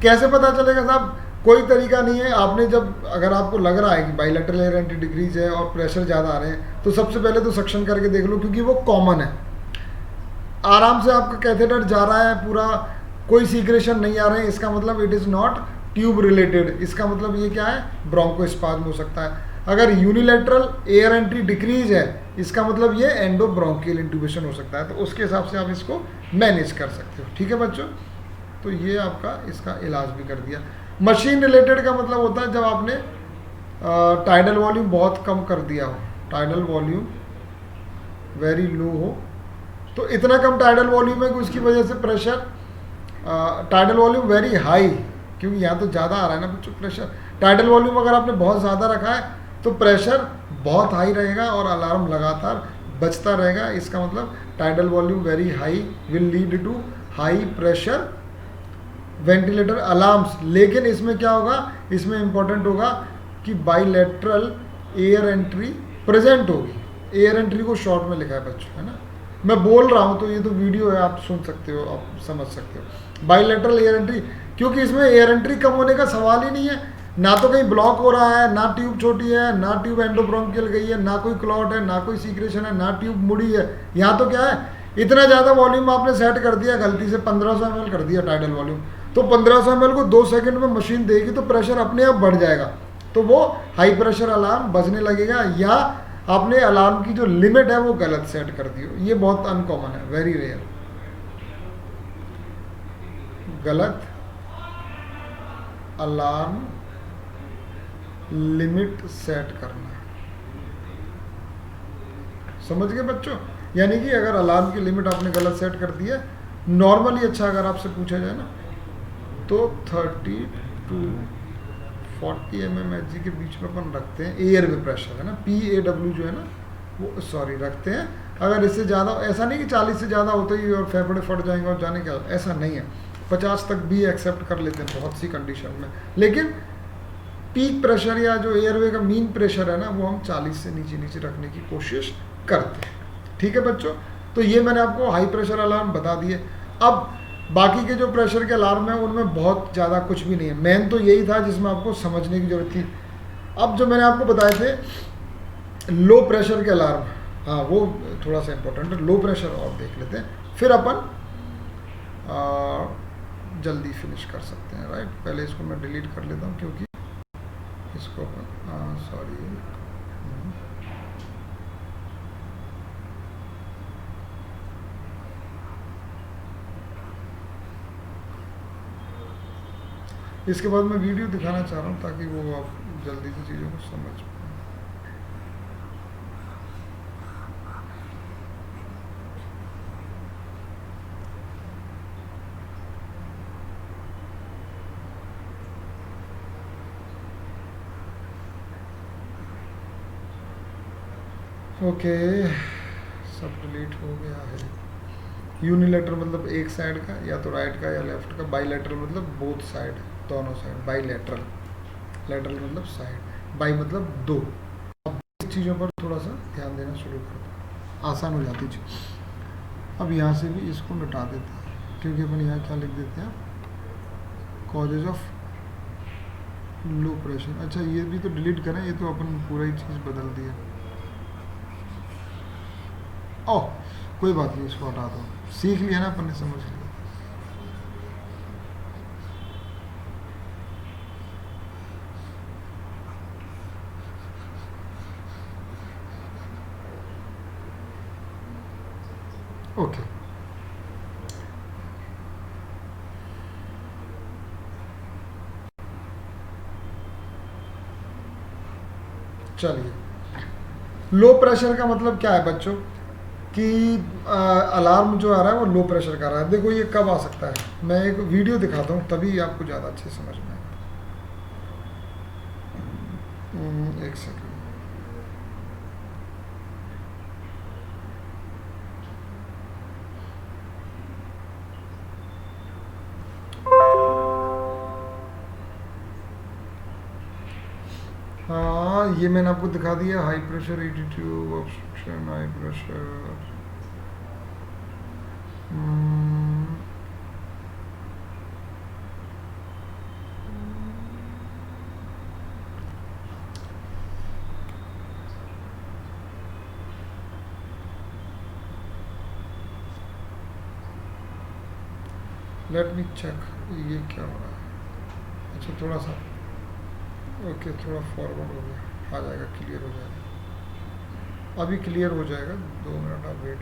कैसे पता चलेगा साहब, कोई तरीका नहीं है। आपने जब, अगर आपको लग रहा है कि बाइलेटरल एयर एंट्री डिक्रीज है और प्रेशर ज़्यादा आ रहे हैं, तो सबसे पहले तो सक्शन करके देख लो, क्योंकि वो कॉमन है। आराम से आपका कैथेटर जा रहा है पूरा, कोई सीक्रेशन नहीं आ रहे हैं, इसका मतलब it is not tube related. इसका मतलब ये क्या है, ब्रोंकोस्पाज्म हो सकता है। अगर यूनिलेटरल एयर एंट्री डिक्रीज है, इसका मतलब ये एंडोब्रोंकियल इंट्यूबेशन हो सकता है। तो उसके हिसाब से आप इसको मैनेज कर सकते हो। ठीक है बच्चों। तो ये आपका इसका इलाज भी कर दिया। मशीन रिलेटेड का मतलब होता है जब आपने टाइडल वॉल्यूम बहुत कम कर दिया हो, टाइडल वॉल्यूम वेरी लो हो, तो इतना कम टाइडल वॉल्यूम है कि उसकी वजह से pressure, tidal volume very high, क्योंकि यहाँ तो ज़्यादा आ रहा है ना बच्चों प्रेशर। टाइडल वॉल्यूम अगर आपने बहुत ज़्यादा रखा है तो प्रेशर बहुत हाई रहेगा और अलार्म लगातार बजता रहेगा। इसका मतलब tidal volume very high will lead to high pressure ventilator alarms. लेकिन इसमें क्या होगा, इसमें इंपॉर्टेंट होगा कि बाइलेटरल एयर एंट्री प्रेजेंट होगी। एयर एंट्री को शॉर्ट में लिखा है बच्चों, है ना, मैं बोल रहा हूँ तो ये तो वीडियो है, आप सुन सकते हो, आप समझ सकते हो। बाइलेटरल एयर एंट्री, क्योंकि इसमें एयर एंट्री कम होने का सवाल ही नहीं है। ना तो कहीं ब्लॉक हो रहा है, ना ट्यूब छोटी है, ना ट्यूब एंडोब्रोंकियल गई है, ना कोई क्लॉट है, ना कोई सीक्रेशन है, ना ट्यूब मुड़ी है। यहाँ तो क्या है, इतना ज़्यादा वॉल्यूम आपने सेट कर दिया, गलती से 1500 ml कर दिया टाइडल वॉल्यूम, तो 1500 ml को 2 सेकंड में मशीन देगी तो प्रेशर अपने आप बढ़ जाएगा, तो वो हाई प्रेशर अलार्म बजने लगेगा, या आपने अलार्म की जो लिमिट है वो गलत सेट कर दी हो। ये बहुत अनकॉमन है, वेरी रेयर। गलत अलार्म लिमिट सेट करना, समझ गए बच्चों। यानी कि अगर अलार्म की लिमिट आपने गलत सेट कर दी है, नॉर्मली, अच्छा अगर आपसे पूछा जाए ना, तो 30 to 40 mmHg के बीच में अपन रखते हैं एयर में प्रेशर, है ना, PAW जो है ना वो, सॉरी, रखते हैं। अगर इससे ज़्यादा, ऐसा नहीं कि 40 से ज़्यादा होते ही और फेफड़े फट जाएंगे और जाने का, ऐसा नहीं है। 50 तक भी एक्सेप्ट कर लेते हैं बहुत सी कंडीशन में, लेकिन पीक प्रेशर या जो एयरवे का मीन प्रेशर है ना, वो हम 40 से नीचे नीचे रखने की कोशिश करते हैं। ठीक है बच्चों। तो ये मैंने आपको हाई प्रेशर अलार्म बता दिए। अब बाकी के जो प्रेशर के अलार्म है उनमें बहुत ज़्यादा कुछ भी नहीं है, मेन तो यही था जिसमें आपको समझने की जरूरत थी। अब जो मैंने आपको बताए थे लो प्रेशर के अलार्म, हाँ वो थोड़ा सा इंपॉर्टेंट है। लो प्रेशर और देख लेते हैं, फिर अपन जल्दी फिनिश कर सकते हैं, राइट। पहले इसको मैं डिलीट कर लेता हूँ क्योंकि इसको अपन, सॉरी, इसके बाद मैं वीडियो दिखाना चाह रहा हूँ ताकि वो आप जल्दी से चीज़ों को समझ पाएँ। ओके, सब डिलीट हो गया है। यूनिलेटर मतलब एक साइड का, या तो राइट का या लेफ्ट का। बाइलेटरल मतलब बोथ साइड। दोनों साइड, बाईलेटरल। लेटरल मतलब साइड, बाई मतलब दो। अब इस चीज़ों पर थोड़ा सा ध्यान देना शुरू कर दो, आसान हो जाती चीज़। अब यहाँ से भी इसको मिटा देते हैं, क्योंकि अपन यहाँ क्या लिख देते हैं, कॉजेज ऑफ लो प्रेशर। अच्छा ये भी तो डिलीट करें, ये तो अपन पूरा ही चीज़ बदल दिया। ओह कोई बात नहीं, इसको हटा दो, सीख लिया ना अपन ने, समझ लिया। ओके चलिए, लो प्रेशर का मतलब क्या है बच्चों कि अलार्म जो आ रहा है वो लो प्रेशर का आ रहा है। देखो ये कब आ सकता है, मैं एक वीडियो दिखाता हूँ तभी आपको ज़्यादा अच्छे समझ में आएगा। एक सेकंड। हाँ ये मैंने आपको दिखा दिया, high pressure, ED tube obstruction, high pressure. Let me check ये क्या हो रहा है। अच्छा थोड़ा सा, ओके थोड़ा फॉरवर्ड हो गया, आ जाएगा, क्लियर हो जाएगा, अभी क्लियर हो जाएगा, 2 मिनट आप वेट।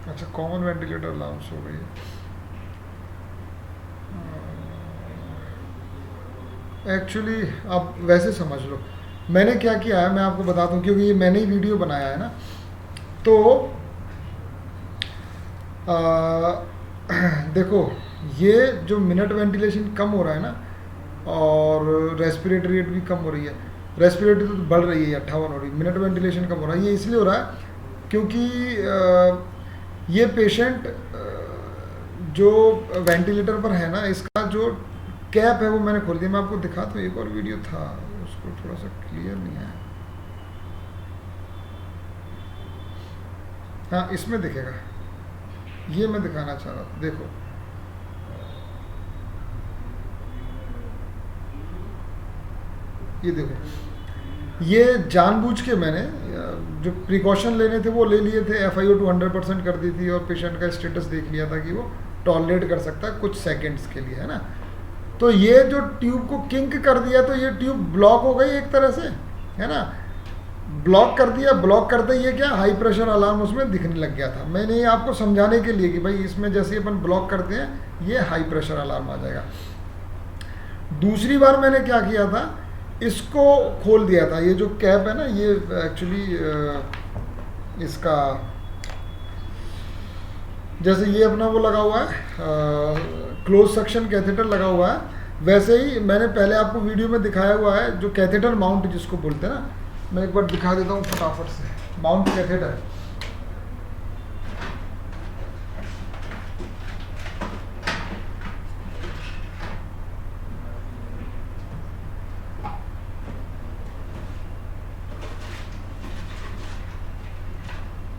अच्छा कॉमन वेंटिलेटर लॉन्च हो गई है। एक्चुअली आप वैसे समझ लो, मैंने क्या किया है मैं आपको बता दूं, क्योंकि ये मैंने ही वीडियो बनाया है ना, तो देखो ये जो मिनट वेंटिलेशन कम हो रहा है ना, और रेस्पिरेटरी रेट भी कम हो रही है। रेस्पिरेटरी तो बढ़ रही है, 58 हो रही है, मिनट वेंटिलेशन कम हो रहा है। ये इसलिए हो रहा है क्योंकि ये पेशेंट जो वेंटिलेटर पर है ना, इसका जो कैप है वो मैंने खोल दिया। मैं आपको दिखाता हूँ, एक और वीडियो था उसको थोड़ा सा क्लियर नहीं है। हाँ इसमें दिखेगा, ये मैं दिखाना चाह रहा था। देखो ये देखो, ये जानबूझ के मैंने जो प्रिकॉशन लेने थे वो ले लिए थे, FiO2 100% कर दी थी, और पेशेंट का स्टेटस देख लिया था कि वो टॉलरेट कर सकता है कुछ सेकंड्स के लिए, है ना। तो ये जो ट्यूब को किंक कर दिया, तो ये ट्यूब ब्लॉक हो गई एक तरह से, है ना। ब्लॉक कर दिया, ब्लॉक करते ही ये क्या, हाई प्रेशर अलार्म उसमें दिखने लग गया था। मैंने ये आपको समझाने के लिए कि भाई इसमें जैसे अपन ब्लॉक करते हैं ये हाई प्रेशर अलार्म आ जाएगा। दूसरी बार मैंने क्या किया था, इसको खोल दिया था। ये जो कैप है ना, ये एक्चुअली इसका जैसे ये अपना वो लगा हुआ है, क्लोज सक्शन कैथेटर लगा हुआ है, वैसे ही मैंने पहले आपको वीडियो में दिखाया हुआ है जो कैथेटर माउंट जिसको बोलते हैं ना। मैं एक बार दिखा देता हूँ फटाफट से, माउंट कैथेटर।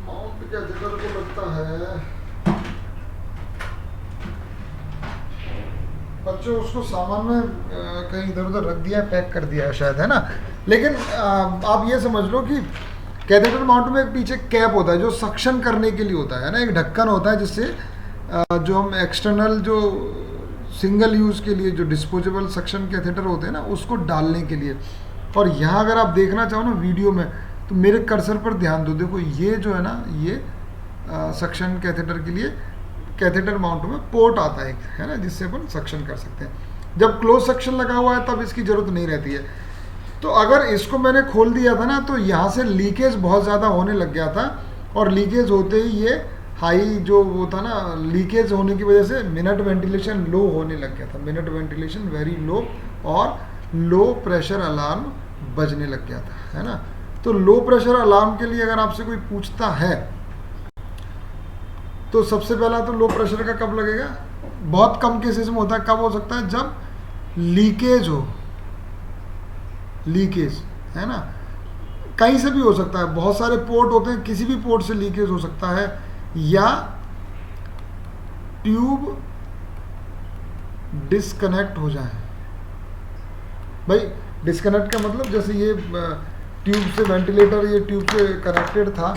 माउंट कैथेटर को लगता है बच्चों उसको सामान में कहीं इधर उधर रख दिया, पैक कर दिया है शायद, है ना। लेकिन आप ये समझ लो कि कैथेटर माउंट में एक पीछे कैप होता है जो सक्शन करने के लिए होता है ना, एक ढक्कन होता है जिससे जो हम एक्सटर्नल जो सिंगल यूज़ के लिए जो डिस्पोजेबल सक्शन कैथेटर होते हैं ना, उसको डालने के लिए। और यहाँ अगर आप देखना चाहो ना वीडियो में, तो मेरे कर्सर पर ध्यान दो, देखो ये जो है ना, ये सक्शन कैथेटर के लिए कैथेटर माउंट में पोर्ट आता है ना, जिससे अपन सक्शन कर सकते हैं। जब क्लोज सक्शन लगा हुआ है तब इसकी ज़रूरत नहीं रहती है। तो अगर इसको मैंने खोल दिया था ना, तो यहाँ से लीकेज बहुत ज़्यादा होने लग गया था, और लीकेज होते ही ये हाई जो वो था ना, लीकेज होने की वजह से मिनट वेंटिलेशन लो होने लग गया था, मिनट वेंटिलेशन वेरी लो, और लो प्रेशर अलार्म बजने लग गया था, है ना। तो लो प्रेशर अलार्म के लिए अगर आपसे कोई पूछता है तो सबसे पहला तो लो प्रेशर का कब लगेगा, बहुत कम केसेस में होता है, कब हो सकता है, जब लीकेज हो, लीकेज है ना, कहीं से भी हो सकता है, बहुत सारे पोर्ट होते हैं, किसी भी पोर्ट से लीकेज हो सकता है, या ट्यूब डिस्कनेक्ट हो जाए। भाई डिस्कनेक्ट का मतलब जैसे ये ट्यूब से वेंटिलेटर, ये ट्यूब से कनेक्टेड था,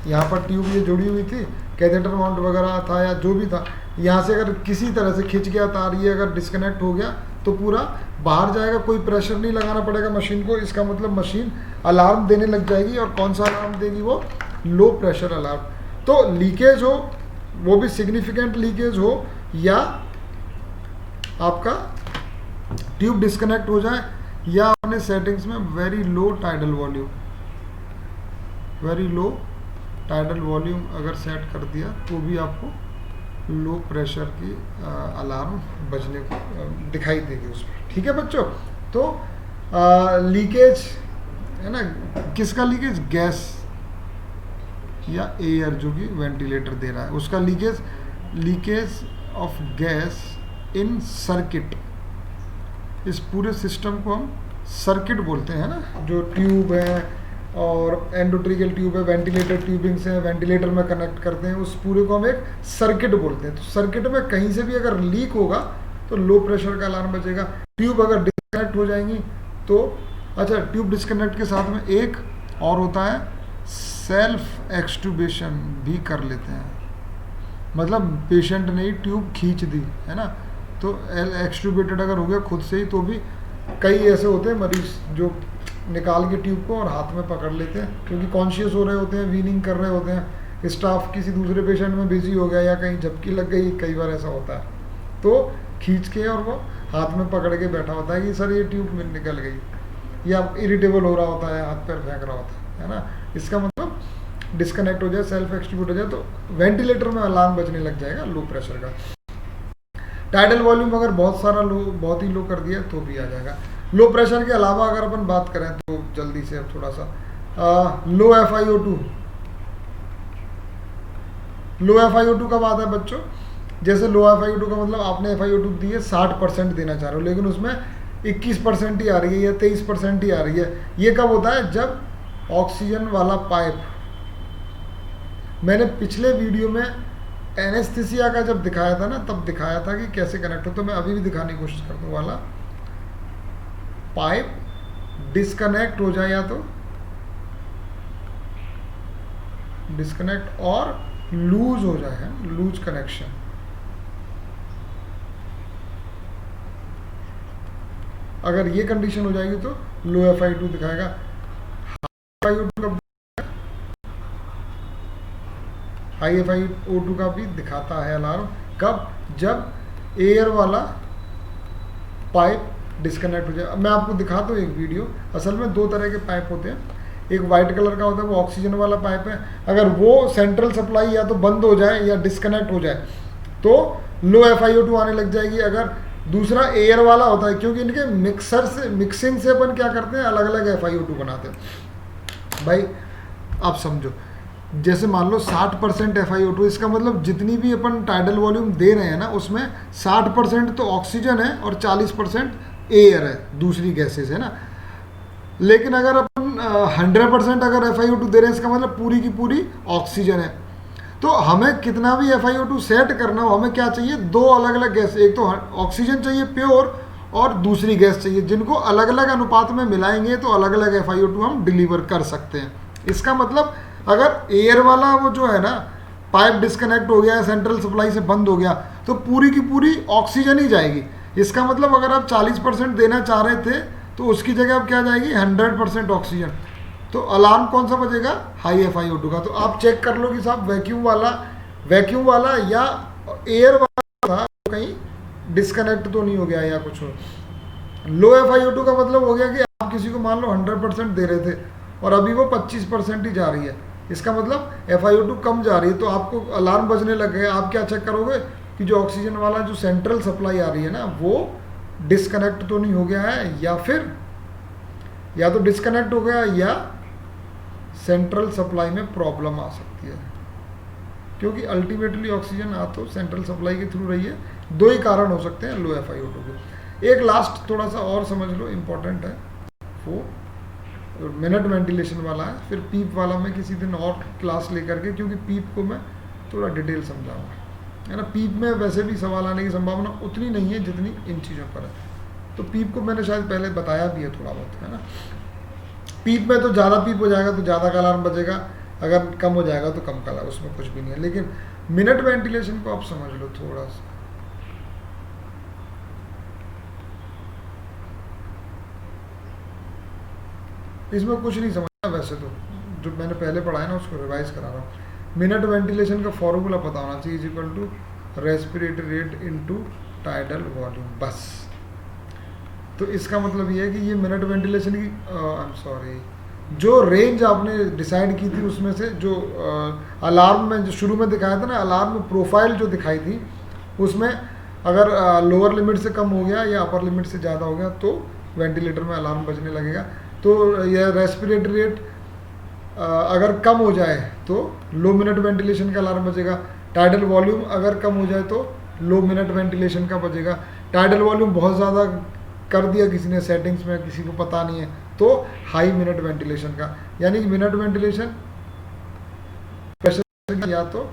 यहाँ पर ट्यूब ये जुड़ी हुई थी, कैथेटर माउंट वगैरह था या जो भी था, यहाँ से अगर किसी तरह से खिंच गया तार, ये अगर डिस्कनेक्ट हो गया तो पूरा बाहर जाएगा, कोई प्रेशर नहीं लगाना पड़ेगा मशीन को, इसका मतलब मशीन अलार्म देने लग जाएगी। और कौन सा अलार्म देगी, वो लो प्रेशर अलार्म। तो लीकेज हो, वो भी सिग्निफिकेंट लीकेज हो, या आपका ट्यूब डिस्कनेक्ट हो जाए, या अपने सेटिंग्स में very low tidal volume, very low tidal volume अगर सेट कर दिया तो भी आपको लो प्रेशर की अलार्म बजने को दिखाई देगी उसमें। ठीक है बच्चों, तो लीकेज है ना, किसका लीकेज, गैस या एयर जो कि वेंटिलेटर दे रहा है उसका leakage, leakage of gas in circuit, इस पूरे सिस्टम को हम सर्किट बोलते हैं ना, जो ट्यूब है और एंडोट्रिकल ट्यूब है, वेंटिलेटर ट्यूबिंग से वेंटिलेटर में कनेक्ट करते हैं, उस पूरे को हम एक सर्किट बोलते हैं। तो सर्किट में कहीं से भी अगर लीक होगा तो लो प्रेशर का अलार्म बजेगा। ट्यूब अगर डिस्कनेक्ट हो जाएंगी तो, अच्छा ट्यूब डिस्कनेक्ट के साथ में एक और होता है, सेल्फ एक्सट्यूबेशन भी कर लेते हैं, मतलब पेशेंट ने ही ट्यूब खींच दी है ना, तो एक्सट्यूबेटेड अगर हो गया खुद से ही, तो भी कई ऐसे होते हैं मरीज जो निकाल के ट्यूब को और हाथ में पकड़ लेते हैं, क्योंकि कॉन्शियस हो रहे होते हैं, वीनिंग कर रहे होते हैं, स्टाफ किसी दूसरे पेशेंट में बिजी हो गया या कहीं झपकी लग गई, कई बार ऐसा होता है, तो खींच के और वो हाथ में पकड़ के बैठा होता है कि सर ये ट्यूब में निकल गई, या इरिटेबल हो रहा होता है, हाथ पैर फेंक रहा होता है ना, इसका मतलब डिस्कनेक्ट हो जाए, सेल्फ एक्सट्यूट हो जाए तो वेंटिलेटर में अलार्म बजने लग जाएगा लो प्रेशर का। टाइडल वॉल्यूम अगर बहुत सारा लो, बहुत ही लो कर दिया तो भी आ जाएगा। लो प्रेशर के अलावा अगर अपन बात करें तो जल्दी से अब थोड़ा सा लो FiO2, लो FiO2 कब आता है बच्चों, जैसे लो FiO2 का मतलब आपने FiO2 दी है 60% देना चाह रहे हो, लेकिन उसमें 21% ही आ रही है या 23% ही आ रही है, ये कब होता है, जब ऑक्सीजन वाला पाइप, मैंने पिछले वीडियो में एनेस्थीसिया का जब दिखाया था ना, तब दिखाया था कि कैसे कनेक्ट हो, तो मैं अभी भी दिखाने की कोशिश करता हूँ, वाला पाइप डिस्कनेक्ट हो जाए, या तो डिस्कनेक्ट और लूज हो जाए, लूज कनेक्शन, अगर ये कंडीशन हो जाएगी तो लो FiO2 दिखाएगा। FiO2 का, हाई FiO2 का भी दिखाता है अलार्म, कब, जब एयर वाला पाइप डिस्कनेक्ट हो जाए। अब मैं आपको दिखाता हूँ एक वीडियो, असल में दो तरह के पाइप होते हैं, एक वाइट कलर का होता है वो ऑक्सीजन वाला पाइप है, अगर वो सेंट्रल सप्लाई या तो बंद हो जाए या डिस्कनेक्ट हो जाए तो लो FiO2 आने लग जाएगी। अगर दूसरा एयर वाला होता है, क्योंकि इनके मिक्सर से, मिक्सिंग से अपन क्या करते हैं, अलग अलग FiO2 बनाते हैं। भाई आप समझो, जैसे मान लो 60% FiO2, इसका मतलब जितनी भी अपन टाइडल वॉल्यूम दे रहे हैं ना, उसमें 60% तो ऑक्सीजन है और 40% एयर है, दूसरी गैसेस है ना। लेकिन अगर अपन 100% अगर FiO2 दे रहे हैं, इसका मतलब पूरी की पूरी ऑक्सीजन है। तो हमें कितना भी FiO2 सेट करना हो, हमें क्या चाहिए, दो अलग अलग गैस, एक तो ऑक्सीजन चाहिए प्योर और दूसरी गैस चाहिए, जिनको अलग अलग अनुपात में मिलाएंगे तो अलग अलग FiO2 हम डिलीवर कर सकते हैं। इसका मतलब अगर एयर वाला वो जो है ना पाइप डिस्कनेक्ट हो गया, सेंट्रल सप्लाई से बंद हो गया, तो पूरी की पूरी ऑक्सीजन ही जाएगी। इसका मतलब अगर आप 40% देना चाह रहे थे तो उसकी जगह अब क्या जाएगी, 100% ऑक्सीजन। तो अलार्म कौन सा बजेगा, हाई FiO2 का। तो आप चेक कर लो कि साहब वैक्यूम वाला या एयर वाला था, कहीं डिस्कनेक्ट तो नहीं हो गया या कुछ हो। लो FiO2 का मतलब हो गया कि आप किसी को मान लो 100% दे रहे थे और अभी वो 25% ही जा रही है, इसका मतलब FiO2 कम जा रही है, तो आपको अलार्म बजने लग गए। आप क्या चेक करोगे कि जो ऑक्सीजन वाला जो सेंट्रल सप्लाई आ रही है ना, वो डिस्कनेक्ट तो नहीं हो गया है, या फिर या तो डिस्कनेक्ट हो गया या सेंट्रल सप्लाई में प्रॉब्लम आ सकती है, क्योंकि अल्टीमेटली ऑक्सीजन आ तो सेंट्रल सप्लाई के थ्रू रही है। दो ही कारण हो सकते हैं लो FiO2 के। एक लास्ट थोड़ा सा और समझ लो, इम्पोर्टेंट है वो, मिनट वेंटिलेशन वाला है, फिर पीप वाला मैं किसी दिन और क्लास लेकर के, क्योंकि पीप को मैं थोड़ा डिटेल समझाऊंगा, है ना। पीप में वैसे भी सवाल आने की संभावना उतनी नहीं है जितनी इन चीज़ों पर है, तो पीप को मैंने शायद पहले बताया भी है थोड़ा बहुत, है ना। पीप में तो ज़्यादा पीप हो जाएगा तो ज़्यादा का अलार्म बजेगा, अगर कम हो जाएगा तो कम का अलार्म, उसमें कुछ भी नहीं है। लेकिन मिनट वेंटिलेशन को आप समझ लो थोड़ा सा, इसमें कुछ नहीं समझना वैसे तो, जो मैंने पहले पढ़ा है ना उसको रिवाइज करा रहा हूँ। मिनट वेंटिलेशन का फॉर्मूला पता होना चाहिए, is equal to respiratory rate into tidal volume, बस। तो इसका मतलब ये है कि ये मिनट वेंटिलेशन की आई एम सॉरी, जो रेंज आपने डिसाइड की थी उसमें से जो अलार्म में जो शुरू में दिखाया था ना, अलार्म प्रोफाइल जो दिखाई थी उसमें अगर लोअर लिमिट से कम हो गया या अपर लिमिट से ज़्यादा हो गया तो वेंटिलेटर में अलार्म बजने लगेगा। तो यह रेस्पिरेटरी रेट अगर कम हो जाए तो लो मिनट वेंटिलेशन का अलार्म बजेगा, टाइडल वॉल्यूम अगर कम हो जाए तो लो मिनट वेंटिलेशन का बजेगा, टाइडल वॉल्यूम बहुत ज़्यादा कर दिया किसी ने सेटिंग्स में, किसी को पता नहीं है, तो हाई मिनट वेंटिलेशन का। यानी कि मिनट वेंटिलेशन प्रेशर या तो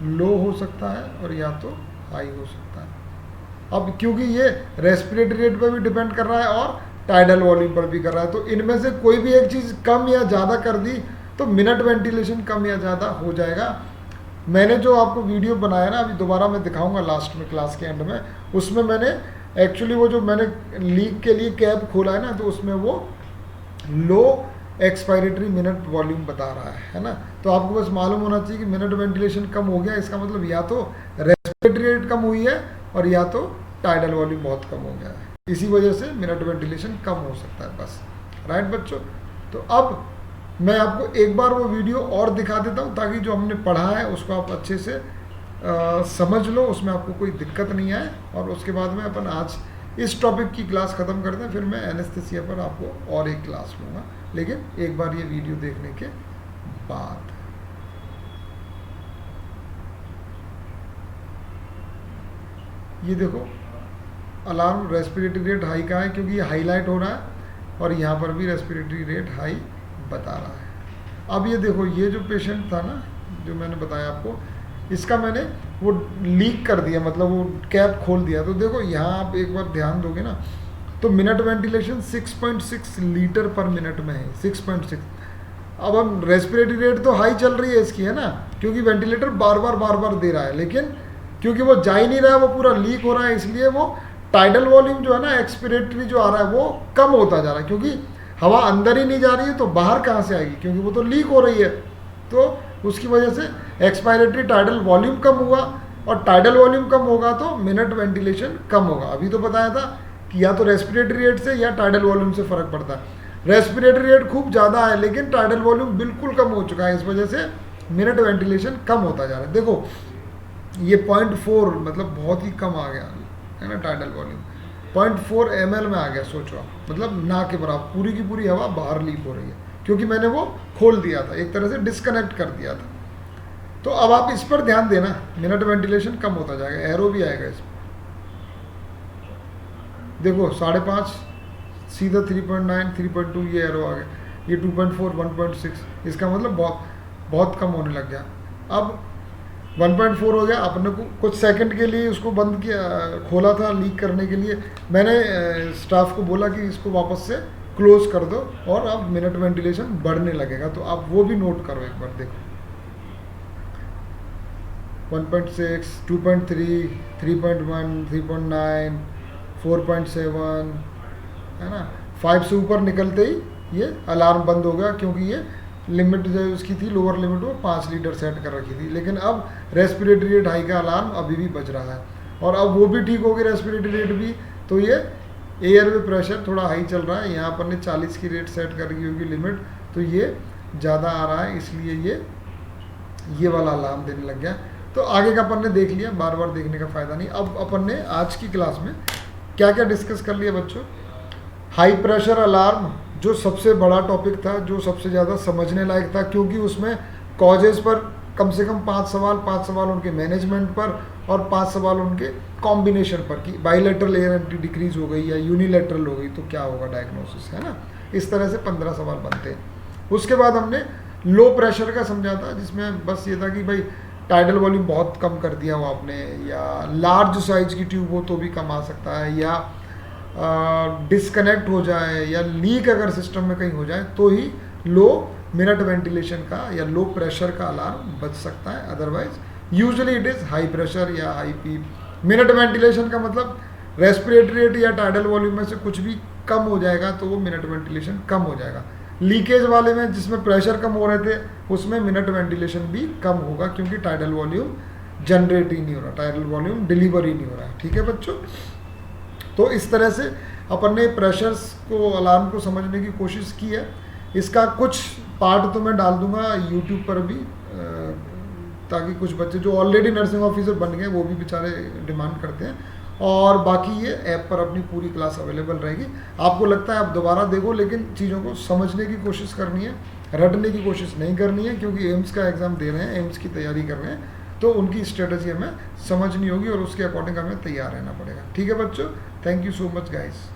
लो हो सकता है और या तो हाई हो सकता है। अब क्योंकि ये रेस्पिरेटरी रेट पर भी डिपेंड कर रहा है और टाइडल वॉल्यूम पर भी कर रहा है, तो इनमें से कोई भी एक चीज़ कम या ज़्यादा कर दी तो मिनट वेंटिलेशन कम या ज़्यादा हो जाएगा। मैंने जो आपको वीडियो बनाया ना, अभी दोबारा मैं दिखाऊंगा लास्ट में क्लास के एंड में, उसमें मैंने एक्चुअली वो जो मैंने लीक के लिए कैप खोला है ना, तो उसमें वो लो एक्सपायरेटरी मिनट वॉल्यूम बता रहा है ना। तो आपको बस मालूम होना चाहिए कि मिनट वेंटिलेशन कम हो गया, इसका मतलब या तो रेस्पिरेटरी रेट कम हुई है और या तो टाइडल वॉल्यूम बहुत कम हो गया है, इसी वजह से मिनट वेंटिलेशन कम हो सकता है, बस। राइट बच्चों, तो अब मैं आपको एक बार वो वीडियो और दिखा देता हूँ ताकि जो हमने पढ़ा है उसको आप अच्छे से समझ लो, उसमें आपको कोई दिक्कत नहीं आए। और उसके बाद में अपन आज इस टॉपिक की क्लास ख़त्म करते हैं, फिर मैं एनेस्थीसिया पर आपको और एक क्लास लूँगा, लेकिन एक बार ये वीडियो देखने के बाद। ये देखो अलार्म रेस्पिरेटरी रेट हाई का है क्योंकि ये हाईलाइट हो रहा है और यहाँ पर भी रेस्पिरेटरी रेट हाई बता रहा है। अब ये देखो, ये जो पेशेंट था ना जो मैंने बताया आपको, इसका मैंने वो लीक कर दिया, मतलब वो कैप खोल दिया। तो देखो यहाँ आप एक बार ध्यान दोगे ना, तो मिनट वेंटिलेशन 6.6 लीटर पर मिनट में है, 6.6। अब हम रेस्पिरेटरी रेट तो हाई चल रही है इसकी, है ना, क्योंकि वेंटिलेटर बार बार दे रहा है, लेकिन क्योंकि वो जा ही नहीं रहा है, वो पूरा लीक हो रहा है, इसलिए वो टाइडल वॉल्यूम जो है ना, एक्सपिरेटरी जो आ रहा है वो कम होता जा रहा है, क्योंकि हवा अंदर ही नहीं जा रही है तो बाहर कहाँ से आएगी, क्योंकि वो तो लीक हो रही है। तो उसकी वजह से एक्सपायरेटरी टाइडल वॉल्यूम कम हुआ, और टाइडल वॉल्यूम कम होगा तो मिनट वेंटिलेशन कम होगा। अभी तो बताया था कि या तो रेस्पिरेटरी रेट से या टाइडल वॉल्यूम से फ़र्क पड़ता है। रेस्पिरेटरी रेट खूब ज़्यादा है लेकिन टाइडल वॉल्यूम बिल्कुल कम हो चुका है, इस वजह से मिनट वेंटिलेशन कम होता जा रहा है। देखो ये 0.4 मतलब बहुत ही कम आ गया है ना, टाइडल वॉल्यूम 0.4 ml में आ गया, सोचो आप, मतलब ना के बराबर, पूरी की पूरी हवा बाहर लीक हो रही है क्योंकि मैंने वो खोल दिया था, एक तरह से डिस्कनेक्ट कर दिया था। तो अब आप इस पर ध्यान देना, मिनट वेंटिलेशन कम होता जाएगा, एरो भी आएगा इसमें। देखो 5.5 सीधा 3.9 3.2 ये एरो आ गया, ये 2.4 1.6, इसका मतलब बहुत कम होने लग गया। अब 1.4 हो गया, आपने को कुछ सेकंड के लिए उसको बंद किया, खोला था लीक करने के लिए, मैंने स्टाफ को बोला कि इसको वापस से क्लोज कर दो और अब मिनट वेंटिलेशन बढ़ने लगेगा। तो आप वो भी नोट करो एक बार, देखो 1.6 2.3 3.1 3.9 4.7 है ना, 5 से ऊपर निकलते ही ये अलार्म बंद हो गया, क्योंकि ये लिमिट जो उसकी थी लोअर लिमिट वो 5 लीटर सेट कर रखी थी। लेकिन अब रेस्पिरेटरी रेट हाई का अलार्म अभी भी बज रहा है और अब वो भी ठीक हो गई रेस्पिरेटरी रेट भी। तो ये एयर में प्रेशर थोड़ा हाई चल रहा है, यहाँ पर ने 40 की रेट सेट कर रखी होगी लिमिट, तो ये ज़्यादा आ रहा है, इसलिए ये वाला अलार्म देने लग गया। तो आगे का अपन ने देख लिया, बार बार देखने का फ़ायदा नहीं। अब अपन ने आज की क्लास में क्या क्या डिस्कस कर लिया बच्चों, हाई प्रेशर अलार्म जो सबसे बड़ा टॉपिक था, जो सबसे ज़्यादा समझने लायक था, क्योंकि उसमें कॉजेज़ पर कम से कम 5 सवाल उनके मैनेजमेंट पर और 5 सवाल उनके कॉम्बिनेशन पर कि बाइलेटरल एयर एंट्री डिक्रीज हो गई या यूनिलेटरल हो गई तो क्या होगा डायग्नोसिस, है ना। इस तरह से 15 सवाल बनते हैं। उसके बाद हमने लो प्रेशर का समझा था, जिसमें बस ये था कि भाई टाइडल वॉल्यूम बहुत कम कर दिया हो आपने, या लार्ज साइज की ट्यूब हो तो भी कम आ सकता है, या डिस्कनेक्ट हो जाए या लीक अगर सिस्टम में कहीं हो जाए तो ही लो मिनट वेंटिलेशन का या लो प्रेशर का अलार्म बच सकता है। Otherwise usually it is high pressure या हाई पी। मिनट वेंटिलेशन का मतलब रेस्पिरेटरी रेट या टाइडल वॉल्यूम में से कुछ भी कम हो जाएगा तो वो मिनट वेंटिलेशन कम हो जाएगा। लीकेज वाले में जिसमें प्रेशर कम हो रहे थे उसमें मिनट वेंटिलेशन भी कम होगा, क्योंकि टाइडल वॉल्यूम जनरेट ही नहीं हो रहा, टाइडल वॉल्यूम डिलीवर ही नहीं हो रहा है। ठीक है बच्चों, तो इस तरह से अपन ने प्रेशर्स को, अलार्म को समझने की कोशिश की है। इसका कुछ पार्ट तो मैं डाल दूंगा यूट्यूब पर भी, ताकि कुछ बच्चे जो ऑलरेडी नर्सिंग ऑफिसर बन गए वो भी बेचारे डिमांड करते हैं, और बाकी ये ऐप पर अपनी पूरी क्लास अवेलेबल रहेगी। आपको लगता है आप दोबारा देखो, लेकिन चीज़ों को समझने की कोशिश करनी है, रटने की कोशिश नहीं करनी है, क्योंकि एम्स का एग्ज़ाम दे रहे हैं, एम्स की तैयारी कर रहे हैं, तो उनकी स्ट्रेटजी हमें समझनी होगी और उसके अकॉर्डिंग हमें तैयार रहना पड़ेगा। ठीक है बच्चों, thank you so much guys.